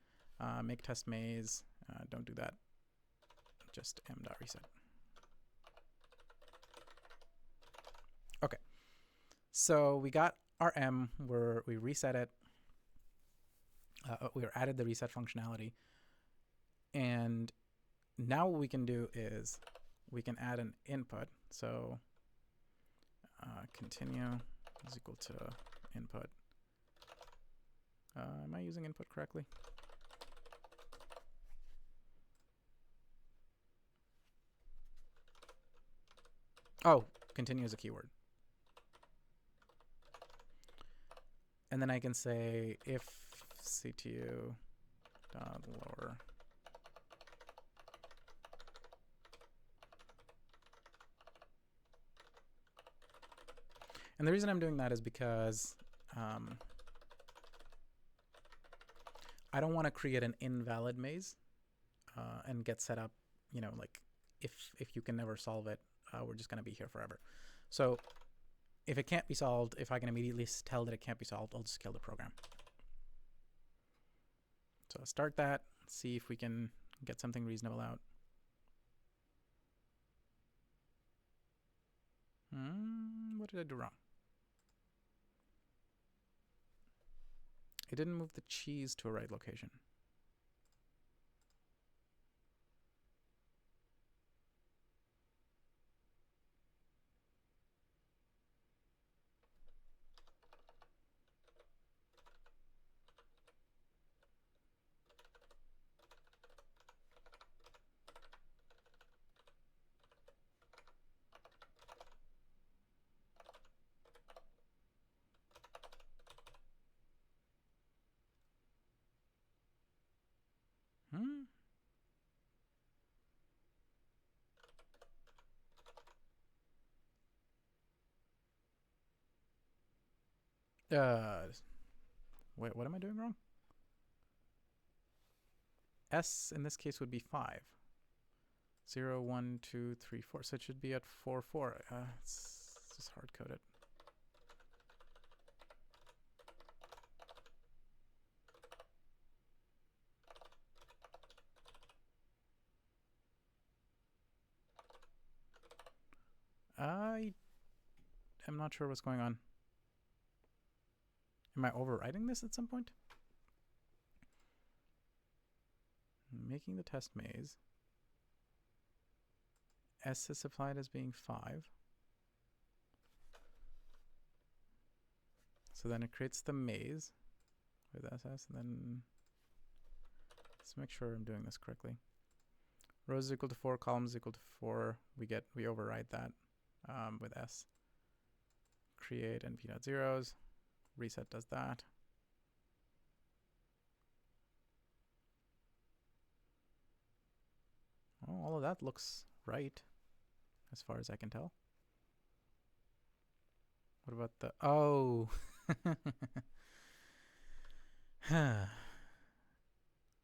Make test maze, don't do that, just m.reset. Okay, so we got our m where we reset it. We added the reset functionality. And now what we can do is we can add an input. So continue is equal to input. Am I using input correctly? Oh, continue is a keyword. And then I can say if CTU dot lower and the reason I'm doing that is because I don't want to create an invalid maze and get set up, you know, like if you can never solve it, we're just going to be here forever. So if it can't be solved, if I can immediately tell that it can't be solved, I'll just kill the program. So start that, see if we can get something reasonable out. What did I do wrong? It didn't move the cheese to a right location. Wait, what am I doing wrong? S in this case would be 5. 0, 1, 2, 3, 4. So it should be at 4, 4. It's just hard coded. I am not sure what's going on. Am I overwriting this at some point? Making the test maze. S is supplied as being 5. So then it creates the maze with SS, and then let's make sure I'm doing this correctly. Rows is equal to 4, columns is equal to 4. We override that with S. Create and p dot zeros. Reset does that. Oh, all of that looks right, as far as I can tell. What about the... Oh!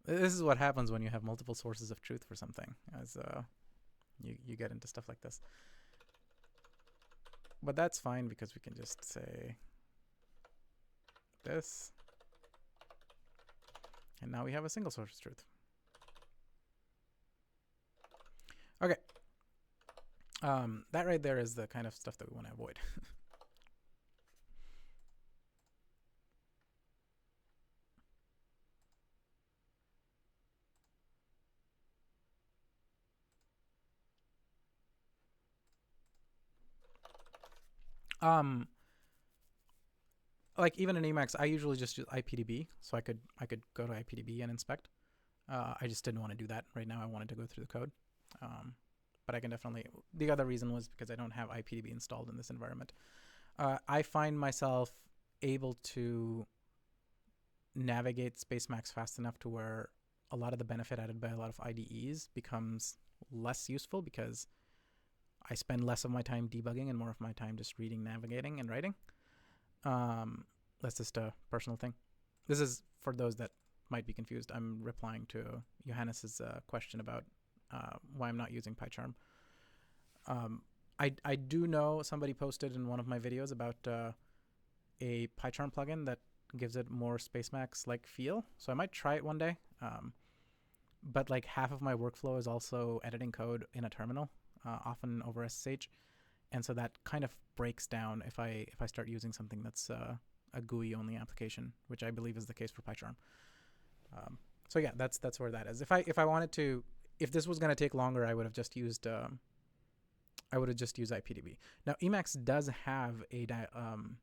This is what happens when you have multiple sources of truth for something, as you get into stuff like this. But that's fine, because we can just say this. And now we have a single source of truth. Okay. That right there is the kind of stuff that we want to avoid. Like even in Emacs, I usually just use IPDB, so I could go to IPDB and inspect. I just didn't want to do that right now. I wanted to go through the code. But I can definitely... The other reason was because I don't have IPDB installed in this environment. I find myself able to navigate Spacemacs fast enough to where a lot of the benefit added by a lot of IDEs becomes less useful, because I spend less of my time debugging and more of my time just reading, navigating, and writing. That's just a personal thing. This is for those that might be confused. I'm replying to Johannes's question about why I'm not using PyCharm. I do know somebody posted in one of my videos about a PyCharm plugin that gives it more Spacemacs-like feel. So I might try it one day. But like half of my workflow is also editing code in a terminal, often over SSH. And so that kind of breaks down if I start using something that's a GUI-only application, which I believe is the case for PyCharm. So yeah, that's where that is. If I wanted to, if this was going to take longer, I would have just used IPDB. Now Emacs does have an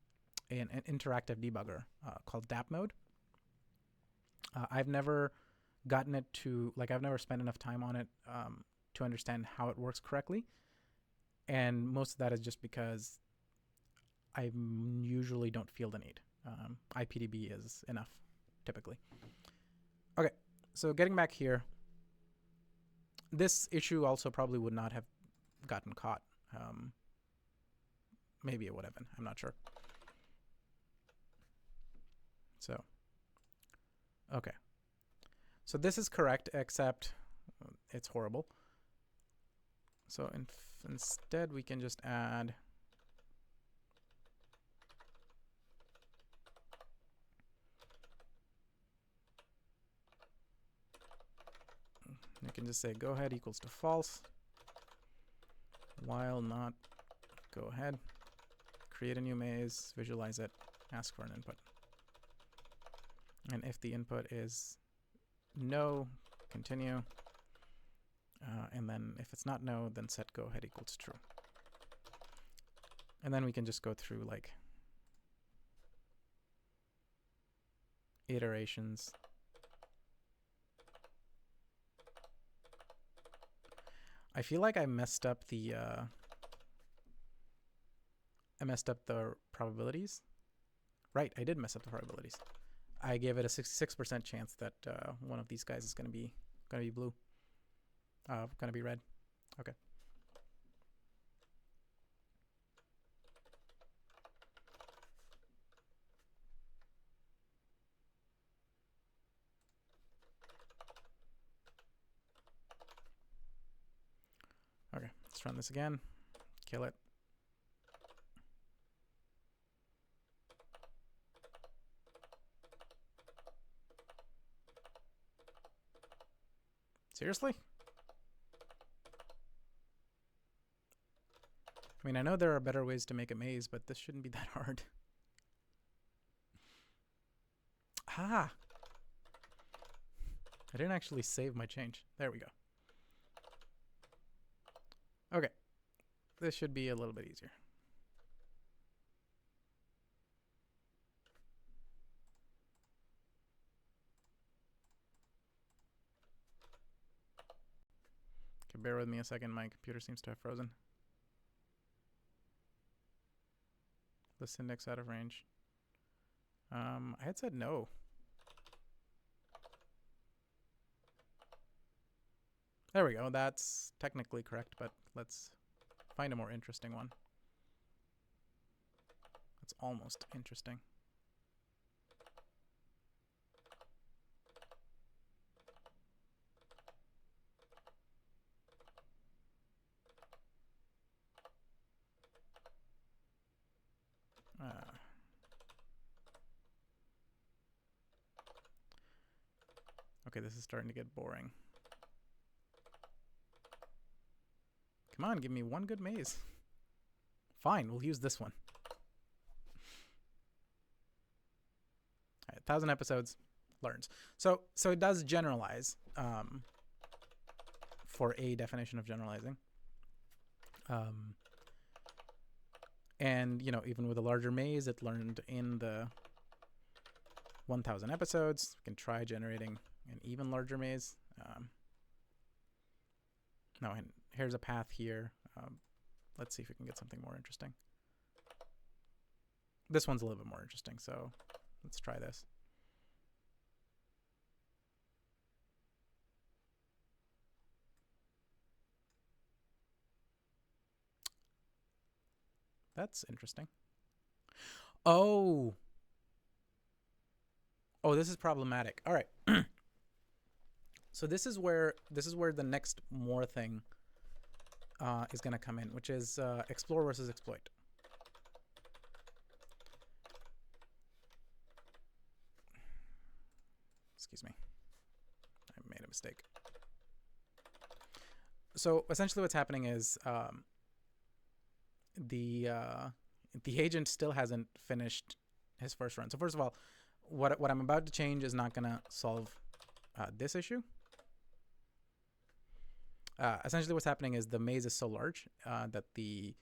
interactive debugger called DAP mode. I've never gotten it to, like, I've never spent enough time on it to understand how it works correctly. And most of that is just because I usually don't feel the need. IPDB is enough, typically. Okay, so getting back here, this issue also probably would not have gotten caught. Maybe it would have been. I'm not sure. So, okay. So this is correct, except it's horrible. So instead, we can just add you can just say go ahead equals to false, while not go ahead, create a new maze, visualize it, ask for an input. And if the input is no, continue. And then if it's not no, then set go ahead equals true. And then we can just go through like iterations. I feel like I messed up the probabilities. Right, I did mess up the probabilities. I gave it a 66% chance that one of these guys is going to be blue. Going to be red. Okay. Let's run this again. Kill it. Seriously? I mean, I know there are better ways to make a maze, but this shouldn't be that hard. Ah! I didn't actually save my change. There we go. Okay. This should be a little bit easier. Okay, bear with me a second. My computer seems to have frozen. List index out of range. I had said no. There we go. That's technically correct, but let's find a more interesting one. That's almost interesting. Okay, this is starting to get boring. Come on, give me one good maze. Fine, we'll use this one. All right, 1,000 episodes, learns. So it does generalize for a definition of generalizing. And, you know, even with a larger maze, it learned in the 1,000 episodes. We can try generating an even larger maze. No, and here's a path here. Let's see if we can get something more interesting. This one's a little bit more interesting, so let's try this. That's interesting. Oh, this is problematic. All right. So this is where the next more thing is going to come in, which is explore versus exploit. Excuse me. I made a mistake. So essentially what's happening is the agent still hasn't finished his first run. So first of all, what I'm about to change is not going to solve this issue. Essentially what's happening is the maze is so large that the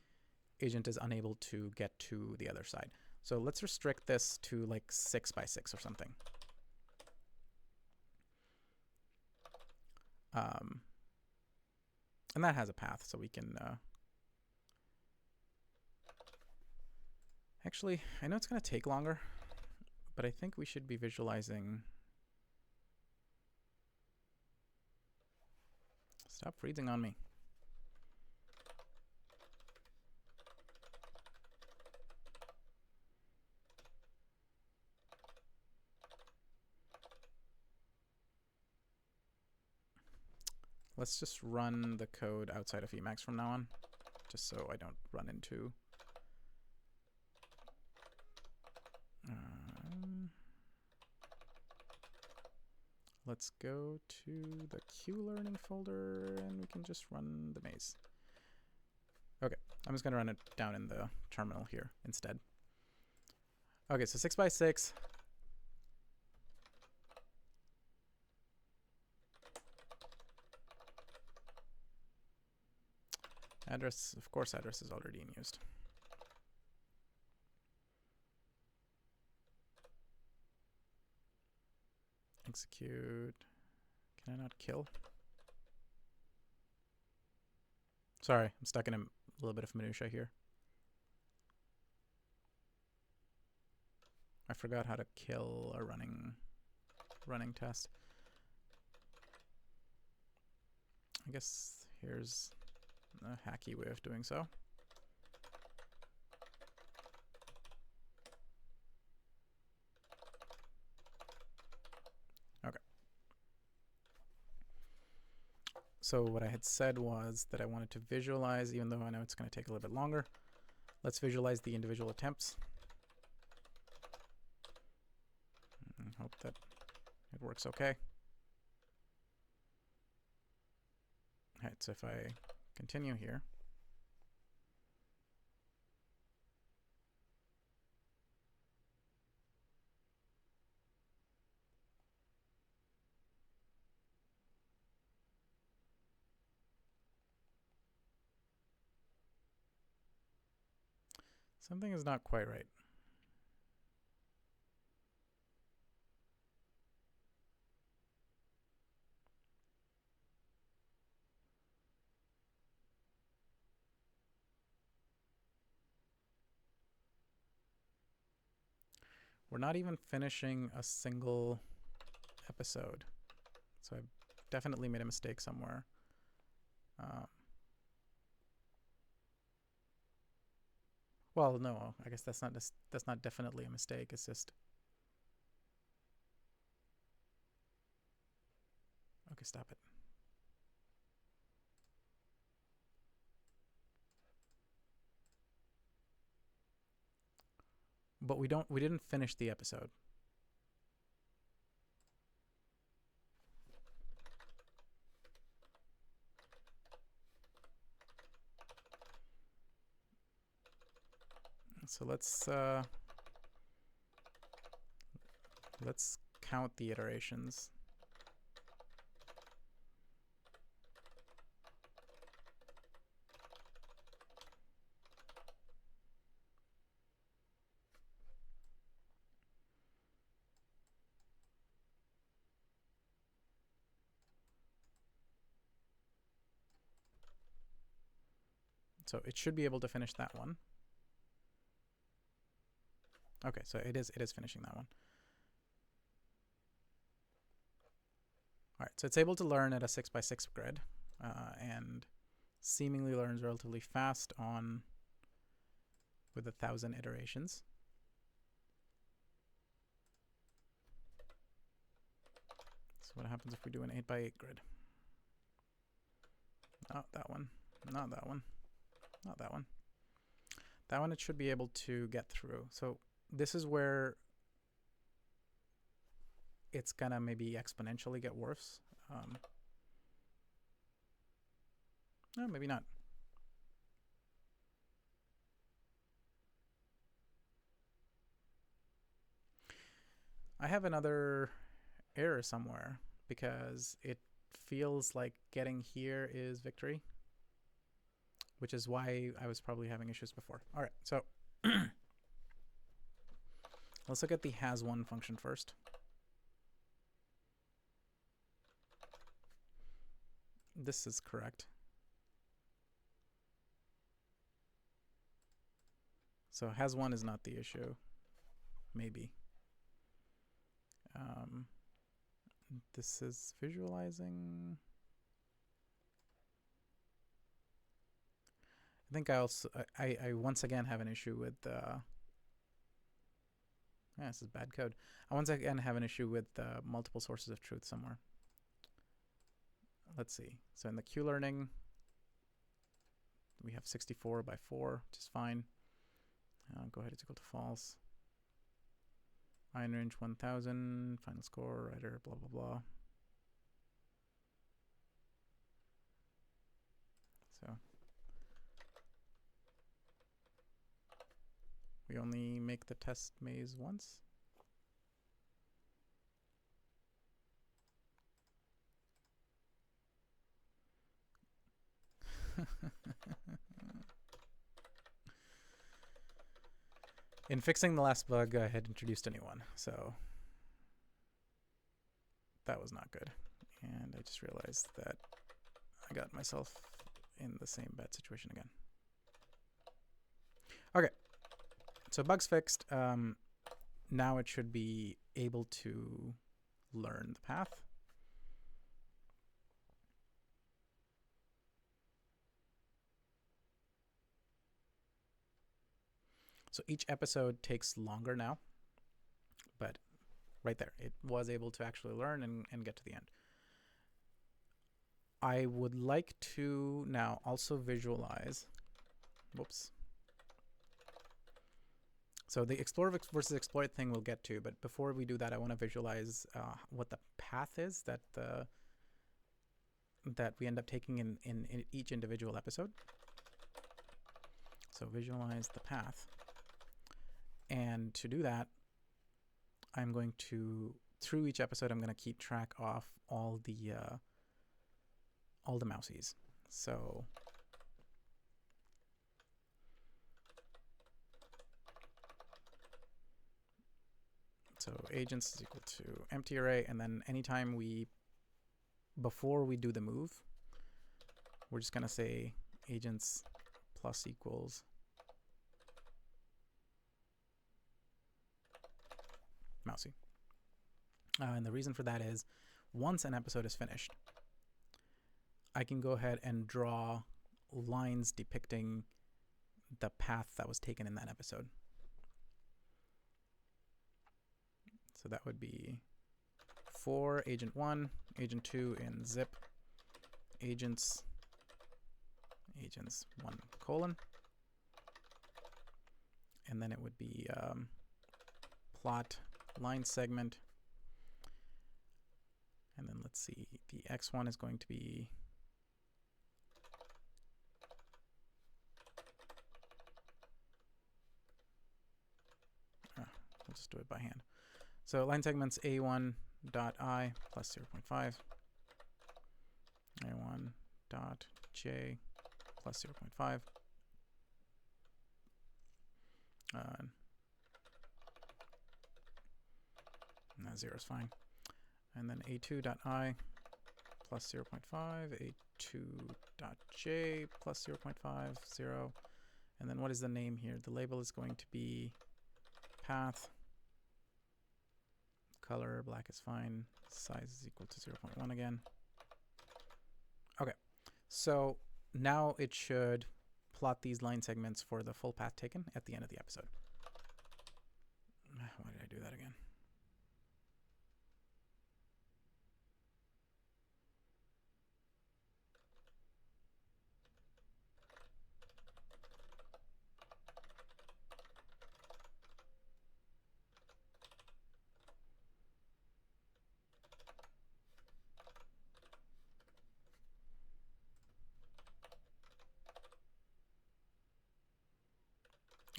agent is unable to get to the other side. So let's restrict this to like 6 by 6 or something. And that has a path, so we can actually, I know it's going to take longer, but I think we should be visualizing. Stop freezing on me. Let's just run the code outside of Emacs from now on, just so I don't run into let's go to the QLearning folder and we can just run the maze. Okay, I'm just going to run it down in the terminal here instead. Okay, so 6 by 6. Address, of course, address is already in use. Execute. Can I not kill? Sorry, I'm stuck in a little bit of minutia here. I forgot how to kill a running test. I guess here's a hacky way of doing so. So what I had said was that I wanted to visualize, even though I know it's going to take a little bit longer. Let's visualize the individual attempts. And hope that it works okay. All right, so if I continue here, something is not quite right. We're not even finishing a single episode. So I've definitely made a mistake somewhere. Well, no, I guess that's not definitely a mistake. It's just okay. Stop it. But we didn't finish the episode. So let's count the iterations. So it should be able to finish that one. Okay, so it is finishing that one. All right, so it's able to learn at a 6x6 grid, and seemingly learns relatively fast on with 1,000 iterations. So what happens if we do an 8x8 grid? Not that one, not that one, not that one. That one it should be able to get through. So this is where it's gonna maybe exponentially get worse. No, maybe not. I have another error somewhere because it feels like getting here is victory, which is why I was probably having issues before. All right, so let's look at the has1 function first. This is correct. So has1 is not the issue, maybe. This is visualizing. I think I once again have an issue with this is bad code. I once again have an issue with multiple sources of truth somewhere. Let's see. So in the QLearning, we have 64 by 4, which is fine. Go ahead, it's equal to false. Iron range 1000, final score, writer, blah, blah, blah. So we only make the test maze once. In fixing the last bug, I had introduced a new one, so that was not good. And I just realized that I got myself in the same bad situation again. Okay, so bugs fixed. Now it should be able to learn the path. So each episode takes longer now, but right there, it was able to actually learn and get to the end. I would like to now also visualize, whoops. So the explore versus exploit thing we'll get to, but before we do that, I want to visualize what the path is that we end up taking in each individual episode. So visualize the path. And to do that, I'm going to, through each episode, I'm going to keep track of all the mousies. So agents is equal to empty array, and then anytime before we do the move, we're just going to say agents plus equals mousy. And the reason for that is once an episode is finished, I can go ahead and draw lines depicting the path that was taken in that episode. So that would be for agent 1, agent 2 in zip, agents 1 colon, and then it would be plot line segment, and then let's see, the x1 is going to be we'll just do it by hand. So line segments a1 dot I plus 0.5, a1 dot j plus 0.5, no, 0 is fine, and then a2 dot I plus 0.5, a2 dot j plus 0.5, 0, and then what is the name here? The label is going to be path. Color black is fine. Size is equal to 0.1 again. Okay, so now it should plot these line segments for the full path taken at the end of the episode. Why did I do that again?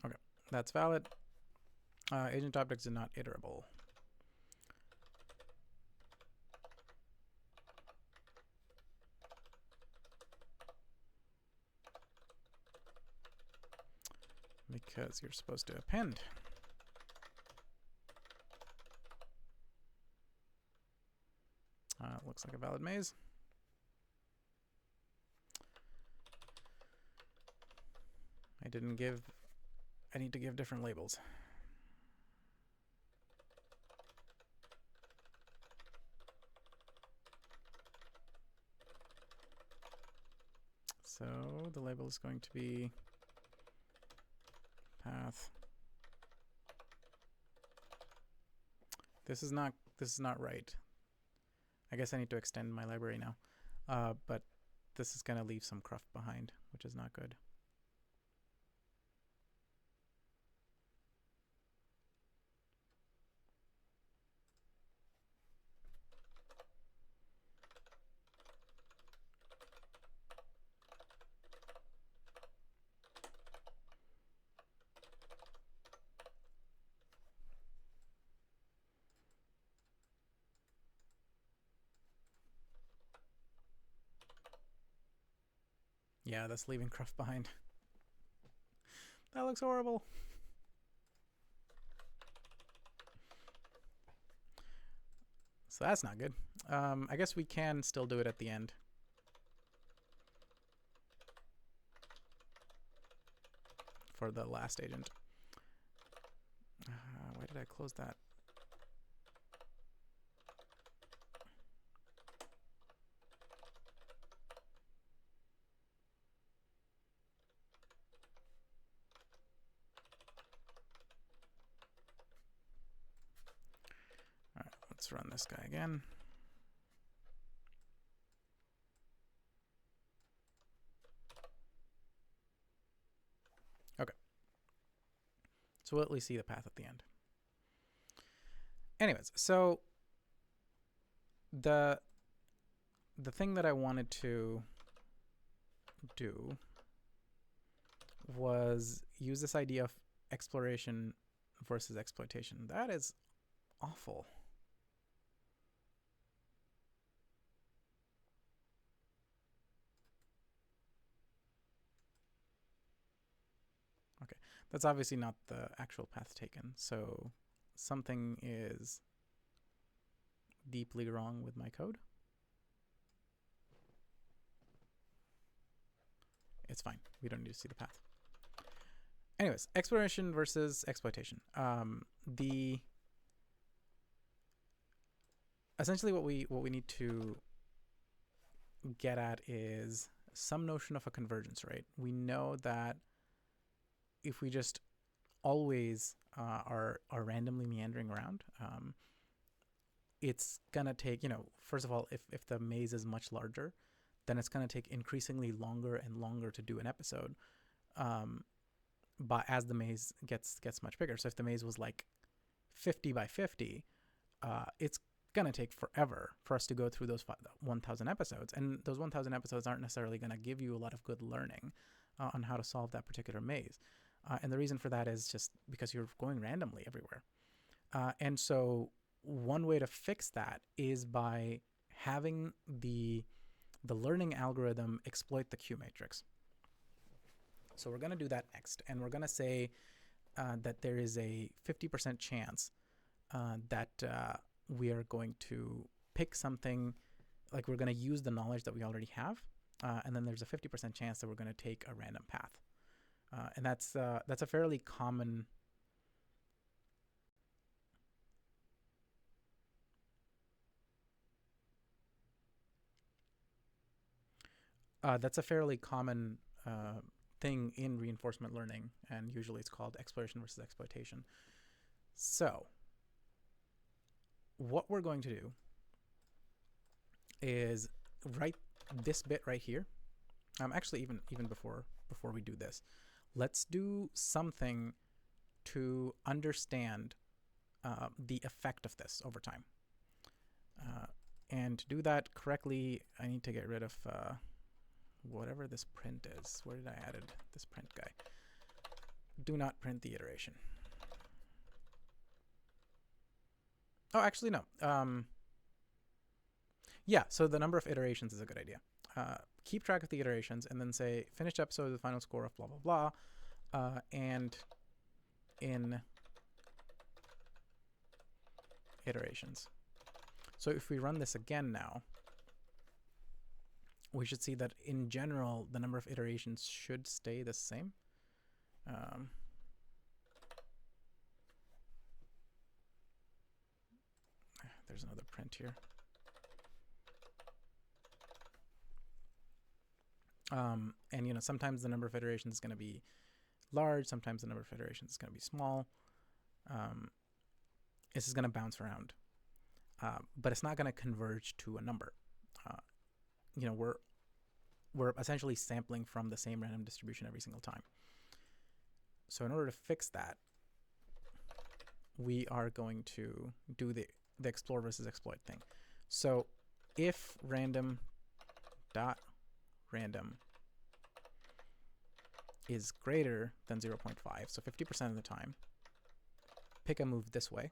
Okay, that's valid. Agent objects are not iterable. Because you're supposed to append. Looks like a valid maze. I need to give different labels. So the label is going to be path. This is not right. I guess I need to extend my library now. But this is going to leave some cruft behind, which is not good. Yeah, that's leaving cruft behind. That looks horrible. So that's not good. I guess we can still do it at the end. For the last agent. Why did I close that? All right, let's run this guy again. So we'll at least see the path at the end. Anyways, so the thing that I wanted to do was use this idea of exploration versus exploitation. That is awful. Okay, that's obviously not the actual path taken, so something is deeply wrong with my code. It's fine. We don't need to see the path. Anyways, exploration versus exploitation. Essentially what we need to get at is some notion of a convergence, right? We know that if we just always are randomly meandering around, it's gonna take, first of all, if the maze is much larger, then it's gonna take increasingly longer and longer to do an episode. But as the maze gets much bigger, so if the maze was like 50 by 50, it's gonna take forever for us to go through those 1,000 episodes, and those 1,000 episodes aren't necessarily gonna give you a lot of good learning on how to solve that particular maze. And the reason for that is just because you're going randomly everywhere. And so one way to fix that is by having the learning algorithm exploit the Q matrix. So we're going to do that next. And we're going to say that there is a 50% chance that we are going to pick something, like we're going to use the knowledge that we already have. And then there's a 50% chance that we're going to take a random path. And that's a fairly common thing in reinforcement learning, and usually it's called exploration versus exploitation. So what we're going to do is write this bit right here. Actually, even before we do this, let's do something to understand the effect of this over time. And to do that correctly, I need to get rid of whatever this print is. Where did I add this print guy? Do not print the iteration. Oh, actually, no. Yeah, so the number of iterations is a good idea. Keep track of the iterations and then say finished episode with the final score of blah, blah, blah. And in iterations. So if we run this again now, we should see that in general, the number of iterations should stay the same. There's another print here. And sometimes the number of iterations is going to be large, sometimes the number of iterations is going to be small. This is going to bounce around, but it's not going to converge to a number. We're essentially sampling from the same random distribution every single time. So in order to fix that, we are going to do the explore versus exploit thing. So if random dot random is greater than 0.5, so 50% of the time, pick a move this way,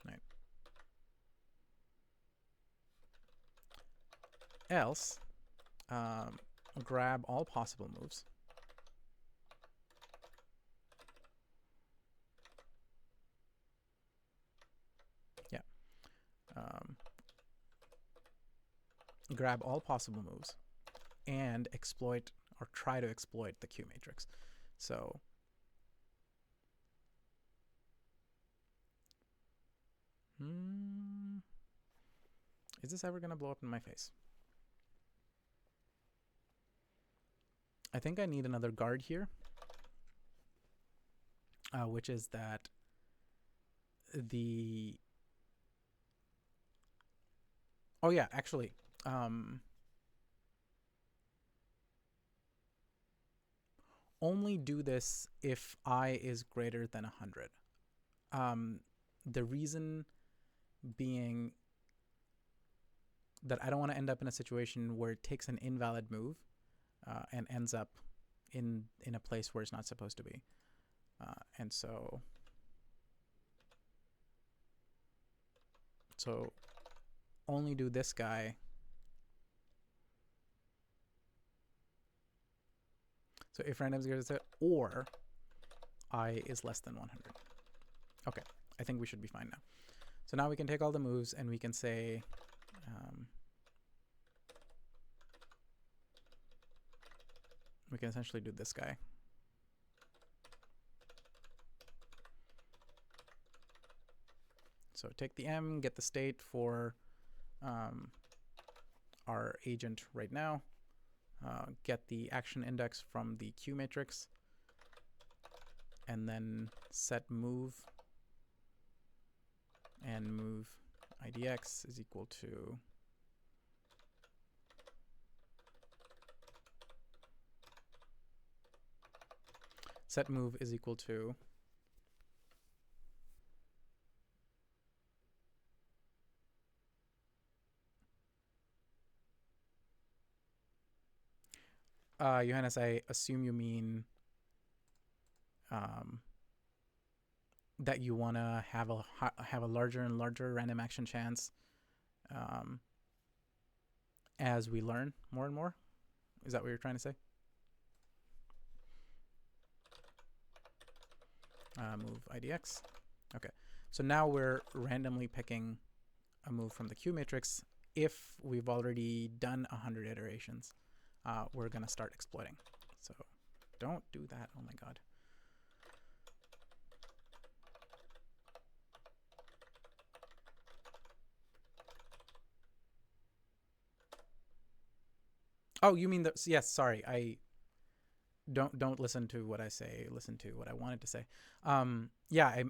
right? Else, grab all possible moves. Yeah. Grab all possible moves and exploit or try to exploit the Q matrix. So is this ever going to blow up in my face? I think I need another guard here, which is that oh yeah, actually, only do this if I is greater than 100. The reason being that I don't want to end up in a situation where it takes an invalid move and ends up in a place where it's not supposed to be. And so only do this guy. So if random is greater than, or I is less than 100. Okay, I think we should be fine now. So now we can take all the moves and we can say we can essentially do this guy. So take the M, get the state for our agent right now, get the action index from the Q matrix, and then set move, and move IDX is equal to set move is equal to Johannes, I assume you mean that you want to have a larger and larger random action chance as we learn more and more. Is that what you're trying to say? Move IDX. Okay, so now we're randomly picking a move from the Q matrix. If we've already done 100 iterations, we're going to start exploiting. So don't do that. Oh my God. Oh, you mean that? Yes, sorry. I don't listen to what I say. Listen to what I wanted to say. Yeah,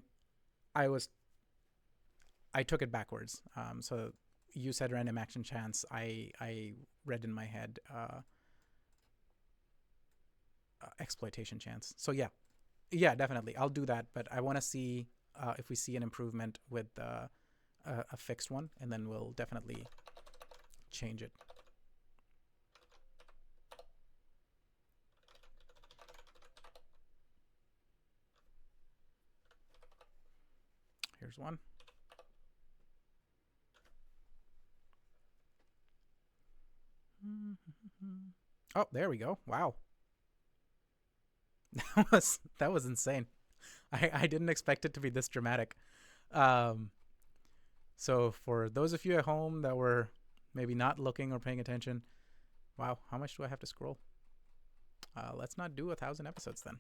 I took it backwards. So you said random action chance. I read in my head exploitation chance. So yeah, definitely. I'll do that. But I want to see if we see an improvement with a fixed one, and then we'll definitely change it. Here's one. Oh, there we go. Wow. That was insane. I didn't expect it to be this dramatic. So for those of you at home that were maybe not looking or paying attention, wow, how much do I have to scroll? Let's not do 1,000 episodes then.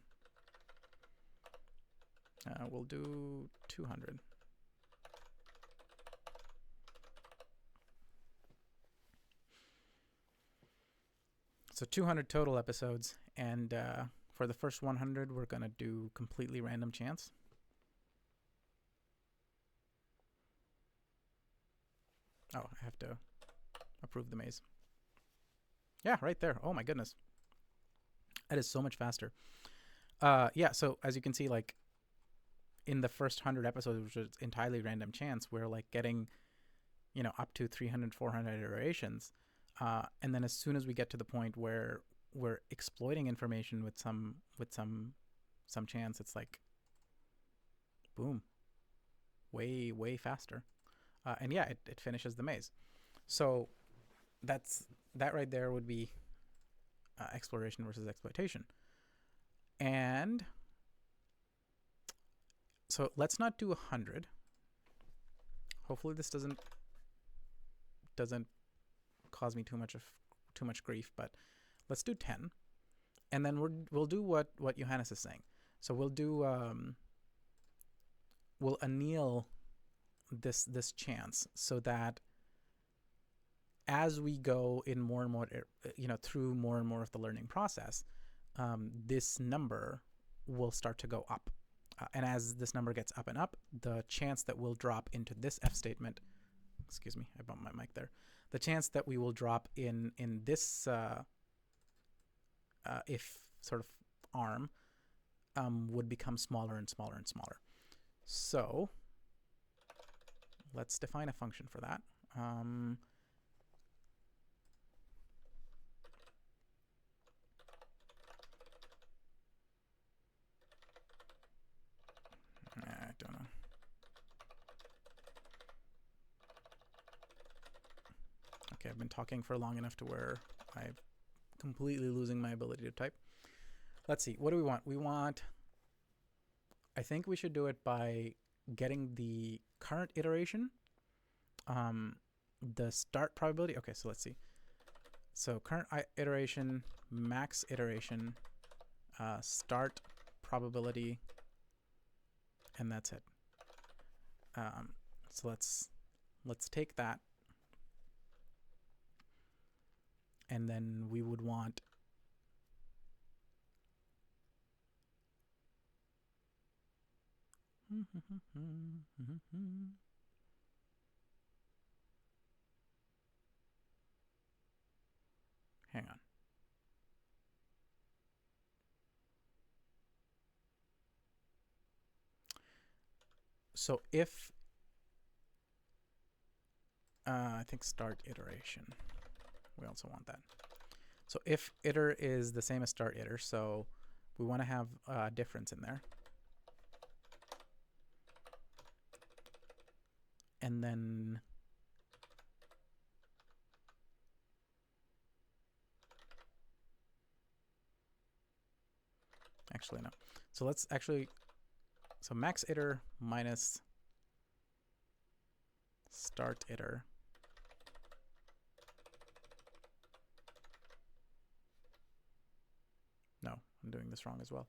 We'll do 200. So 200 total episodes, and for the first 100, we're going to do completely random chance. Oh, I have to approve the maze. Yeah, right there. Oh my goodness. That is so much faster. Yeah, so as you can see, like in the first 100 episodes, which is entirely random chance, we're like getting, up to 300, 400 iterations. And then as soon as we get to the point where we're exploiting information with some chance, it's like, boom, way, way faster. And yeah, it finishes the maze. So that right there would be exploration versus exploitation. And so let's not do 100. Hopefully this doesn't cause me too much grief, but let's do 10. And then we'll do what Johannes is saying. So we'll do we'll anneal this chance so that as we go in more and more, through more and more of the learning process, this number will start to go up. And as this number gets up and up, the chance that we'll drop into this F statement, excuse me, I bumped my mic there. The chance that we will drop in this if sort of arm would become smaller and smaller and smaller. So let's define a function for that. I don't know. Okay, I've been talking for long enough to where I'm completely losing my ability to type. Let's see, what do we want? We want, I think we should do it by getting the current iteration, the start probability. Okay, so let's see. So current iteration, max iteration, start probability, and that's it. So let's take that, and then we would want hang on. So if I think start iteration, we also want that. So if iter is the same as start iter, so we want to have a difference in there. And then actually no. So let's actually, so max iter minus start iter. No, I'm doing this wrong as well.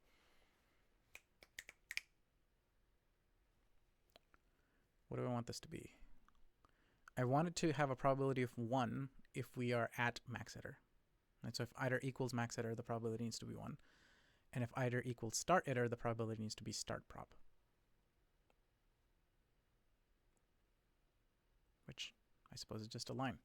What do I want this to be? I wanted to have a probability of 1 if we are at max iter. Right, so if iter equals max iter, the probability needs to be 1. And if iter equals start iter, the probability needs to be start prob. Which I suppose is just a line.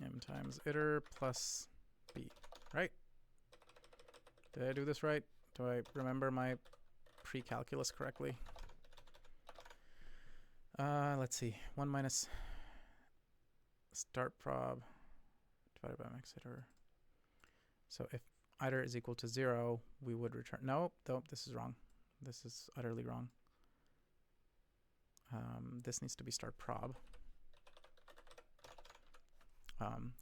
M times iter plus b, right? Did I do this right? Do I remember my pre-calculus correctly? Let's see. 1 minus start prob divided by max iter. So if iter is equal to 0, we would return. Nope, this is wrong. This is utterly wrong. This needs to be start prob.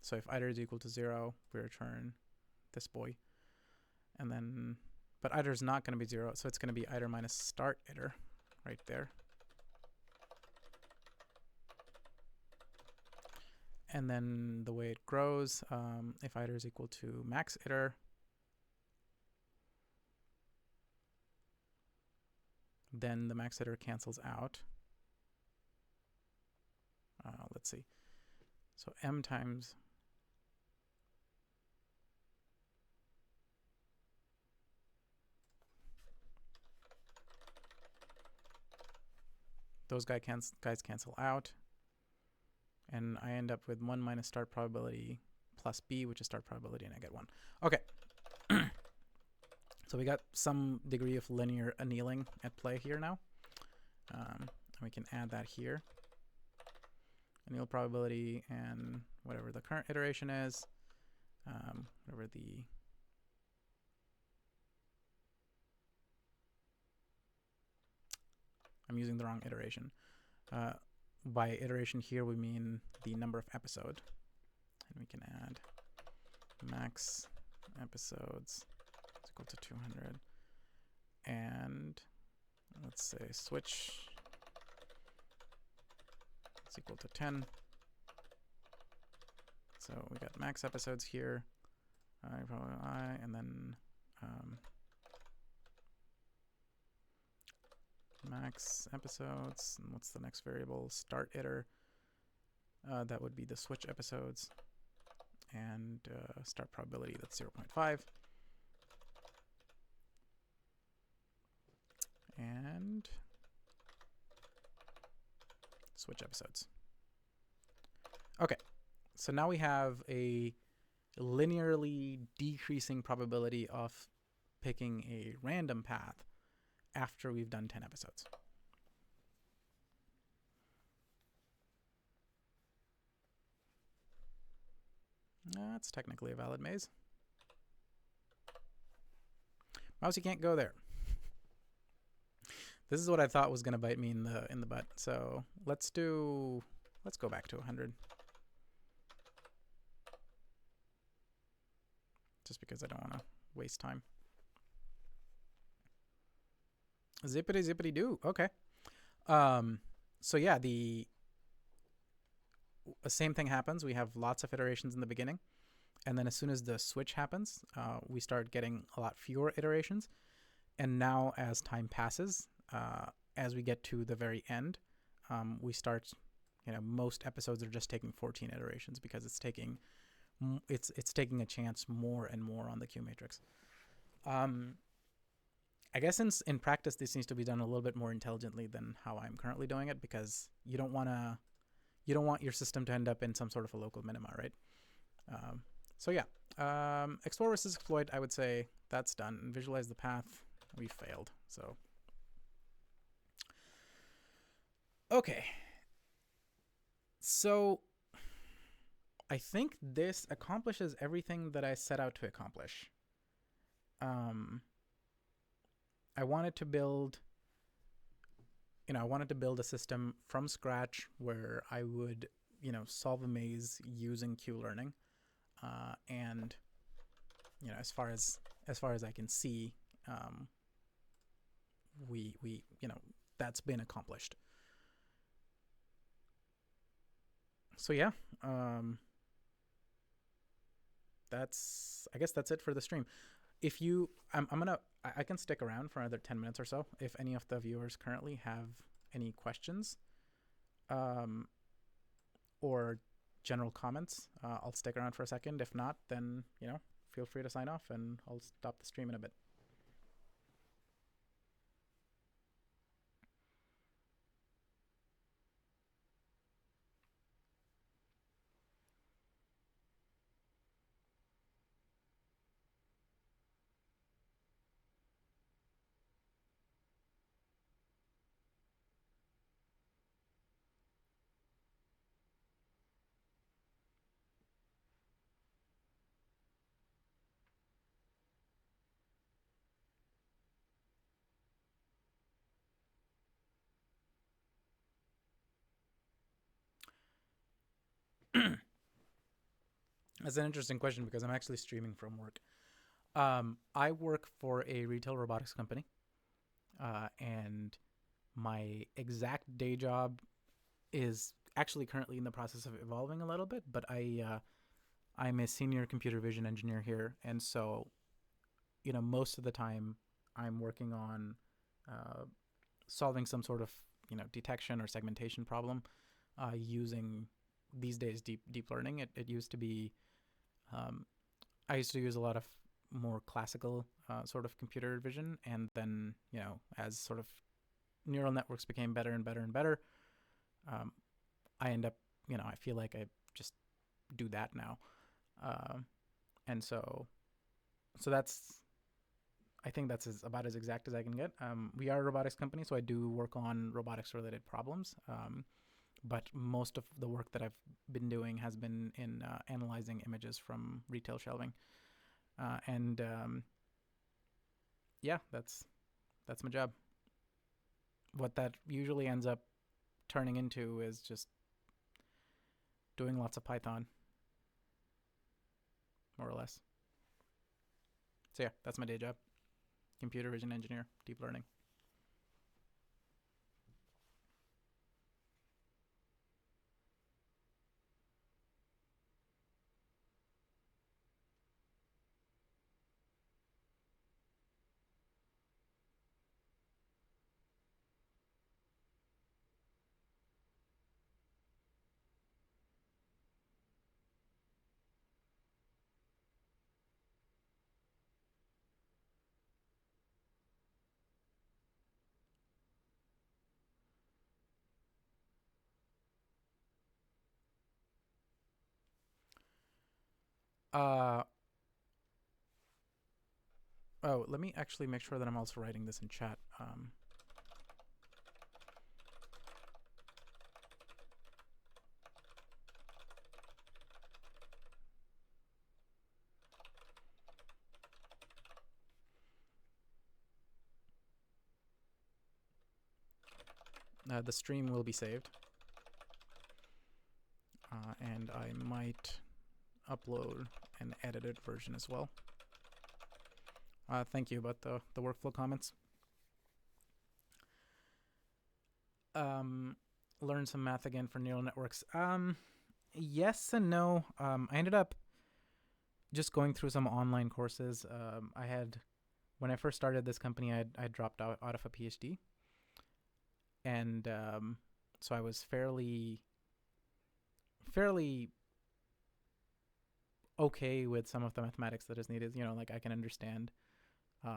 So if iter is equal to 0, we return this boy. And then, but iter is not going to be 0, so it's going to be iter minus start iter right there. And then the way it grows, if iter is equal to max iter, then the max iter cancels out. Let's see. So m times those guys cancel out, and I end up with 1 minus start probability plus b, which is start probability, and I get 1. Okay. So we got some degree of linear annealing at play here now. And we can add that here. Anneal probability and whatever the current iteration is, whatever the I'm using the wrong iteration. By iteration here we mean the number of episode, and we can add max episodes is equal to 200, and let's say switch is equal to 10. So we got max episodes here, and then max episodes. And what's the next variable? Start iter. That would be the switch episodes, and start probability, that's 0.5. And switch episodes. Okay, so now we have a linearly decreasing probability of picking a random path after we've done 10 episodes. That's technically a valid maze. Mouse, you can't go there. This is what I thought was going to bite me in the butt. So let's go back to 100. Just because I don't want to waste time. Zippity zippity doo. Okay. So yeah, the same thing happens. We have lots of iterations in the beginning, and then as soon as the switch happens, we start getting a lot fewer iterations. And now, as time passes, as we get to the very end, we start. Most episodes are just taking 14 iterations because it's taking a chance more and more on the Q matrix. I guess in practice, this needs to be done a little bit more intelligently than how I'm currently doing it, because you don't want your system to end up in some sort of a local minima, right? So yeah, explore versus exploit, I would say that's done. Visualize the path, we failed. So okay, so I think this accomplishes everything that I set out to accomplish. I wanted to build a system from scratch where I would, solve a maze using QLearning, and as far as I can see, we that's been accomplished. So yeah, I guess that's it for the stream. If you, I can stick around for another 10 minutes or so if any of the viewers currently have any questions, or general comments. I'll stick around for a second. If not, then feel free to sign off, and I'll stop the stream in a bit. That's an interesting question because I'm actually streaming from work. I work for a retail robotics company, and my exact day job is actually currently in the process of evolving a little bit, but I'm a senior computer vision engineer here, and so most of the time I'm working on solving some sort of detection or segmentation problem using these days deep learning. It used to be I used to use a lot of more classical sort of computer vision, and then as sort of neural networks became better and better and better, I end up I feel like I just do that now, and so I think that's about as exact as I can get. We are a robotics company, so I do work on robotics related problems, but most of the work that I've been doing has been in analyzing images from retail shelving, and yeah, that's my job. What that usually ends up turning into is just doing lots of Python, more or less. So yeah, that's my day job. Computer vision engineer, deep learning. Oh, let me actually make sure that I'm also writing this in chat. The stream will be saved. And I might upload an edited version as well. Thank you about the workflow comments. Learn some math again for neural networks. Yes and no. I ended up just going through some online courses. When I first started this company, I dropped out of a PhD. And so I was fairly okay with some of the mathematics that is needed. You know, like I can understand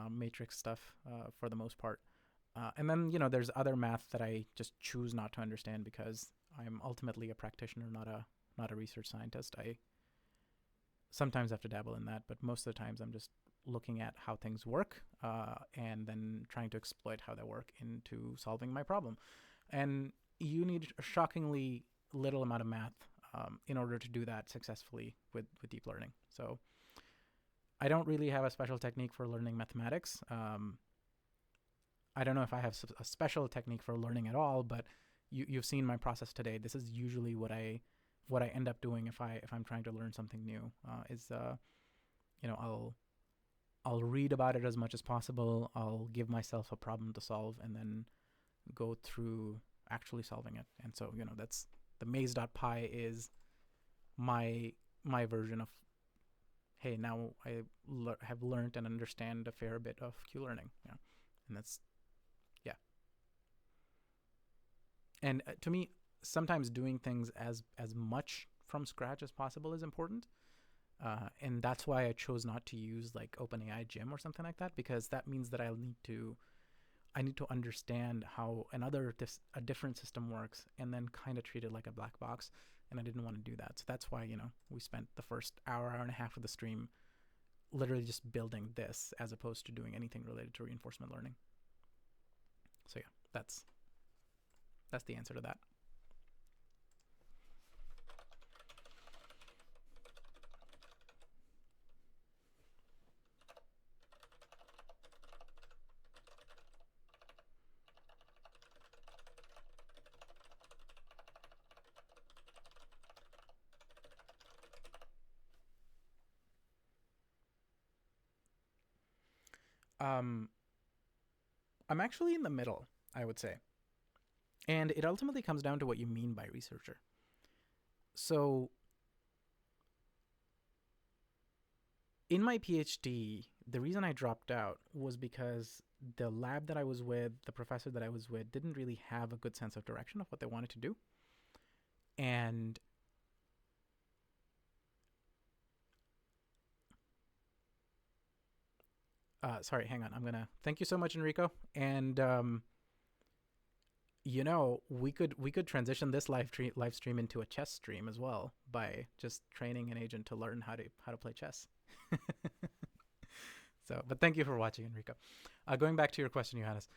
matrix stuff for the most part. And then, you know, there's other math that I just choose not to understand because I'm ultimately a practitioner, not a research scientist. I sometimes have to dabble in that, but most of the times I'm just looking at how things work and then trying to exploit how they work into solving my problem. And you need a shockingly little amount of math in order to do that successfully with deep learning. So I don't really have a special technique for learning mathematics. I don't know if I have a special technique for learning at all, but you've seen my process today. This is usually what I end up doing if I'm trying to learn something new. You know, I'll read about it as much as possible. I'll give myself a problem to solve and then go through actually solving it. And so, you know, that's the maze.py is my version of, hey, now I have learned and understand a fair bit of QLearning. Yeah. And that's, yeah. And to me, sometimes doing things as much from scratch as possible is important. And that's why I chose not to use like OpenAI Gym or something like that, because that means that I need to understand how a different system works and then kind of treat it like a black box. And I didn't want to do that. So that's why, you know, we spent the first hour and a half of the stream literally just building this as opposed to doing anything related to reinforcement learning. So yeah, that's the answer to that. I'm actually in the middle, I would say. And it ultimately comes down to what you mean by researcher. So in my PhD, the reason I dropped out was because the lab that I was with, the professor that I was with, didn't really have a good sense of direction of what they wanted to do. And sorry, hang on. Thank you so much, Enrico. And you know, we could transition this live stream into a chess stream as well by just training an agent to learn how to play chess. So, but thank you for watching, Enrico. Going back to your question, Johannes.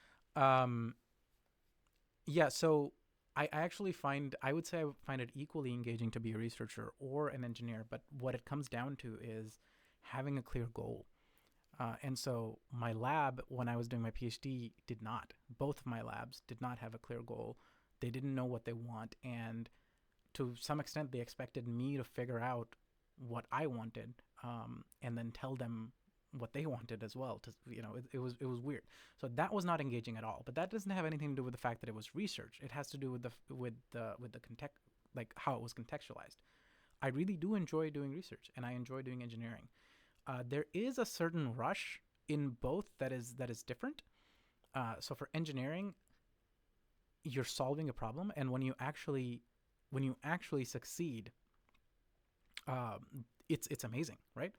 Yeah, so I actually I would say I find it equally engaging to be a researcher or an engineer, but what it comes down to is having a clear goal. And so my lab, when I was doing my PhD, did not. Both of my labs did not have a clear goal. They didn't know what they want. And to some extent, they expected me to figure out what I wanted and then tell them what they wanted as well. It was weird. So that was not engaging at all. But that doesn't have anything to do with the fact that it was research. It has to do with the context, like how it was contextualized. I really do enjoy doing research, and I enjoy doing engineering. There is a certain rush in both that is different. So for engineering, you're solving a problem, and when you actually succeed, it's amazing, right?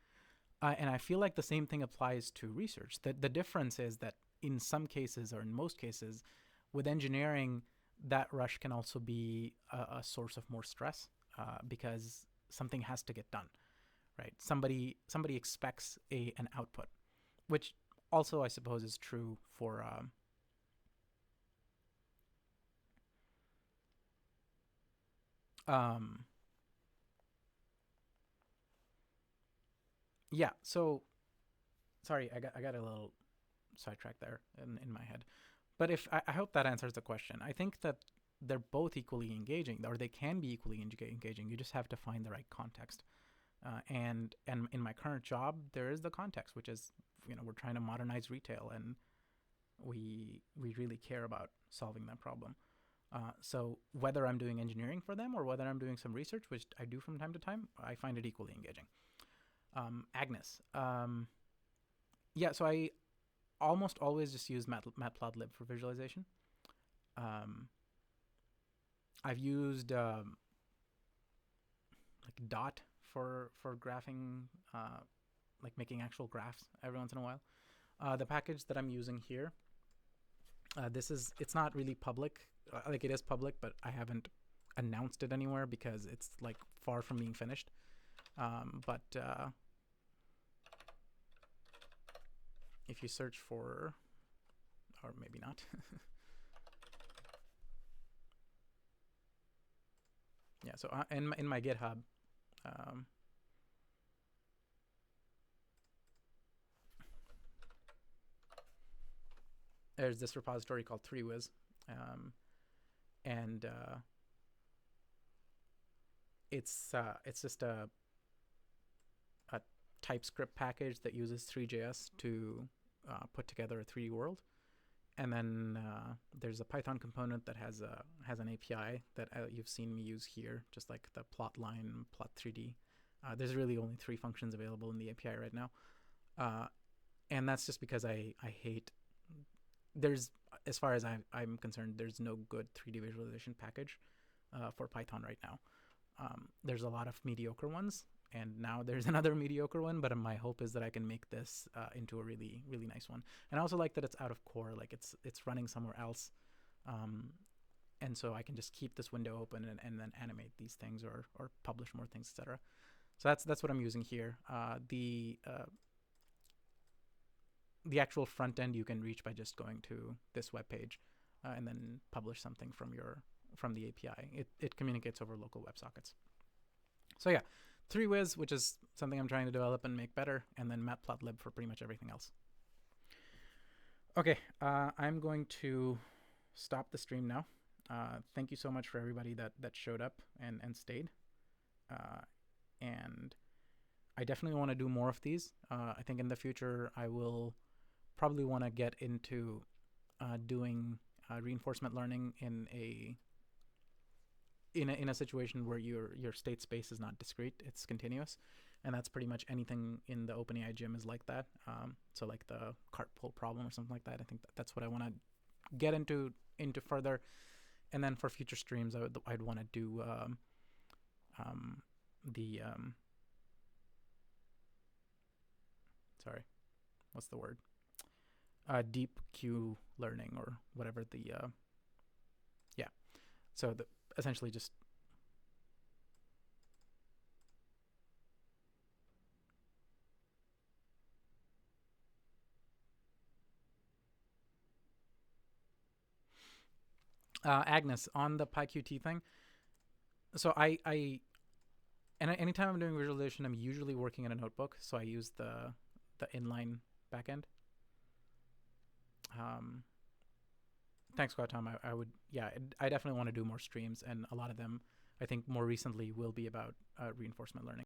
And I feel like the same thing applies to research. The difference is that in some cases, or in most cases, with engineering, that rush can also be a source of more stress because something has to get done. right? Somebody expects an output, which also I suppose is true for yeah. So sorry, I got a little sidetracked there in my head. But if I hope that answers the question. I think that they're both equally engaging, or they can be equally engaging. You just have to find the right context. And in my current job, there is the context, which is, we're trying to modernize retail, and we really care about solving that problem. So whether I'm doing engineering for them or whether I'm doing some research, which I do from time to time, I find it equally engaging. Agnes. Yeah, so I almost always just use matplotlib for visualization. I've used like dot for graphing, like making actual graphs every once in a while. The package that I'm using here, it's not really public. Like, it is public, but I haven't announced it anywhere because it's like far from being finished. But if you search for, or maybe not. Yeah, so in my GitHub, there's this repository called VIDOES, and it's just a TypeScript package that uses Three.js to put together a 3D world. And then there's a Python component that has an API that you've seen me use here, just like the plotline, plot3d. There's really only 3 functions available in the API right now. And that's just because I hate, as far as I'm concerned, there's no good 3D visualization package for Python right now. There's a lot of mediocre ones, and now there's another mediocre one, but my hope is that I can make this into a really, really nice one. And I also like that it's out of core, like it's running somewhere else. And so I can just keep this window open and then animate these things or publish more things, etc. So that's what I'm using here. The actual front end you can reach by just going to this web page and then publish something from the API. It communicates over local WebSockets. So yeah, Three.Wiz, which is something I'm trying to develop and make better, and then matplotlib for pretty much everything else. Okay, I'm going to stop the stream now. Thank you so much for everybody that showed up and stayed. And I definitely want to do more of these. I think in the future I will probably want to get into doing reinforcement learning in a situation where your state space is not discrete, it's continuous. And that's pretty much anything in the OpenAI gym is like that. So like the cart pull problem or something like that. I think that's what I want to get into further. And then for future streams, I'd want to do sorry, what's the word? Deep QLearning or whatever the yeah. So essentially just Agnes, on the PyQt thing. So and anytime I'm doing visualization, I'm usually working in a notebook. So I use the inline backend. Thanks, Gautam. I definitely want to do more streams, and a lot of them, I think, more recently will be about reinforcement learning.